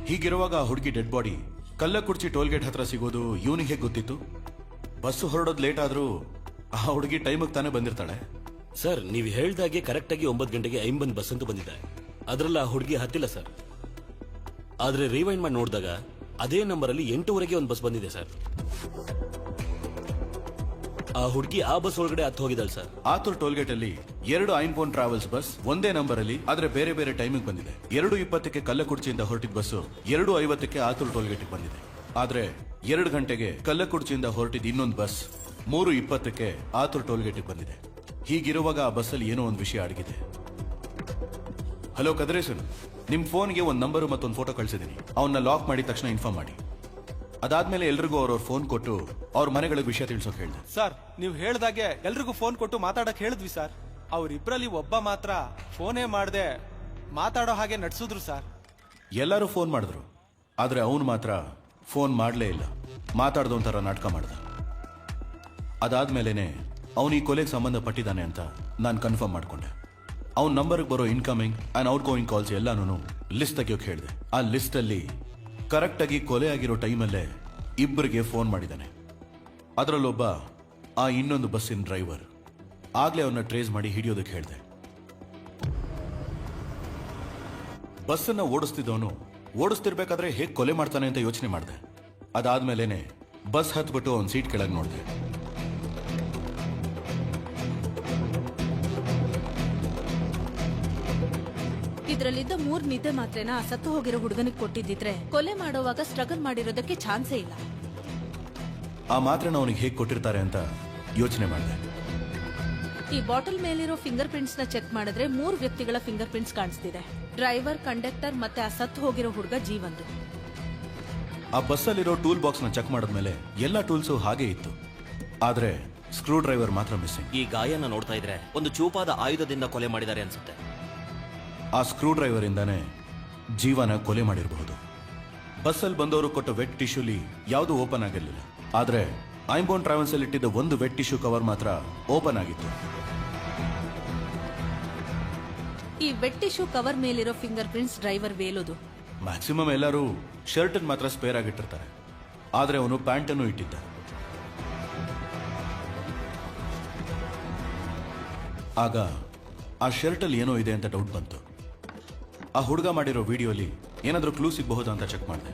ಹೀಗಿರುವಾಗ ಆ ಹುಡುಗಿ ಡೆಡ್ ಬಾಡಿ ಕಲ್ಲಕುರ್ಚಿ ಟೋಲ್ಗೇಟ್ ಹತ್ರ ಸಿಗೋದು ಇವನಿಗೆ ಹೇಗೆ ಗೊತ್ತಿತ್ತು? ಬಸ್ಸು ಹೊರಡೋದು ಲೇಟ್ ಆದ್ರೂ ಆ ಹುಡುಗಿ ಟೈಮಿಗೆ ತಾನೇ ಬಂದಿರ್ತಾಳೆ. ಸರ್ ನೀವು ಹೇಳ್ದಾಗೆ ಕರೆಕ್ಟ್ ಆಗಿ 9 ಗಂಟೆಗೆ ಐಂಬನ್ ಬಸ್ ಅಂತ ಬಂದಿದೆ. ಅದ್ರಲ್ಲಿ ಆ ಹುಡುಗಿ ಹತ್ತಿಲ್ಲ ಸರ್. ಆದ್ರೆ ರಿವೈಂಡ್ ಮಾಡಿ ನೋಡಿದಾಗ ಅದೇ ನಂಬರ್ ಅಲ್ಲಿ 8:00 ಒಂದು ಬಸ್ ಬಂದಿದೆ ಸರ್. ಆ ಹುಡುಗಿ ಆ ಬಸ್ ಒಳಗಡೆ ಹತ್ತು ಹೋಗಿದ್ದಾಳೆ ಸರ್. ಆತುರ್ ಟೋಲ್ಗೇಟ್ ಅಲ್ಲಿ 2 ಐಂಬೋನ್ ಟ್ರಾವೆಲ್ಸ್ ಬಸ್ ಒಂದೇ ನಂಬರ್ ಅಲ್ಲಿ ಆದ್ರೆ ಬೇರೆ ಬೇರೆ ಟೈಮಿಗೆ ಬಂದಿದೆ. 2:20ಕ್ಕೆ ಕಲ್ಲಕುರ್ಚಿಯಿಂದ ಹೊರಟಿದ ಬಸ್ಸು 2:50ಕ್ಕೆ ಆತುರ್ ಟೋಲ್ಗೇಟ್ಗೆ ಬಂದಿದೆ. ಆದ್ರೆ 2 ಗಂಟೆಗೆ ಕಲ್ಲಕುರ್ಚಿಯಿಂದ ಹೊರಟಿದ ಇನ್ನೊಂದು ಬಸ್ 3:20ಕ್ಕೆ ಆತುರ್ ಟೋಲ್ಗೇಟ್ಗೆ ಬಂದಿದೆ. ಹೀಗಿರುವಾಗ ಆ ಬಸ್ಸಲ್ಲಿ ಏನೋ ಒಂದು ವಿಷಯ ಅಡಗಿದೆ. ಹಲೋ ಕದ್ರೇಸನ್, ನಿಮ್ ಫೋನ್ಗೆ ಒಂದು ನಂಬರ್ ಮತ್ತೊಂದು ಫೋಟೋ ಕಳಿಸಿದ್ದೀನಿ. ಅವನ್ನ ಲಾಕ್ ಮಾಡಿದ ತಕ್ಷಣ ಇನ್ಫಾರ್ಮ್ ಮಾಡಿ. ಅದಾದ್ಮೇಲೆ ಎಲ್ರಿಗೂ ಅವ್ರವ್ರ ಫೋನ್ ಕೊಟ್ಟು ಅವ್ರ ಮನೆಗಳಿಗೆ ವಿಷಯ ತಿಳಿಸೋಕೆ ಹೇಳಿದೆ. ಸರ್ ನೀವು ಹೇಳ್ದಾಗೆ ಎಲ್ರಿಗೂ ಫೋನ್ ಕೊಟ್ಟು ಮಾತಾಡಕ್ ಹೇಳಿದ್ವಿ ಸರ್. ಅವ್ರಿಬ್ರಲ್ಲಿ ಒಬ್ಬ ಮಾತ್ರ ಫೋನೇ ಮಾಡದೆ ಮಾತಾಡೋ ಹಾಗೆ ನಡ್ಸಿದ್ರು ಸರ್. ಎಲ್ಲರೂ ಫೋನ್ ಮಾಡಿದ್ರು, ಆದ್ರೆ ಅವನು ಮಾತ್ರ ಫೋನ್ ಮಾಡಲೇ ಇಲ್ಲ. ಮಾತಾಡ್ದು ಒಂಥರ ನಾಟಕ ಮಾಡ್ದ. ಅದಾದ್ಮೇಲೆನೆ ಅವನು ಈ ಕೊಲೆಗೆ ಸಂಬಂಧಪಟ್ಟಿದ್ದಾನೆ ಅಂತ ನಾನು ಕನ್ಫರ್ಮ್ ಮಾಡ್ಕೊಂಡೆ. ಅವ್ನ ನಂಬರ್ಗೆ ಬರೋ incoming and out going calls ಎಲ್ಲಾನು ಲಿಸ್ಟ್ ತೆಗಿಯೋಕೆ ಹೇಳಿದೆ. ಆ ಲಿಸ್ಟ್ ಅಲ್ಲಿ ಕರೆಕ್ಟ್ ಆಗಿ ಕೊಲೆ ಆಗಿರೋ ಟೈಮಲ್ಲೇ ಇಬ್ಬರಿಗೆ ಫೋನ್ ಮಾಡಿದ್ದಾನೆ. ಅದರಲ್ಲೊಬ್ಬ ಆ ಇನ್ನೊಂದು ಬಸ್ಸಿನ ಡ್ರೈವರ್. ಆಗ್ಲೇ ಅವನ್ನ ಟ್ರೇಸ್ ಮಾಡಿ ಹಿಡಿಯೋದಕ್ಕೆ ಹೇಳಿದೆ. ಬಸ್ಸನ್ನ ಓಡಿಸ್ತಿರ್ಬೇಕಾದ್ರೆ ಹೇಗೆ ಕೊಲೆ ಮಾಡ್ತಾನೆ ಅಂತ ಯೋಚನೆ ಮಾಡಿದೆ. ಅದಾದ್ಮೇಲೆನೆ ಬಸ್ ಹತ್ಬಿಟ್ಟು ಅವನ ಸೀಟ್ ಕೆಳಗೆ ನೋಡಿದೆ. ಇದ್ರಲ್ಲಿದ್ದ 3 ನಿದ್ದೆ ಮಾತ್ರೆನ ಸತ್ತು ಹೋಗಿರೋ ಹುಡುಗನಿಗೆ ಕೊಟ್ಟಿದ್ದಿದ್ರೆ ಕೊಲೆ ಮಾಡೋವಾಗ ಸ್ಟ್ರಗಲ್ ಮಾಡಿರೋದಕ್ಕೆ ಚಾನ್ಸೇ ಇಲ್ಲ. ಆ ಮಾತ್ರೆನ ಅವನಿಗೆ ಹೇಗೆ ಕೊಟ್ಟಿರ್ತಾರೆ ಅಂತ ಯೋಚನೆ ಮಾಡಿದೆ. ಈ ಬಾಟಲ್ ಮೇಲಿರೋ ಫಿಂಗರ್ ಪ್ರಿಂಟ್ಸ್ ನ ಚೆಕ್ ಮಾಡಿದ್ರೆ 3 ವ್ಯಕ್ತಿಗಳ ಫಿಂಗರ್ ಪ್ರಿಂಟ್ಸ್ ಕಾಣಿಸ್ತಿದೆ. ಡ್ರೈವರ್, ಕಂಡಕ್ಟರ್ ಮತ್ತೆ ಆ ಸತ್ತು ಹೋಗಿರೋ ಹುಡುಗ ಜೀವಂದು. ಆ ಬಸ್ಸಲ್ಲಿರೋ ಟೂಲ್ ಬಾಕ್ಸ್ ನ ಚೆಕ್ ಮಾಡಿದ್ಮೇಲೆ ಎಲ್ಲಾ ಟೂಲ್ಸು ಹಾಗೆ ಇತ್ತು. ಆದ್ರೆ ಸ್ಕ್ರೂ ಡ್ರೈವರ್ ಮಾತ್ರ ಮಿಸ್ಸಿಂಗ್. ಈ ಗಾಯನ ನೋಡ್ತಾ ಇದ್ರೆ ಒಂದು ಚೂಪಾದ ಆಯುಧದಿಂದ ಕೊಲೆ ಮಾಡಿದ್ದಾರೆ ಅನ್ಸುತ್ತೆ. ಆ ಸ್ಕ್ರೂ ಡ್ರೈವರ್ ಇಂದಾನೆ ಜೀವನ ಕೊಲೆ ಮಾಡಿರಬಹುದು. ಬಸ್ಸಲ್ಲಿ ಬಂದವರು ಕೊಟ್ಟ ವೆಟ್ ಟಿಶ್ಯೂಲಿ ಯಾವುದು ಓಪನ್ ಆಗಿರಲಿಲ್ಲ. ಆದ್ರೆ ಐಂಬೋನ್ ಟ್ರಾವೆಲ್ಸ್ ಅಲ್ಲಿ ಇಟ್ಟಿದ್ದ ಒಂದು ವೆಟ್ ಟಿಶ್ಯೂ ಕವರ್ ಮಾತ್ರ ಓಪನ್ ಆಗಿತ್ತು. ಈ ವೆಟ್ ಟಿಶ್ಯೂ ಕವರ್ ಮೇಲಿರೋ ಫಿಂಗರ್ ಪ್ರಿಂಟ್ಸ್ ಡ್ರೈವರ್ ವೇಲೋದು. ಮ್ಯಾಕ್ಸಿಮಮ್ ಎಲ್ಲರೂ ಶರ್ಟ್ ಮಾತ್ರ ಸ್ಪೇರ್ ಆಗಿಟ್ಟಿರ್ತಾರೆ, ಆದ್ರೆ ಅವನು ಪ್ಯಾಂಟ್ ಅನ್ನು ಇಟ್ಟಿದ್ದ. ಆಗ ಆ ಶರ್ಟ್ ಅಲ್ಲಿ ಏನೋ ಇದೆ ಅಂತ ಡೌಟ್ ಬಂತು. ಆ ಹುಡುಗ ಮಾಡಿರೋ ವಿಡಿಯೋಲಿ ಏನಾದ್ರೂ ಕ್ಲೂ ಸಿಗಬಹುದಾ ಅಂತ ಚೆಕ್ ಮಾಡಿದೆ.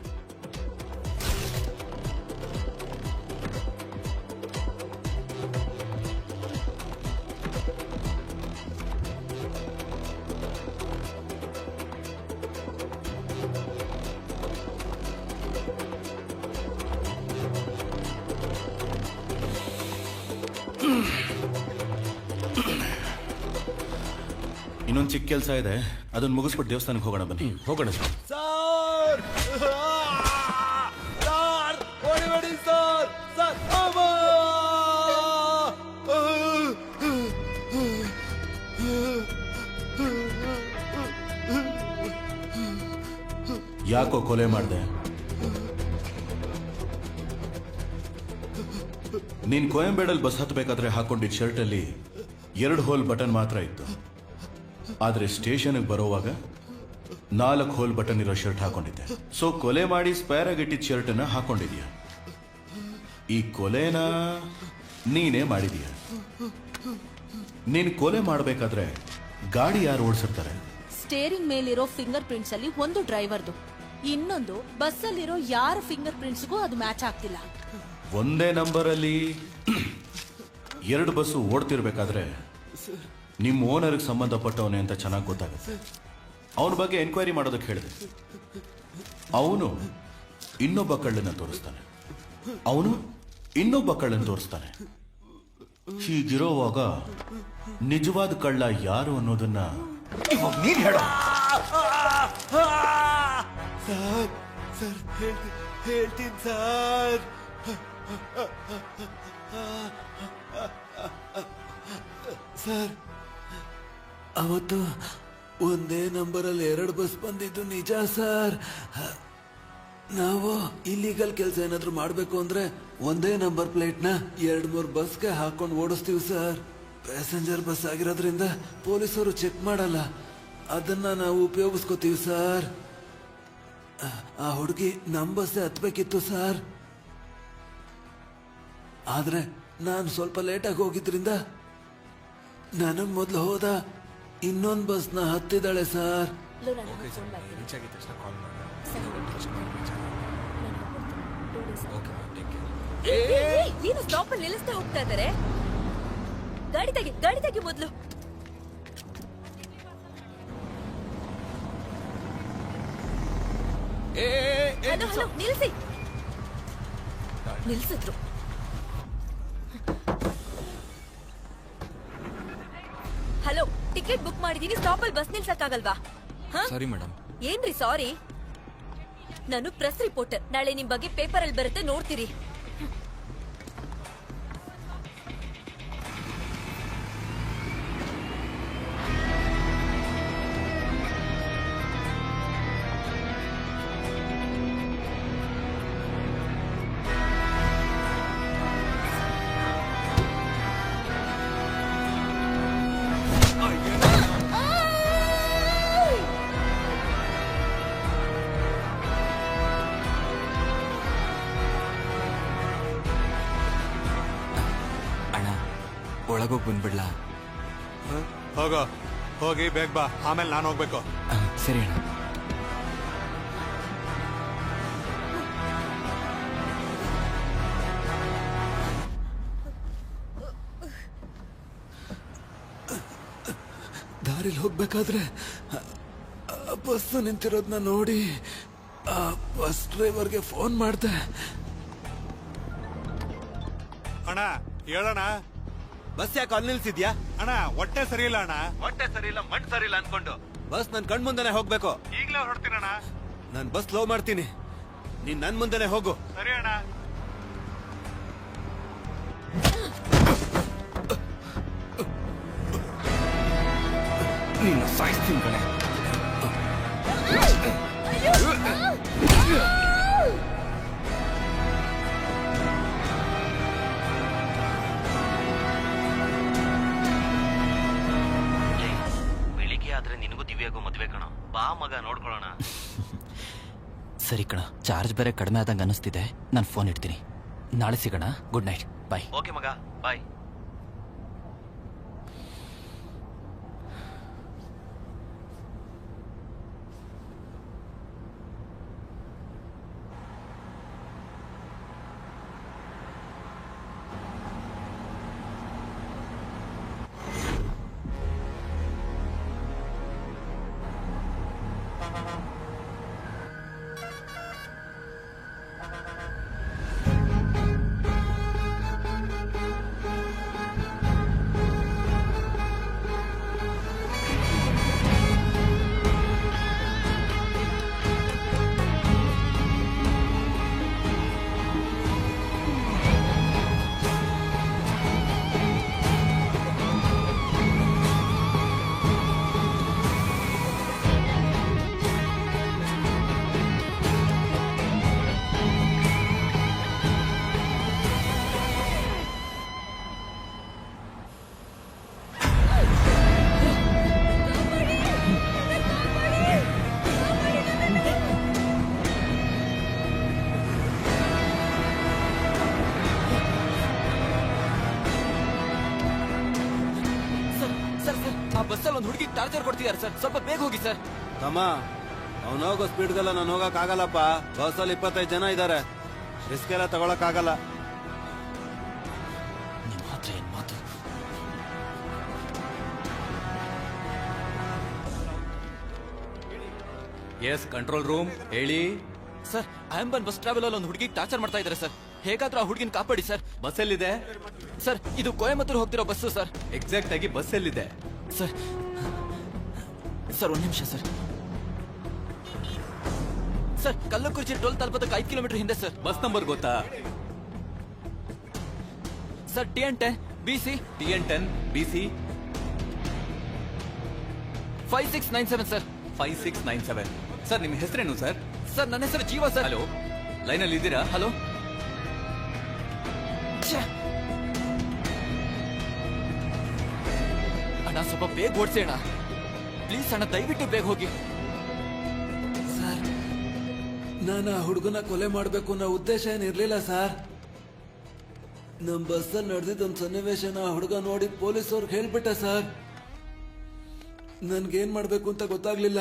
ಇನ್ನೊಂದು ಚಿಕ್ಕ ಕೆಲಸ ಇದೆ, ಅದನ್ನ ಮುಗಿಸ್ಬಿಟ್ಟು ದೇವಸ್ಥಾನಕ್ಕೆ ಹೋಗೋಣ. ಬನ್ನಿ ಹೋಗೋಣ ಸರ್. ಸರ್ ಹೊಡಿಬೇಡಿ ಸರ್. ಸರ್ ಯಾಕೋ ಕೊಲೆ ಮಾಡಿದೆ? ನೀನ್ ಕೊಯಂಬೇಡಲ್ಲಿ ಬಸ್ ಹತ್ತಬೇಕಾದ್ರೆ ಹಾಕೊಂಡಿದ್ದ ಶರ್ಟ್ ಅಲ್ಲಿ 2 ಹೋಲ್ ಬಟನ್ ಮಾತ್ರ ಇತ್ತು. ಆದ್ರೆ ಸ್ಟೇಷನ್ಗೆ ಬರೋವಾಗ 4 ಹೋಲ್ ಬಟನ್ ಇರೋ ಶರ್ಟ್ ಹಾಕೊಂಡಿದ್ದೆ. ಸೊ ಕೊಲೆ ಮಾಡಿ ಸ್ಪೇರ್ ಆಗಿಟ್ಟಿದ್ದ ಶರ್ಟ್ ಅನ್ನ ಹಾಕೊಂಡಿದ್ಯಾ. ಈ ಕೊಲೆನ ನೀನೇ ಮಾಡಿದೀಯ. ನೀನ್ ಕೊಲೆ ಮಾಡ್ಬೇಕಾದ್ರೆ ಗಾಡಿ ಯಾರು ಓಡಿಸಿರ್ತಾರೆ? ಸ್ಟೇರಿಂಗ್ ಮೇಲಿರೋ ಫಿಂಗರ್ ಪ್ರಿಂಟ್ಸ್ ಅಲ್ಲಿ ಒಂದು ಡ್ರೈವರ್ದು, ಇನ್ನೊಂದು ಬಸ್ಸಲ್ಲಿರೋ ಯಾರ ಫಿಂಗರ್ ಪ್ರಿಂಟ್ಸ್ಗೂ ಅದು ಮ್ಯಾಚ್ ಆಗ್ತಿಲ್ಲ. ಒಂದೇ ನಂಬರ್ ಅಲ್ಲಿ 2 ಬಸ್ಸು ಓಡ್ತಿರ್ಬೇಕಾದ್ರೆ ನಿಮ್ಮ ಓನರ್ಗೆ ಸಂಬಂಧಪಟ್ಟವನೇ ಅಂತ ಚೆನ್ನಾಗಿ ಗೊತ್ತಾಗುತ್ತೆ. ಅವನ ಬಗ್ಗೆ ಎನ್ಕ್ವೈರಿ ಮಾಡೋದಕ್ಕೆ ಹೇಳಿದೆ. ಅವನು ಇನ್ನೊಬ್ಬ ಕಳ್ಳನ್ನ ತೋರಿಸ್ತಾನೆ, ಅವನು ಇನ್ನೊಬ್ಬ ಕಳ್ಳನ್ನ ತೋರಿಸ್ತಾನೆ. ಹೀಗಿರೋವಾಗ ನಿಜವಾದ ಕಳ್ಳ ಯಾರು ಅನ್ನೋದನ್ನ ಇವಾಗ ನೀನ್ ಹೇಳೋ. ಸರ್ ಸರ್ ಹೇಳ್ತೀನಿ ಸರ್. ಸರ್ ಅವತ್ತು ಒಂದೇ ನಂಬರಲ್ಲಿ 2 ಬಸ್ ಬಂದಿದ್ದು ನಿಜ ಸರ್. ನಾವು ಇಲ್ಲಿಗಲ್ ಕೆಲಸ ಏನಾದ್ರು ಮಾಡ್ಬೇಕು ಅಂದ್ರೆ ಒಂದೇ ನಂಬರ್ ಪ್ಲೇಟ್ನ 2-3 ಬಸ್ಗೆ ಹಾಕೊಂಡು ಓಡಿಸ್ತೀವಿ ಸರ್. ಪ್ಯಾಸೆಂಜರ್ ಬಸ್ ಆಗಿರೋದ್ರಿಂದ ಪೊಲೀಸರು ಚೆಕ್ ಮಾಡಲ್ಲ, ಅದನ್ನ ನಾವು ಉಪಯೋಗಿಸ್ಕೋತೀವಿ ಸರ್. ಆ ಹುಡುಗಿ ನಮ್ ಬಸ್ಸೇ ಹತ್ಬೇಕಿತ್ತು ಸರ್. ಆದ್ರೆ ನಾನು ಸ್ವಲ್ಪ ಲೇಟಾಗಿ ಹೋಗಿದ್ರಿಂದ ನನಗ್ ಮೊದ್ಲು ಹೋದ ಇನ್ನೊಂದು ಬಸ್ನ ಹತ್ತಿದ್ದಾಳೆ ಸರ್. ಏನು ಸ್ಟಾಪ್ ಅಲ್ಲಿ ನಿಲ್ಲಿಸ್ತಾ ಹೋಗ್ತಾ ಇದ್ದಾರೆ? ಗಾಡಿ ತೆಗಿ ಮೊದ್ಲು. ಹಲೋ ನಿಲ್ಸಿದ್ರು. ಹಲೋ, ಟಿಕೆಟ್ ಬುಕ್ ಮಾಡಿದೀನಿ, ಸ್ಟಾಪ್ ಅಲ್ಲಿ ಬಸ್ ನಿಲ್ಸಕ್ಕಾಗಲ್ವಾ? Sorry madam. ಏನ್ರಿ ಸಾರಿ? ನಾನು ಪ್ರೆಸ್ ರಿಪೋರ್ಟರ್, ನಾಳೆ ನಿಮ್ ಬಗ್ಗೆ ಪೇಪರ್ ಅಲ್ಲಿ ಬರುತ್ತೆ, ನೋಡ್ತೀರಿ. ಒಳಗೋಗಿ ಬಂದ್ಬಿಡ್ಲಾ? ಹೋಗಿ ಬೇಗ ಬಾ, ಆಮೇಲೆ ನಾನು ಹೋಗ್ಬೇಕು. ಸರಿ ಅಣ್ಣ. ದಾರಿಲಿ ಹೋಗ್ಬೇಕಾದ್ರೆ ಬಸ್ ನಿಂತಿರೋದನ್ನ ನೋಡಿ ಆ ಬಸ್ ಡ್ರೈವರ್ಗೆ ಫೋನ್ ಮಾಡ್ದೆ. ಅಣ್ಣ ಹೇಳೋಣ, ಬಸ್ ಯಾಕೆ ಅಲ್ಲಿ ನಿಲ್ಸಿದ್ಯಾ? ಅಣ್ಣ ಹೊಟ್ಟೆ ಸರಿ ಇಲ್ಲ ಅಣ್ಣ. ಹೊಟ್ಟೆ ಸರಿ ಇಲ್ಲ, ಮಣ್ಣು ಸರಿ ಇಲ್ಲ ಅನ್ಕೊಂಡು ಬಸ್ ನನ್ ಕಣ್ ಮುಂದೆನೆ ಹೋಗ್ಬೇಕು. ಈಗಲೇ ಹೊರಡ್ತೀನಣ್ಣ. ನಾನ್ ಬಸ್ ಸ್ಲೋ ಮಾಡ್ತೀನಿ, ನೀನ್ ನನ್ ಮುಂದೆನೆ ಹೋಗು. ಸರಿ ಅಣ್ಣ. ನೀನು ಸಾಯಿಸ್ತೀನಿ ಕಣೆ. ಬೆಳಿಗ್ಗೆ ಆದ್ರೆ ನಿನಗೂ ದಿವ್ಯಾಗೂ ಮದ್ವೆ ಕಣ. ಬಾ ಮಗ, ನೋಡ್ಕೊಳ್ಳೋಣ. ಸರಿ ಕಣ, ಚಾರ್ಜ್ ಬೇರೆ ಕಡಿಮೆ ಆದಂಗೆ ಅನಿಸ್ತಿದೆ. ನಾನು ಫೋನ್ ಇಡ್ತೀನಿ, ನಾಳೆ ಸಿಗೋಣ. ಗುಡ್ ನೈಟ್, ಬಾಯ್. ಓಕೆ ಮಗ, ಬಾಯ್. ಬಸ್ಸಲ್ಲಿ ಒಂದು ಹುಡುಗಿ ಟಾರ್ಚರ್ ಕೊಡ್ತಿದ್ದಾರೆ ಸರ್, ಸ್ವಲ್ಪ ಬೇಗ ಹೋಗಿ ಸರ್. ತಮ್ಮ, ಅವ್ನು ಹೋಗೋ ಸ್ಪೀಡ್ಗೆಲ್ಲ ನಾನು ಹೋಗಕ್ ಆಗಲ್ಲಪ್ಪ. ಬಸ್ಸಲ್ಲಿ 25 ಜನ ಇದ್ದಾರೆ, ರಿಸ್ಕ್ ಎಲ್ಲ ತಗೊಳಕ್ ಆಗಲ್ಲ. ನಿಮ್ಮ ಹತ್ರ ಏನ್ ಮಾತು? ಎಸ್ ಕಂಟ್ರೋಲ್ ರೂಮ್, ಹೇಳಿ ಸರ್. ಆಂಬನ್ ಬಸ್ ಟ್ರಾವೆಲ್ ಅಲ್ಲಿ ಒಂದು ಹುಡುಗಿ ಟಾರ್ಚರ್ ಮಾಡ್ತಾ ಇದ್ದಾರೆ ಸರ್. ಹೇಗಾದ್ರೂ ಆ ಹುಡುಗಿನ ಕಾಪಾಡಿ ಸರ್. ಬಸ್ ಎಲ್ಲಿದೆ ಸರ್? ಇದು ಕೊಯಮತ್ತೂರು ಹೋಗ್ತಿರೋ ಬಸ್ಸು ಸರ್. ಎಕ್ಸಾಕ್ಟ್ ಆಗಿ ಬಸ್ ಎಲ್ಲಿದೆ ಸರ್? ಸರ್ ಒಂದ್ ನಿಮಿಷ ಸರ್. ಸರ್ ಕಲ್ಲುಕುರ್ಚಿ ಟೋಲ್ ತಲುಪೋದಕ್ಕೆ 5 ಕಿಲೋಮೀಟರ್ ಹಿಂದೆ ಸರ್. ಬಸ್ ನಂಬರ್ ಗೊತ್ತಾ? Sir TN10 BC TN10 BC 5697 sir. 5697. Sir ನಿಮ್ಮ ಹೆಸರೇನು ಸರ್? ಸರ್ ನನ್ನ ಹೆಸರು ಜೀವ ಸರ್. ಹಲೋ, ಲೈನಲ್ಲಿ ಇದ್ದೀರಾ? ಹಲೋ. ಅಣ್ಣ ಸ್ವಲ್ಪ ಬೇಗ ಓಡಿಸಿ ಅಣ್ಣ ಪ್ಲೀಸ್ ಅಣ್ಣ, ದಯವಿಟ್ಟು ಬೇಗ ಹೋಗಿ. ಸರ್ ನಾನು ಆ ಹುಡುಗನ ಕೊಲೆ ಮಾಡಬೇಕು ಅನ್ನೋ ಉದ್ದೇಶ ಏನಿರ್ಲಿಲ್ಲ ಸರ್. ನಮ್ ಬಸ್ಸಲ್ಲಿ ನಡೆದಿದ್ದೊಂದು ಸನ್ನಿವೇಶನ ಆ ಹುಡುಗ ನೋಡಿ ಪೊಲೀಸವ್ರಿಗೆ ಹೇಳ್ಬಿಟ್ಟ ಸರ್. ನನ್ಗೇನ್ ಮಾಡ್ಬೇಕು ಅಂತ ಗೊತ್ತಾಗ್ಲಿಲ್ಲ.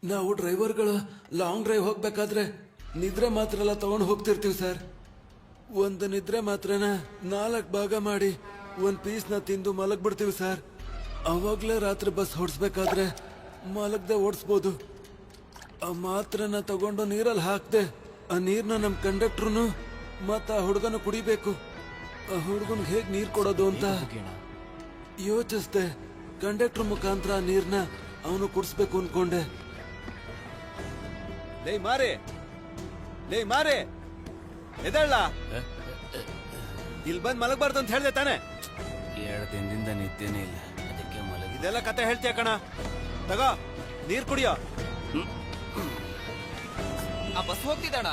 ನಾವು ಡ್ರೈವರ್ಗಳು ಲಾಂಗ್ ಡ್ರೈವ್ ಹೋಗ್ಬೇಕಾದ್ರೆ ನಿದ್ರೆ ಮಾತ್ರ ಎಲ್ಲ ತಗೊಂಡು ಹೋಗ್ತಿರ್ತೀವಿ ಸರ್. ಒಂದು ನಿದ್ರೆ ಮಾತ್ರನ 4 ಭಾಗ ಮಾಡಿ ಒಂದ್ ಪೀಸ್ನ ತಿಂದು ಮಲಗ್ಬಿಡ್ತೀವಿ ಸರ್. ಅವಾಗ್ಲೇ ರಾತ್ರಿ ಬಸ್ ಹೊಡ್ಸ್ಬೇಕಾದ್ರೆ ಮಲಗದೆ ಓಡಿಸ್ಬೋದು. ಆ ಮಾತ್ರನ ತಗೊಂಡು ನೀರಲ್ಲಿ ಹಾಕ್ದೆ ಆ ನೀರ್ನ ನಮ್ ಕಂಡಕ್ಟ್ರುನು ಮತ್ತ ಆ ಹುಡುಗನು ಕುಡಿಬೇಕು. ಆ ಹುಡುಗನ್ಗೆ ಹೇಗ್ ನೀರ್ ಕೊಡೋದು ಅಂತ ಯೋಚಿಸ್ದೆ. ಕಂಡಕ್ಟರ್ ಮುಖಾಂತರ ಆ ನೀರ್ನ ಅವನು ಕುಡಿಸ್ಬೇಕು ಅನ್ಕೊಂಡೆ. ಲೇ ಮಾರೆ ಎದಳ್ಳ ಇಲ್ಲಿ ಬಂದ್ ಮಲಗಬಾರ್ದು ಅಂತ ಹೇಳ್ದೆ ತಾನೆ? 2 ದಿನದಿಂದ ನಿದ್ದೆನೇ ಇಲ್ಲ, ಅದಕ್ಕೆ ಇದೆಲ್ಲ ಕತೆ ಹೇಳ್ತೀಯ ಕಣ. ತಗೋ ನೀರ್ ಕುಡಿಯೋ. ಆ ಬಸ್ ಹೋಗ್ತಿದ್ದಣ್ಣ.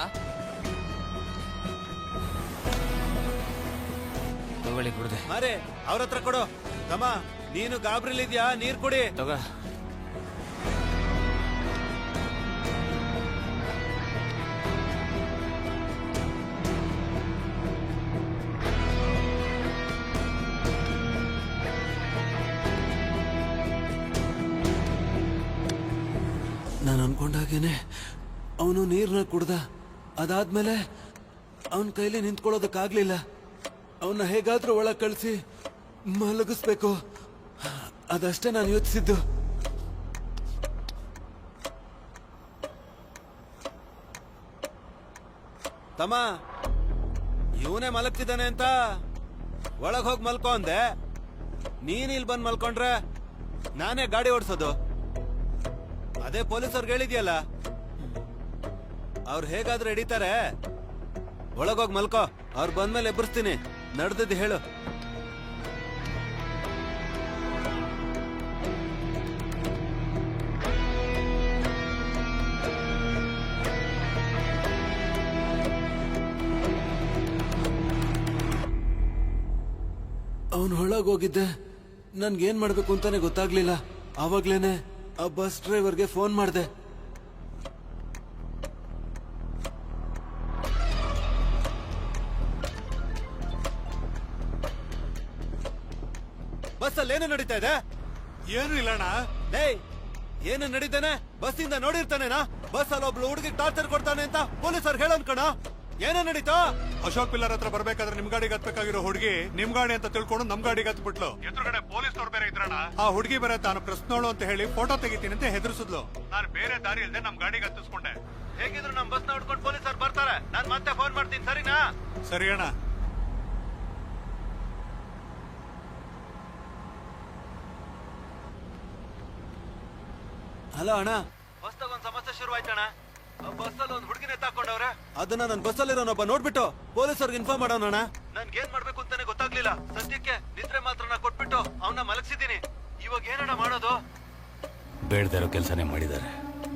ತಗೊಳ್ಳಿ ಕುಡ್ದೆ. ಮಾರೆ ಅವ್ರ ಹತ್ರ ಕೊಡು. ತಮ್ಮ ನೀನು ಗಾಬ್ರಿಲಿದ್ಯಾ? ನೀರ್ ಕುಡಿ. ತಗೋ. ನಾನು ಅನ್ಕೊಂಡಾಗೇನೆ ಅವನು ನೀರ್ನ ಕುಡ್ದ. ಅದಾದ್ಮೇಲೆ ಅವನ ಕೈಲಿ ನಿಂತ್ಕೊಳ್ಳೋದಕ್ಕಾಗ್ಲಿಲ್ಲ. ಅವನ್ನ ಹೇಗಾದ್ರೂ ಒಳಗ್ ಕಳಿಸಿ ಮಲಗಿಸ್ಬೇಕು, ಅದಷ್ಟೇ ನಾನು ಯೋಚಿಸಿದ್ದು. ತಮ್ಮ ಇವನೇ ಮಲಗ್ತಿದ್ದಾನೆ ಅಂತ ಒಳಗ್ ಹೋಗಿ ಮಲ್ಕೋ ಅಂದೆ. ನೀನ್ ಇಲ್ಲಿ ಬಂದ್ ಮಲ್ಕೊಂಡ್ರೆ ನಾನೇ ಗಾಡಿ ಓಡಿಸೋದು. ಅದೇ ಪೊಲೀಸವ್ರಿಗೆ ಹೇಳಿದ್ಯಲ್ಲ, ಅವ್ರು ಹೇಗಾದ್ರೂ ಹಿಡಿತಾರೆ. ಒಳಗೋಗಿ ಮಲ್ಕೋ, ಅವ್ರು ಬಂದ್ಮೇಲೆ ಎಬ್ಬರಿಸ್ತೀನಿ. ನಡೆದಿದ್ದು ಹೇಳು. ಅವನು ಒಳಗೋಗಿದ್ದೆ. ನನ್ಗೇನ್ ಮಾಡ್ಬೇಕು ಅಂತಾನೆ ಗೊತ್ತಾಗ್ಲಿಲ್ಲ. ಆವಾಗ್ಲೇನೆ ಆ ಬಸ್ ಡ್ರೈವರ್ಗೆ ಫೋನ್ ಮಾಡ್ದೆ. ಬಸ್ಸಲ್ಲಿ ಏನು ನಡೀತಾ ಇದೆ? ಏನು ಇಲ್ಲಣ್ಣ. ಏನು ನಡೀತಾನೆ? ಬಸ್ಸಿಂದ ನೋಡಿರ್ತಾನೇನಾ? ಬಸ್ ಅಲ್ಲಿ ಒಬ್ಳು ಹುಡುಗಿಗೆ ಟಾರ್ಚರ್ ಕೊಡ್ತಾನೆ ಅಂತ ಪೊಲೀಸರು ಹೇಳೋನ್ ಕಣ. ಏನೇ ನಡೀತಾ? ಅಶೋಕ್ ಪಿಲ್ಲರ್ ಹತ್ರ ಬರ್ಬೇಕಾದ್ರೆ ನಿಮ್ ಗಾಡಿಗೆ ಹತ್ಬೇಕಾಗಿರೋ ಹುಡುಗಿ ನಿಮ್ ಗಾಡಿ ಅಂತ ತಿಳ್ಕೊಂಡು ನಮ್ ಗಾಡಿಗೆ ಹತ್ಬಿಟ್ಲು. ಎದುರುಗಡೆ ಪೊಲೀಸ್ನವ್ರು ಬೇರೆ ಇದ್ರಣ್ಣ. ಆ ಹುಡುಗಿ ಬೇರೆ ತಾನು ಪ್ರಶ್ನೋಳು ಅಂತ ಹೇಳಿ ಫೋಟೋ ತೆಗಿತೀನಿ ಅಂತ ಹೆದರ್ಸಿದ್ಲು. ನಾನು ಬೇರೆ ದಾರಿ ಇಲ್ದೆ ನಮ್ ಗಾಡಿಗೆ ಹತ್ತಿಸ್ಕೊಂಡೆ. ಹೇಗಿದ್ರು ನಮ್ ಬಸ್ ನೋಡ್ಕೊಂಡು ಪೊಲೀಸರು ಬರ್ತಾರೆ. ನಾನ್ ಮತ್ತೆ ಫೋನ್ ಮಾಡ್ತೀನಿ, ಸರಿನಾ? ಸರಿ ಅಣ್ಣ. ಹಲೋ ಅಣ್ಣ, ಬಸ್ದಾಗ ಒಂದ್ ಸಮಸ್ಯೆ ಶುರು ಆಯ್ತಣ್ಣ. ಬಸ್ಸಲ್ಲಿ ಒಂದ್ ಹುಡುಗಿನ ಎತ್ತಾಕೊಂಡವ್ರೆ. ಅದನ್ನ ನನ್ ಬಸ್ಸಲ್ಲಿರೋನೊಬ್ಬ ನೋಡ್ಬಿಟ್ಟು ಪೊಲೀಸರ್ಗೆ ಇನ್ಫಾರ್ಮ್ ಮಾಡೋಣ. ನನ್ಗೆ ಏನ್ ಮಾಡ್ಬೇಕು ಅಂತಾನೆ ಗೊತ್ತಾಗ್ಲಿಲ್ಲ. ಸದ್ಯಕ್ಕೆ ನಿದ್ರೆ ಮಾತ್ರನ ಕೊಟ್ಬಿಟ್ಟು ಅವನ್ನ ಮಲಗಿಸಿದೀನಿ. ಇವಾಗ ಏನಣ್ಣ ಮಾಡೋದು? ಬೇಡದೇ ಇರೋ ಕೆಲಸನೇ ಮಾಡಿದ್ದಾರೆ.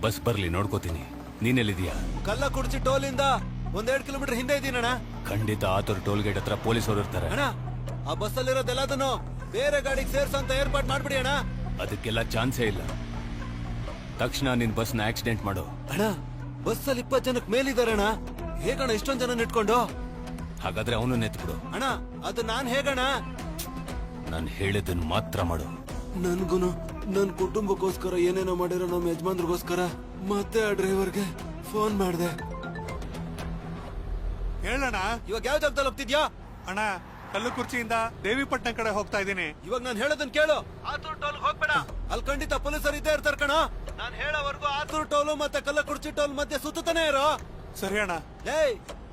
ಬಸ್ ಬರ್ಲಿ ನೋಡ್ಕೋತೀನಿ. ನೀನೆಲ್ಲಿದ್ಯಾ? ಕಲ್ಲಕುರ್ಚಿ ಟೋಲಿಂದ 1-2 ಕಿಲೋಮೀಟರ್ ಹಿಂದೆ ಇದೀನಣ್ಣ. ಖಂಡಿತ ಆತೂರು ಟೋಲ್ ಗೇಟ್ ಹತ್ರ ಪೊಲೀಸರು ಇರ್ತಾರೆ. ಅಣ್ಣ ಆ ಬಸ್ಸಲ್ಲಿರೋದೆಲ್ಲದನ್ನು ಬೇರೆ ಗಾಡಿಗೆ ಸೇರ್ಸಂತ ಏರ್ಪಾಟ್ ಮಾಡ್ಬಿಡಿ ಅಣ್ಣ. ಅದಕ್ಕೆಲ್ಲ ಚಾನ್ಸೇ ಇಲ್ಲ. ತಕ್ಷಣ ನಿನ್ ಬಸ್ನ ಆಕ್ಸಿಡೆಂಟ್ ಮಾಡು. ಅಣ್ಣ ಬಸ್ಸಲ್ಲಿ 20 ಜನಕ್ಕೆ ಮೇಲಿದ್ದಾರೆ ಅಣ್ಣ. ಹೇಗಣ್ಣ ಇಷ್ಟೊಂದ್ ಜನ ಇಟ್ಕೊಂಡು? ಹಾಗಾದ್ರೆ ಅವನು ನೆತ್ಬಿಡು. ಅಣ್ಣ ಅದು ನಾನ್ ಹೇಗಣ್ಣ? ನಾನು ಹೇಳಿದ್ದನ್ನು ಮಾತ್ರ ಮಾಡು. ನನ್ಗುನು ನನ್ ಕುಟುಂಬಕ್ಕೋಸ್ಕರ ಏನೇನೋ ಮಾಡಿರೋ ನಮ್ಮ ಯಜಮಾನ್ರಿಗೋಸ್ಕರ ಮತ್ತೆ ಆ ಡ್ರೈವರ್ಗೆ ಫೋನ್ ಮಾಡ್ದೆ. ಹೇಳಣ್ಣ. ಇವಾಗ ಯಾವ ಜಾಗದಲ್ಲಿ ಹೋಗ್ತಿದ್ಯಾ? ಅಣ್ಣ ಕಲ್ಲುಕುರ್ಚಿಯಿಂದ ದೇವಿಪಟ್ಟಣ ಕಡೆ ಹೋಗ್ತಾ ಇದ್ದೀನಿ. ಇವಾಗ ನಾನು ಹೇಳೋದನ್ನ ಕೇಳು. ಆತೂರು ಟೋಲ್ ಹೋಗ್ಬೇಡ. ಅಲ್ಲಿ ಖಂಡಿತ ಪೊಲೀಸರು ಇದ್ದೇ ಇರ್ತಾರ ಕಣ. ನಾನು ಹೇಳೋವರೆಗೂ ಆತೂರು ಟೋಲು ಮತ್ತೆ ಕಲ್ಲಕುರ್ಚಿ ಟೋಲ್ ಮಧ್ಯೆ ಸುತ್ತಾನೆ ಇರೋ. ಸರಿ ಅಣ್ಣ.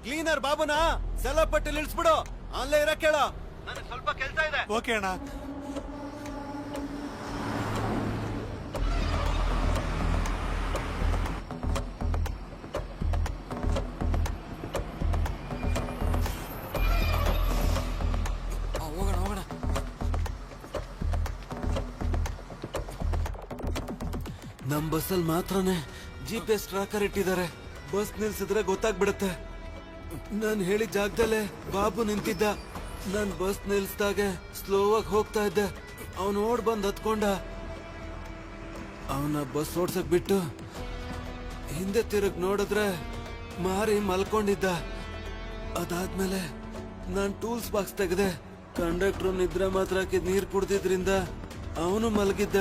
ಕ್ಲೀನರ್ ಬಾಬುನ ಸೆಲಪಟ್ಟಿಲ್ ಇಳಿಸ್ಬಿಡು. ಅಲ್ಲೇ ಇರಕ್ ಹೇಳ. ನನಗೆ ಸ್ವಲ್ಪ ಕೆಲಸ ಇದೆ. ಓಕೆ ಅಣ್ಣ. ನಮ್ ಬಸ್ಸಲ್ಲಿ ಮಾತ್ರನೇ GPS ಟ್ರ್ಯಾಕರ್ ಇಟ್ಟಿದ್ದಾರೆ. ಬಸ್ ನಿಲ್ಸಿದ್ರೆ ಗೊತ್ತಾಗ್ಬಿಡುತ್ತೆ. ನಾನು ಹೇಳಿದ ಜಾಗದಲ್ಲೇ ಬಾಬು ನಿಂತಿದ್ದ. ನಾನ್ ಬಸ್ ನಿಲ್ಸ್ದಾಗೆ ಸ್ಲೋ ಆಗಿ ಹೋಗ್ತಾ ಇದ್ದೆ. ಅವನು ಓಡ್ ಬಂದ್ ಹತ್ಕೊಂಡ. ಅವನ ಬಸ್ ಓಡ್ಸಕ್ ಬಿಟ್ಟು ಹಿಂದೆ ತಿರುಗ್ ನೋಡಿದ್ರೆ ಮಾರಿ ಮಲ್ಕೊಂಡಿದ್ದ. ಅದಾದ್ಮೇಲೆ ನಾನ್ ಟೂಲ್ಸ್ ಬಾಕ್ಸ್ ತೆಗೆದೆ. ಕಂಡಕ್ಟ್ರು ನಿದ್ರೆ ಮಾತ್ರ ಹಾಕಿದ್ ನೀರ್ ಕುಡ್ದಿದ್ರಿಂದ ಅವನು ಮಲಗಿದ್ದ.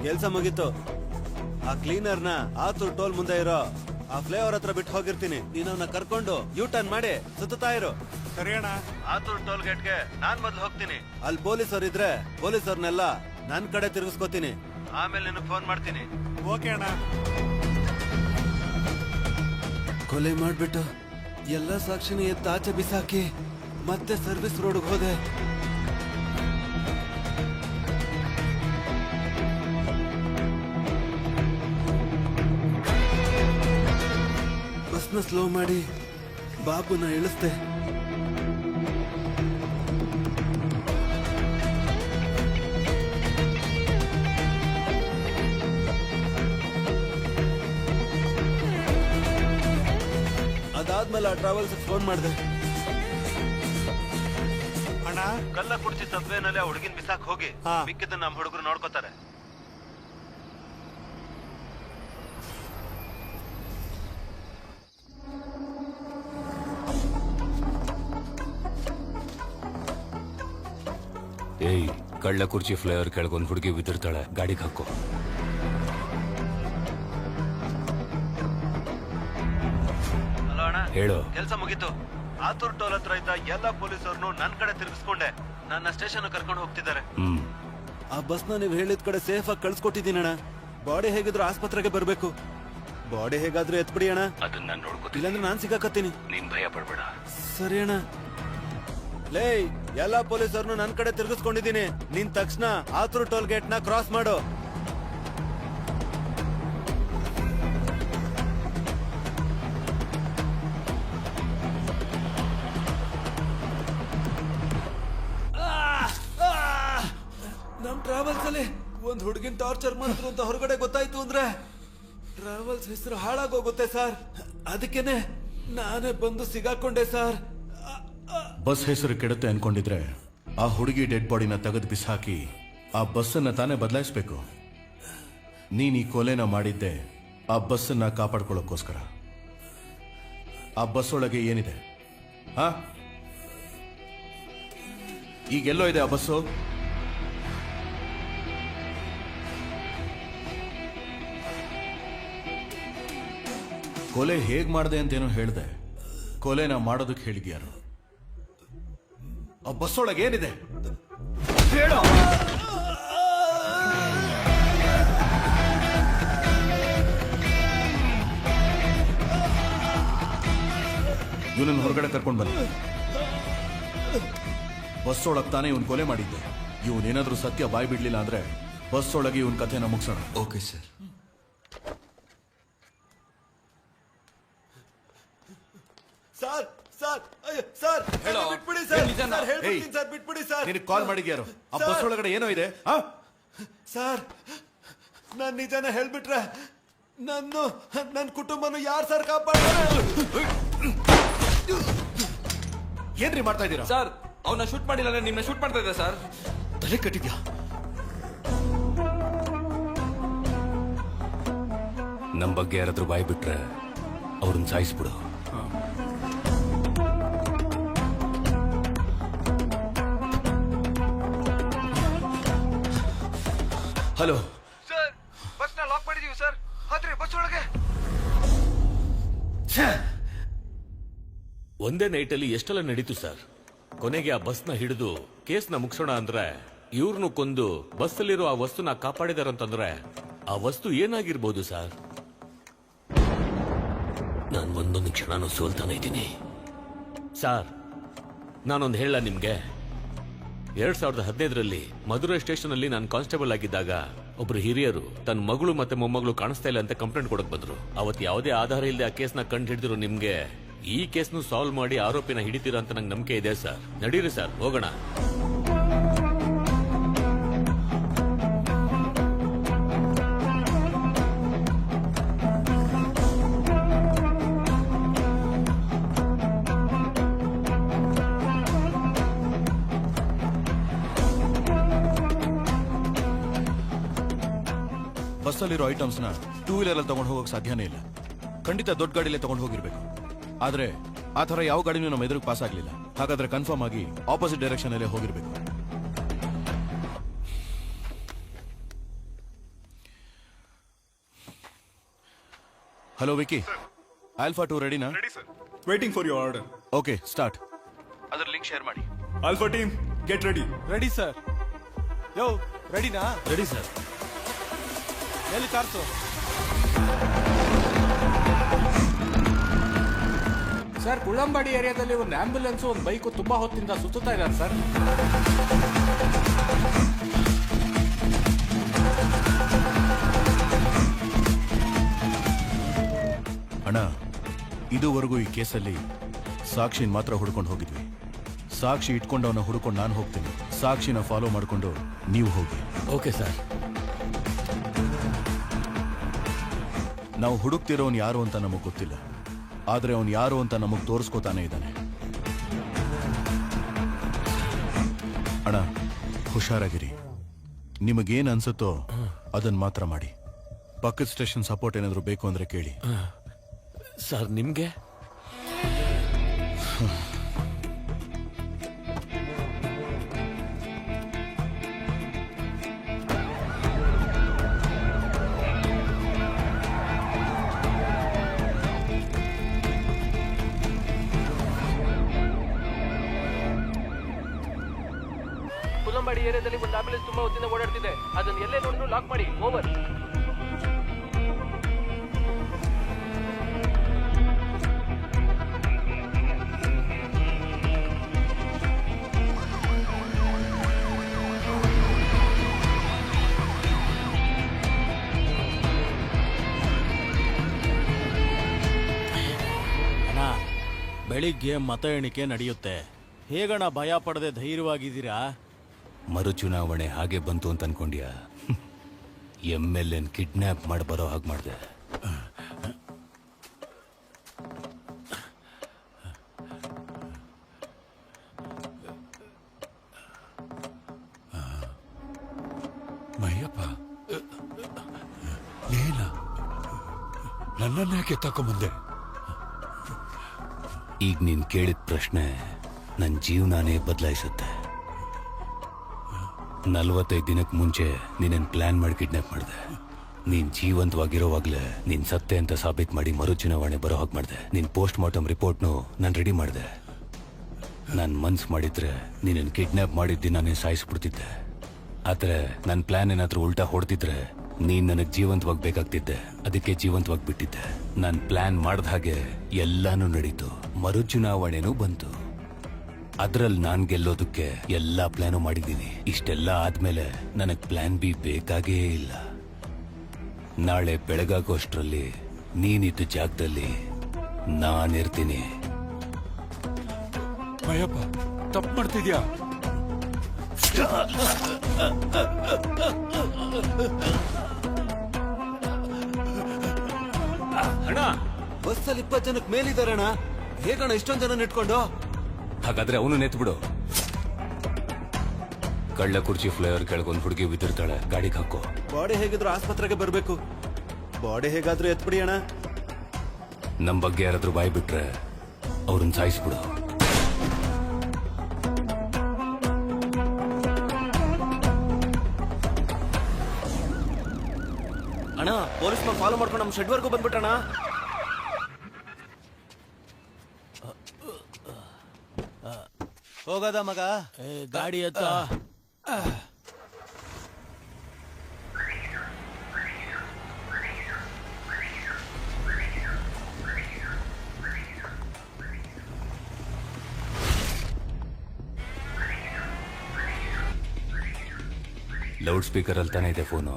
ಕೆಲ್ಸ ಮುಗೀತು. ಆ ಕ್ಲೀನರ್ನ ಆತೂರ್ ಟೋಲ್ ಮುಂದೆ ಇರೋ ಆ ಫ್ಲೇವರ್ ಹತ್ರ ಬಿಟ್ಟು ಹೋಗಿರ್ತೀನಿ. ನೀನ್ ಅವನ್ನ ಕರ್ಕೊಂಡು ಯೂ ಟರ್ನ್ ಮಾಡಿ ಸುತ್ತಾ ಇರು. ಸರಿ ಅಣ್ಣ. ಆತೂರ್ ಟೋಲ್ ಗೇಟ್ಗೆ ನಾನ್ ಮೊದ್ಲು ಹೋಗ್ತೀನಿ. ಅಲ್ಲಿ ಪೊಲೀಸರು ಇದ್ರೆ ಪೊಲೀಸರ್ನೆಲ್ಲ ನನ್ ಕಡೆ ತಿರುಗಿಸ್ಕೋತೀನಿ. ಆಮೇಲೆ ನಿನಗೆ ಫೋನ್ ಮಾಡ್ತೀನಿ. ಓಕೆ ಅಣ್ಣ. ಕೊಲೆ ಮಾಡ್ಬಿಟ್ಟು ಎಲ್ಲ ಸಾಕ್ಷಿನ ಎತ್ತಾಚೆ ಬಿಸಾಕಿ ಮತ್ತೆ ಸರ್ವಿಸ್ ರೋಡ್ಗೆ ಹೋದೆ. ಬಸ್ನ ಸ್ಲೋ ಮಾಡಿ ಬಾಬುನ ಇಳಿಸ್ದೆ. ಅದಾದ್ಮೇಲೆ ಆ ಟ್ರಾವೆಲ್ಸ್ ಫೋನ್ ಮಾಡಿದೆ. ಅಣ್ಣ, ಕಲ್ಲ ಕುಡ್ಚಿ ಸಬ್ವೇನಲ್ಲಿ ಆ ಹುಡುಗಿನ ಬಿಸಾಕ್ ಹೋಗಿ ಮಿಕ್ಕಿದ್ದನ್ನ ನಮ್ಮ ಹುಡುಗರು ನೋಡ್ಕೋತಾರೆ. ಏಯ್, ಕಳ್ಳ ಕುರ್ಚಿ ಫ್ಲೇವರ್ ಕೆಳಗೊಂದು ಹುಡುಗಿ ಬಿದ್ದಿರ್ತಾಳೆ, ಗಾಡಿಗೆ ಹಾಕೋ. ಹೇಳು. ಕೆಲಸ ಮುಗೀತು. ಆತೂರ್ ಟೋಲ್ ಹತ್ರ ಇದ್ದ ಎಲ್ಲ ಪೊಲೀಸರನ್ನು ನನ್ ಕಡೆ ತಿರುಗಿಸ್ಕೊಂಡೆ. ನನ್ನ ಸ್ಟೇಷನ್ ಕರ್ಕೊಂಡು ಹೋಗ್ತಿದ್ದಾರೆ. ಆ ಬಸ್ನ ನೀವು ಹೇಳಿದ ಕಡೆ ಸೇಫ್ ಆಗಿ ಕಳ್ಸ್ಕೊಟ್ಟಿದ್ದೀನಣ್ಣ. ಬಾಡಿ ಹೇಗಿದ್ರು ಆಸ್ಪತ್ರೆಗೆ ಬರ್ಬೇಕು. ಬಾಡಿ ಹೇಗಾದ್ರೂ ಎತ್ಬಿಡಿ ಅಣ್ಣ. ಅದನ್ನ ನಾನು ನೋಡ್ಕೋತೀನಿ. ಇಲ್ಲಾಂದ್ರೆ ನಾನ್ ಸಿಕ್ಕಾಕತ್ತೀನಿ. ನೀನ್ ಭಯ ಪಡ್ಬೇಡ. ಸರಿ ಅಣ್ಣ. ಲೇ, ಎಲ್ಲಾ ಪೊಲೀಸರನ್ನು ನನ್ ಕಡೆ ತಿರುಗಿಸ್ಕೊಂಡಿದ್ದೀನಿ. ನೀನ್ ತಕ್ಷಣ ಆತೂರ್ ಟೋಲ್ ಗೇಟ್ ನ ಕ್ರಾಸ್ ಮಾಡು. ನಮ್ ಟ್ರಾವೆಲ್ಸ್ ಅಲ್ಲಿ ಒಂದ್ ಹುಡುಗಿನ ಟಾರ್ಚರ್ ಮಾಡಿದ್ರು ಅಂತ ಹೊರಗಡೆ ಗೊತ್ತಾಯ್ತು ಅಂದ್ರೆ ಟ್ರಾವೆಲ್ಸ್ ಹೆಸರು ಹಾಳಾಗೋಗುತ್ತೆ ಸರ್. ಅದಕ್ಕೇನೆ ನಾನೇ ಬಂದು ಸಿಗಾಕೊಂಡೆ ಸರ್. ಬಸ್ ಹೆಸರು ಕೆಡುತ್ತೆ ಅನ್ಕೊಂಡಿದ್ರೆ ಆ ಹುಡುಗಿ ಡೆಡ್ ಬಾಡಿನ ತೆಗೆದು ಬಿಸಾಕಿ ಆ ಬಸ್ಸನ್ನ ತಾನೇ ಬದಲಾಯಿಸ್ಬೇಕು. ನೀನ್ ಈ ಕೊಲೆನ ಮಾಡಿದ್ದೆ ಆ ಬಸ್ಸನ್ನ ಕಾಪಾಡ್ಕೊಳ್ಳೋಕ್ಕೋಸ್ಕರ. ಆ ಬಸ್ ಒಳಗೆ ಏನಿದೆ? ಹಾ, ಈಗೆಲ್ಲೋ ಇದೆ ಆ ಬಸ್ಸು? ಕೊಲೆ ಹೇಗ್ ಮಾಡಿದೆ ಅಂತೇನೋ ಹೇಳ್ದೆ. ಕೊಲೆನ ಮಾಡೋದಕ್ಕೆ ಹೇಳಿದ್ಯಾರು? ಆ ಬಸ್ ಒಳಗೆ ಏನಿದೆ ಹೇಳು. ಇವನನ್ನು ಹೊರಗಡೆ ಕರ್ಕೊಂಡು ಬನ್ನಿ. ಬಸ್ ಒಳಗೆ ತಾನೇ ಇವನ್ ಕೊಲೆ ಮಾಡಿದ್ದೆ. ಇವನೇನಾದ್ರೂ ಸತ್ಯ ಬಾಯ್ ಬಿಡ್ಲಿಲ್ಲ ಅಂದ್ರೆ ಬಸ್ ಒಳಗೆ ಇವನ್ ಕಥೆನ ಮುಗಿಸೋಣ. Okay sir. ಸರ್ ಸರ್ ಅಯ್ಯೋ, ಸರ್ ಹೇಳೋ. ಬಿಟ್ಬಿಡಿ ಸರ್ ಏನ್ ನಿಜನಾ? ಸರ್, ಹೇಳ್ಬಿಡ್ತೀನಿ ಏಯ್. ಸರ್ ಬಿಟ್ಬಿಡಿ ಸರ್ ನಿನಗೆ ಕಾಲ್ ಮಾಡಿದ್ಯಾರು ಆ ಸರ್. ಬಸ್ ಒಳಗಡೆ ಏನೋ ಇದೆ ಆ? ಸರ್ ನಾನ್ ನಿಜನ ಹೇಳ್ಬಿಟ್ರೆ ನನ್ನ ಕುಟುಂಬನು ಯಾರು ಸರ್ ಕಾಪಾಡ್ತಾರೆ? ಏನ್ರಿ ಮಾಡ್ತಾ ಇದ್ದೀರಾ ಸರ್ ಅವನ್ನ ಶೂಟ್ ಮಾಡಿಲ್ಲ ನಿಮ್ಮನ್ನ ಶೂಟ್ ಮಾಡ್ತಾ ಇದ್ದೆ ಸರ್. ತಲೆ ಕಟ್ಟಿದ್ಯಾ? ನಮ್ ಬಗ್ಗೆ ಯಾರಾದ್ರೂ ಬಾಯ್ ಬಿಟ್ರೆ ಅವ್ರನ್ನ ಸಾಯಿಸ್ಬಿಡು. ಹಲೋ ಸರ್ ಬಸ್ ನ ಲಾಕ್ ಮಾಡಿದೀವಿ ಸರ್. ಆದ್ರೆ ಬಸ್ ಒಳಗೆ ಒಂದೇ ನೈಟಲ್ಲಿ ಎಷ್ಟೆಲ್ಲ ನಡೀತು ಸರ್. ಕೊನೆಗೆ ಆ ಬಸ್ನ ಹಿಡಿದು ಕೇಸ್ನ ಮುಗಿಸೋಣ ಅಂದ್ರೆ ಇವ್ರನ್ನು ಕೊಂದು ಬಸ್ಸಲ್ಲಿರೋ ಆ ವಸ್ತುನ ಕಾಪಾಡಿದಾರಂತಂದ್ರೆ ಆ ವಸ್ತು ಏನಾಗಿರ್ಬೋದು ಸರ್? ನಾನು ಒಂದೊಂದು ಕ್ಷಣನೂ ಸೋಲ್ತಾನೆ ಇದ್ದೀನಿ ಸರ್. ನಾನೊಂದು ಹೇಳ ನಿಮ್ಗೆ, 2015ರಲ್ಲಿ ಮಧುರೈ ಸ್ಟೇಷನ್ ಅಲ್ಲಿ ನಾನು ಕಾನ್ಸ್ಟೇಬಲ್ ಆಗಿದ್ದಾಗ ಒಬ್ರು ಹಿರಿಯರು ತನ್ನ ಮಗಳು ಮತ್ತೆ ಮೊಮ್ಮಗಳು ಕಾಣಿಸ್ತಾ ಇಲ್ಲ ಅಂತ ಕಂಪ್ಲೇಂಟ್ ಕೊಡಕ್ ಬಂದ್ರು. ಅವತ್ತು ಯಾವುದೇ ಆಧಾರ ಇಲ್ಲದೆ ಆ ಕೇಸ್ನ ಕಂಡು ಹಿಡಿದ್ರು. ನಿಮ್ಗೆ ಈ ಕೇಸ್ನು ಸಾಲ್ವ್ ಮಾಡಿ ಆರೋಪಿನ ಹಿಡಿತೀರಾ ಅಂತ ನಂಗೆ ನಂಬಿಕೆ ಇದೆ ಸರ್. ನಡೀರಿ ಸರ್, ಹೋಗೋಣ. ಬಸ್ಸಲ್ಲಿರೋ ಐಟಮ್ಸ್ನ ಟೂ ವೀಲರ್ ಅಲ್ಲಿ ತಗೊಂಡು ಹೋಗೋಕೆ ಸಾಧ್ಯನೇ ಇಲ್ಲ. ಖಂಡಿತ ದೊಡ್ಡ ಗಾಡಿಲೇ ತಗೊಂಡು ಹೋಗಿರ್ಬೇಕು. ಆದ್ರೆ ಆ ಥರ ಯಾವ ಗಾಡಿನೂ ನಮ್ಮ ಎದುರಿಗೆ ಪಾಸ್ ಆಗ್ಲಿಲ್ಲ. ಹಾಗಾದ್ರೆ ಕನ್ಫರ್ಮ್ ಆಗಿ ಆಪೋಸಿಟ್ ಡೈರೆಕ್ಷನ್ ಅಲ್ಲೇ ಹೋಗಿರ್ಬೇಕು. ಹಲೋ ವಿಕಿ, ಆಲ್ಫಾ 2 ರೆಡಿನಾ? Waiting for your order. Okay, start. ಅದರ ಲಿಂಕ್ ಶೇರ್ ಮಾಡಿ. Alpha team get ready. Ready sir. Yo ರೆಡಿನಾ? Ready sir. ಎಲ್ಲಿ ಕಾರ್ಸು? ಸರ್, ಕುಳ್ಳಂಬಾಡಿ ಏರಿಯಾದಲ್ಲಿ ಒಂದು ಆಂಬ್ಯುಲೆನ್ಸ್ ಒಂದು ಬೈಕು ತುಂಬಾ ಹೊತ್ತಿಂದ ಸುತ್ತುತ್ತಾ ಇದ್ದಾರೆ ಸರ್. ಅಣ್ಣ, ಇದುವರೆಗೂ ಈ ಕೇಸಲ್ಲಿ ಸಾಕ್ಷಿನ ಮಾತ್ರ ಹುಡ್ಕೊಂಡು ಹೋಗಿದ್ವಿ. ಸಾಕ್ಷಿ ಇಟ್ಕೊಂಡವನ್ನ ಹುಡ್ಕೊಂಡು ನಾನು ಹೋಗ್ತೀನಿ. ಸಾಕ್ಷಿನ ಫಾಲೋ ಮಾಡ್ಕೊಂಡು ನೀವು ಹೋಗಿ. Okay sir. ನಾವು ಹುಡುಕ್ತಿರೋನ್ ಯಾರು ಅಂತ ನಮಗ್ ಗೊತ್ತಿಲ್ಲ, ಆದ್ರೆ ಅವನ್ ಯಾರು ಅಂತ ನಮಗ್ ತೋರಿಸ್ಕೋತಾನೆ ಇದ್ದಾನೆ. ಅಣ್ಣ, ಹುಷಾರಾಗಿರಿ. ನಿಮಗೇನ್ ಅನ್ಸುತ್ತೋ ಅದನ್ನ ಮಾತ್ರ ಮಾಡಿ. ಪಕ್ಕದ ಸ್ಟೇಷನ್ ಸಪೋರ್ಟ್ ಏನಾದ್ರು ಬೇಕು ಅಂದ್ರೆ ಕೇಳಿ. ಸರ್, ನಿಮ್ಗೆ ಕುಲ್ಲಂಬಾಡಿ ಏರಿಯಾದಲ್ಲಿ ಒಂದು ಆಂಬ್ಯುಲೆನ್ಸ್ ತುಂಬಾ ಹೊತ್ತಿಂದ ಓಡಾಡ್ತಿದೆ. ಅದನ್ನ ಎಲ್ಲೇ ನೋಡಿದ್ರು ಲಾಕ್ ಮಾಡಿ. ಓವರ್. ಬೆಳಿಗ್ಗೆ ಮತ ಎಣಿಕೆ ನಡೆಯುತ್ತೆ. ಹೇಗಣ ಭಯ ಪಡದೆ ಧೈರ್ಯವಾಗಿದ್ದೀರಾ? ಮರು ಚುನಾವಣೆ ಹಾಗೆ ಬಂತು ಅಂತ ಅನ್ಕೊಂಡ್ಯಾ? MLA ಕಿಡ್ನಾಪ್ ಮಾಡಿ ಬರೋ ಹಾಗೆ ಮಾಡಿದೆ. ಮಯ್ಯಪ್ಪ, ನೀನ ನನ್ನನ್ಯಾಕೆ ತಕೊಂಬಂದೆ? ಈಗ ನೀನ್ ಕೇಳಿದ ಪ್ರಶ್ನೆ ನನ್ನ ಜೀವನಾನೇ ಬದಲಾಯಿಸುತ್ತೆ. 45 ದಿನಕ್ಕೆ ಮುಂಚೆ ನೀನನ್ ಪ್ಲಾನ್ ಮಾಡಿ ಕಿಡ್ನಾಪ್ ಮಾಡಿದೆ. ನೀನ್ ಜೀವಂತವಾಗಿರೋವಾಗ್ಲೇ ನೀನ್ ಸತ್ತೆ ಅಂತ ಸಾಬೀತ್ ಮಾಡಿ ಮರು ಚುನಾವಣೆ ಬರೋ ಹಾಗೆ ಮಾಡಿದೆ. ನಿನ್ ಪೋಸ್ಟ್ ಮಾರ್ಟಮ್ ರಿಪೋರ್ಟ್ನು ನಾನು ರೆಡಿ ಮಾಡಿದೆ. ನಾನು ಮನ್ಸು ಮಾಡಿದ್ರೆ ನೀನನ್ ಕಿಡ್ನಾಪ್ ಮಾಡಿದ್ದಿ ನಾನೇ ಸಾಯಿಸ್ಬಿಡ್ತಿದ್ದೆ. ಆದ್ರೆ ನನ್ನ ಪ್ಲಾನ್ ಏನಾದ್ರೂ ಉಲ್ಟಾ ಹೊಡ್ತಿದ್ರೆ ನೀನ್ ನನಗೆ ಜೀವಂತವಾಗಿ ಬೇಕಾಗ್ತಿದ್ದೆ. ಅದಕ್ಕೆ ಜೀವಂತವಾಗಿ ಬಿಟ್ಟಿದ್ದೆ. ನಾನು ಪ್ಲಾನ್ ಮಾಡ್ದ ಹಾಗೆ ಎಲ್ಲಾನು ನಡೀತು. ಮರು ಚುನಾವಣೆನೂ ಬಂತು. ಅದ್ರಲ್ಲಿ ನಾನ್ ಗೆಲ್ಲೋದಕ್ಕೆ ಎಲ್ಲಾ ಪ್ಲಾನು ಮಾಡಿದ್ದೀನಿ. ಇಷ್ಟೆಲ್ಲ ಆದ್ಮೇಲೆ ನನಗ್ ಪ್ಲಾನ್ ಬಿ ಬೇಕಾಗೇ ಇಲ್ಲ. ನಾಳೆ ಬೆಳಗಾಗೋಷ್ಟ್ರಲ್ಲಿ ನೀನಿದ್ದ ಜಾಗದಲ್ಲಿ ನಾನಿರ್ತೀನಿ. ಭಯಪ್ಪ ತಪ್ಪು ಮಾಡ್ತಿದ್ಯಾ? ಅಣ್ಣ ಬಸ್ಸಲ್ಲಿ 20 ಜನಕ್ಕೆ ಮೇಲಿದ್ದಾರೆ ಅಣ್ಣ. ಹೇಗಣ್ಣ ಇಷ್ಟೊಂದು ಜನ ಇಟ್ಕೊಂಡು? ಹಾಗಾದ್ರೆ ಅವನು ನೆತ್ಬಿಡು. ಕಳ್ಳ ಕುರ್ಚಿ ಫ್ಲೇವರ್ ಕೆಳಗೊಂದು ಹುಡುಗಿ ಬಿದ್ದಿರ್ತಾಳೆ, ಗಾಡಿಗೆ ಹಾಕೋ. ಬಾಡಿ ಹೇಗಿದ್ರು ಆಸ್ಪತ್ರೆಗೆ ಬರ್ಬೇಕು. ಬಾಡಿ ಹೇಗಾದ್ರೂ ಎತ್ಬಿಡಿ ಅಣ್ಣ. ನಮ್ ಬಗ್ಗೆ ಯಾರಾದ್ರೂ ಬಾಯ್ ಬಿಟ್ರೆ ಅವ್ರನ್ನ ಸಾಯಿಸ್ಬಿಡು. ಅಣ್ಣ ಪೊಲೀಸ್ನ ಫಾಲೋ ಮಾಡ್ಕೊಂಡು ನಮ್ಮ ಶೆಡ್ವರ್ಗೂ ಬಂದ್ಬಿಟ್ಟಣ. ಹೋಗದ ಮಗ, ಗಾಡಿ ಎತ್ತ. ಲೌಡ್ ಸ್ಪೀಕರ್ ಅಲ್ಲಿ ತಾನೇ ಇದೆ ಫೋನು.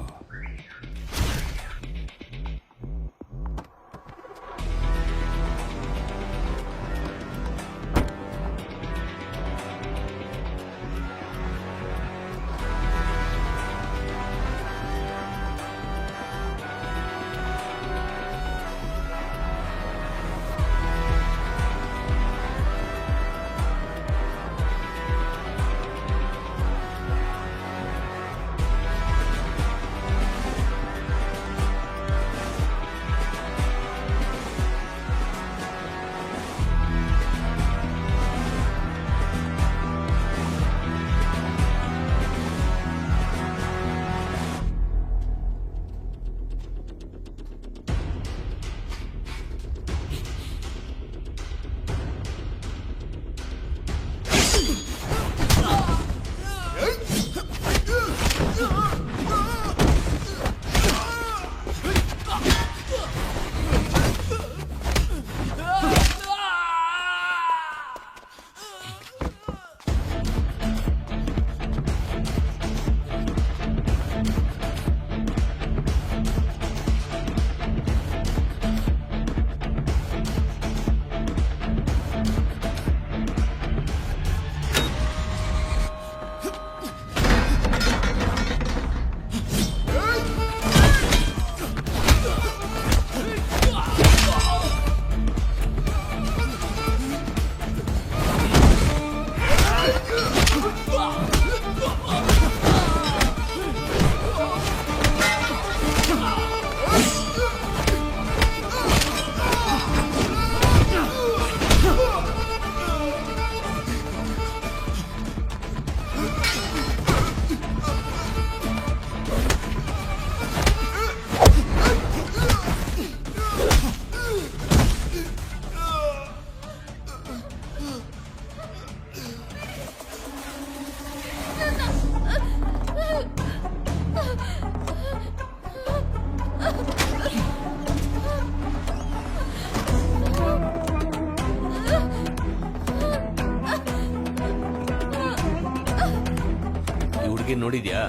ನೋಡಿದ್ಯಾ?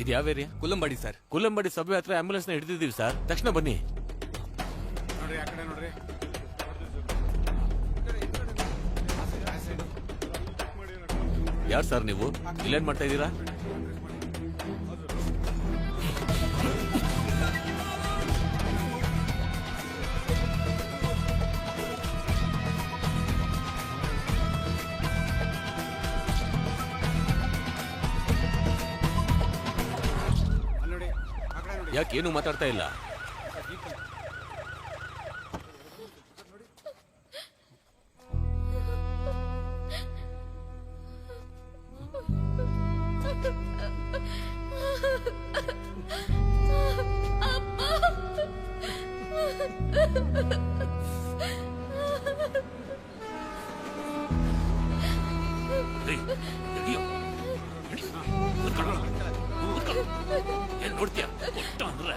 ಇದು ಯಾವ ಏರಿಯಾ? ಕುಲ್ಲಂಬಾಡಿ ಸರ್. ಕುಲ್ಲಂಬಾಡಿ ಸಭೆ ಹತ್ರ ಆಂಬ್ಯುಲೆನ್ಸ್ ನ ಹಿಡಿದಿದ್ದೀವಿ ಸರ್. ತಕ್ಷಣ ಬನ್ನಿ. ನೋಡ್ರಿ ಆ ಕಡೆ ನೋಡ್ರಿ. ಯಾರು ಸರ್ ನೀವು? ಇಲ್ಲೇನ್ ಮಾಡ್ತಾ ಇದ್ದೀರಾ? ಯಾಕೆ ಏನು ಮಾತಾಡ್ತಾ ಇಲ್ಲ? ಏನ್ ನೋಡ್ತೀಯ ಅಂದ್ರೆ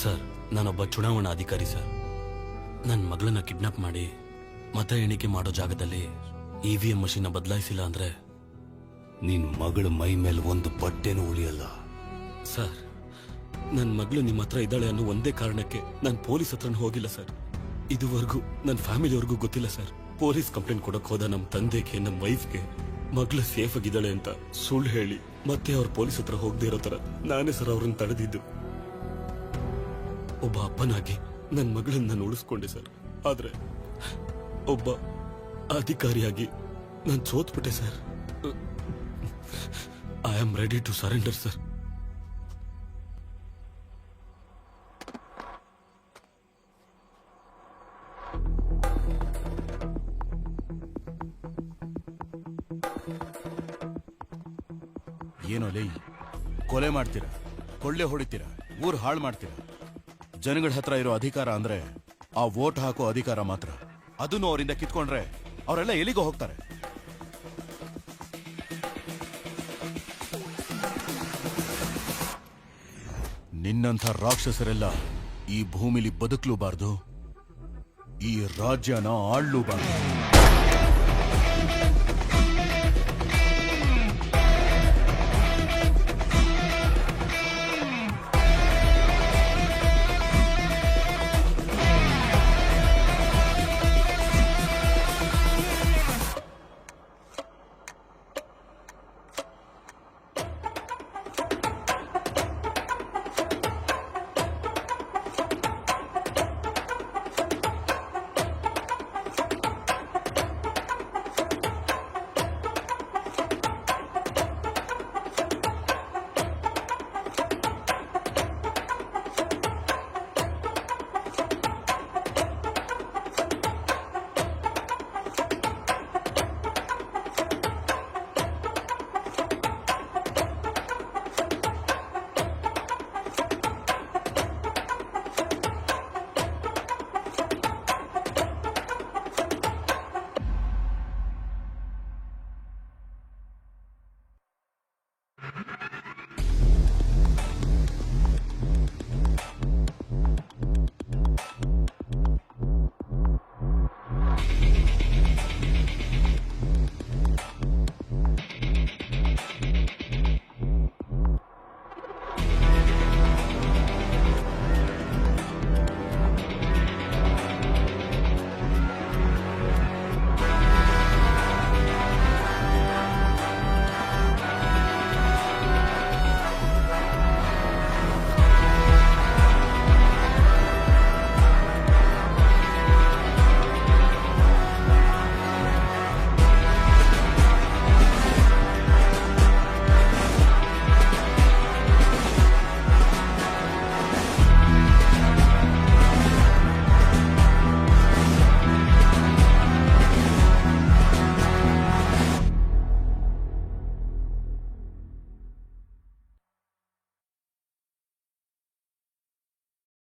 ಸರ್, ನಾನೊಬ್ಬ ಚುನಾವಣಾ ಅಧಿಕಾರಿ ಸರ್. ನನ್ನ ಮಗಳನ್ನ ಕಿಡ್ನಾಪ್ ಮಾಡಿ ಮತ ಎಣಿಕೆ ಮಾಡೋ ಜಾಗದಲ್ಲಿ EVM ಮಷೀನ್ ಬದಲಾಯಿಸಿಲ್ಲ ಅಂದ್ರೆ ನಿನ್ ಮಗಳ ಮೈ ಮೇಲೆ ಒಂದು ಬಟ್ಟೆನೂ ಉಳಿಯಲ್ಲ. ಸರ್, ನನ್ನ ಮಗಳು ನಿಮ್ಮ ಹತ್ರ ಇದ್ದಾಳೆ ಅನ್ನೋ ಒಂದೇ ಕಾರಣಕ್ಕೆ ನಾನು ಪೊಲೀಸ್ ಹತ್ರನೂ ಹೋಗಿಲ್ಲ ಸರ್. ಇದುವರೆಗೂ ನನ್ನ ಫ್ಯಾಮಿಲಿಯವ್ರಿಗೂ ಗೊತ್ತಿಲ್ಲ ಸರ್. ಪೊಲೀಸ್ ಕಂಪ್ಲೇಂಟ್ ಕೊಡಕ್ ಹೋದ ನಮ್ಮ ತಂದೆಗೆ, ನಮ್ಮ ವೈಫ್ಗೆ ಮಗಳು ಸೇಫ್ ಆಗಿದ್ದಾಳೆ ಅಂತ ಸುಳ್ಳು ಹೇಳಿ ಮತ್ತೆ ಅವ್ರ ಪೊಲೀಸ್ ಹತ್ರ ಹೋಗದೆ ಇರೋ ತರ ನಾನೇ ಸರ್ ಅವ್ರನ್ನ ತಡೆದಿದ್ದು. ಒಬ್ಬ ಅಪ್ಪನಾಗಿ ನನ್ನ ಮಗಳನ್ನ ನಾನು ಉಳಿಸ್ಕೊಂಡೆ ಸರ್. ಆದ್ರೆ ಒಬ್ಬ ಅಧಿಕಾರಿಯಾಗಿ ನಾನು ಸೋತ್ಬಿಟ್ಟೆ sir. I am ready to surrender sir. ಏನೋ ಲೈ, ಕೊಲೆ ಮಾಡ್ತೀರಾ, ಕೊಳ್ಳೆ ಹೊಡಿತೀರಾ, ಊರ್ ಹಾಳು ಮಾಡ್ತೀರಾ. ಜನಗಳ ಹತ್ರ ಇರೋ ಅಧಿಕಾರ ಅಂದ್ರೆ ಆ ವೋಟ್ ಹಾಕೋ ಅಧಿಕಾರ ಮಾತ್ರ. ಅದನ್ನು ಅವರಿಂದ ಕಿತ್ಕೊಂಡ್ರೆ ಅವರೆಲ್ಲ ಎಲ್ಲಿಗೋ ಹೋಗ್ತಾರೆ. ನಿನ್ನಂಥ ರಾಕ್ಷಸರೆಲ್ಲ ಈ ಭೂಮಿಲಿ ಬದುಕಲೂಬಾರ್ದು, ಈ ರಾಜ್ಯನ ಆಳ್ಲೂಬಾರ್ದು.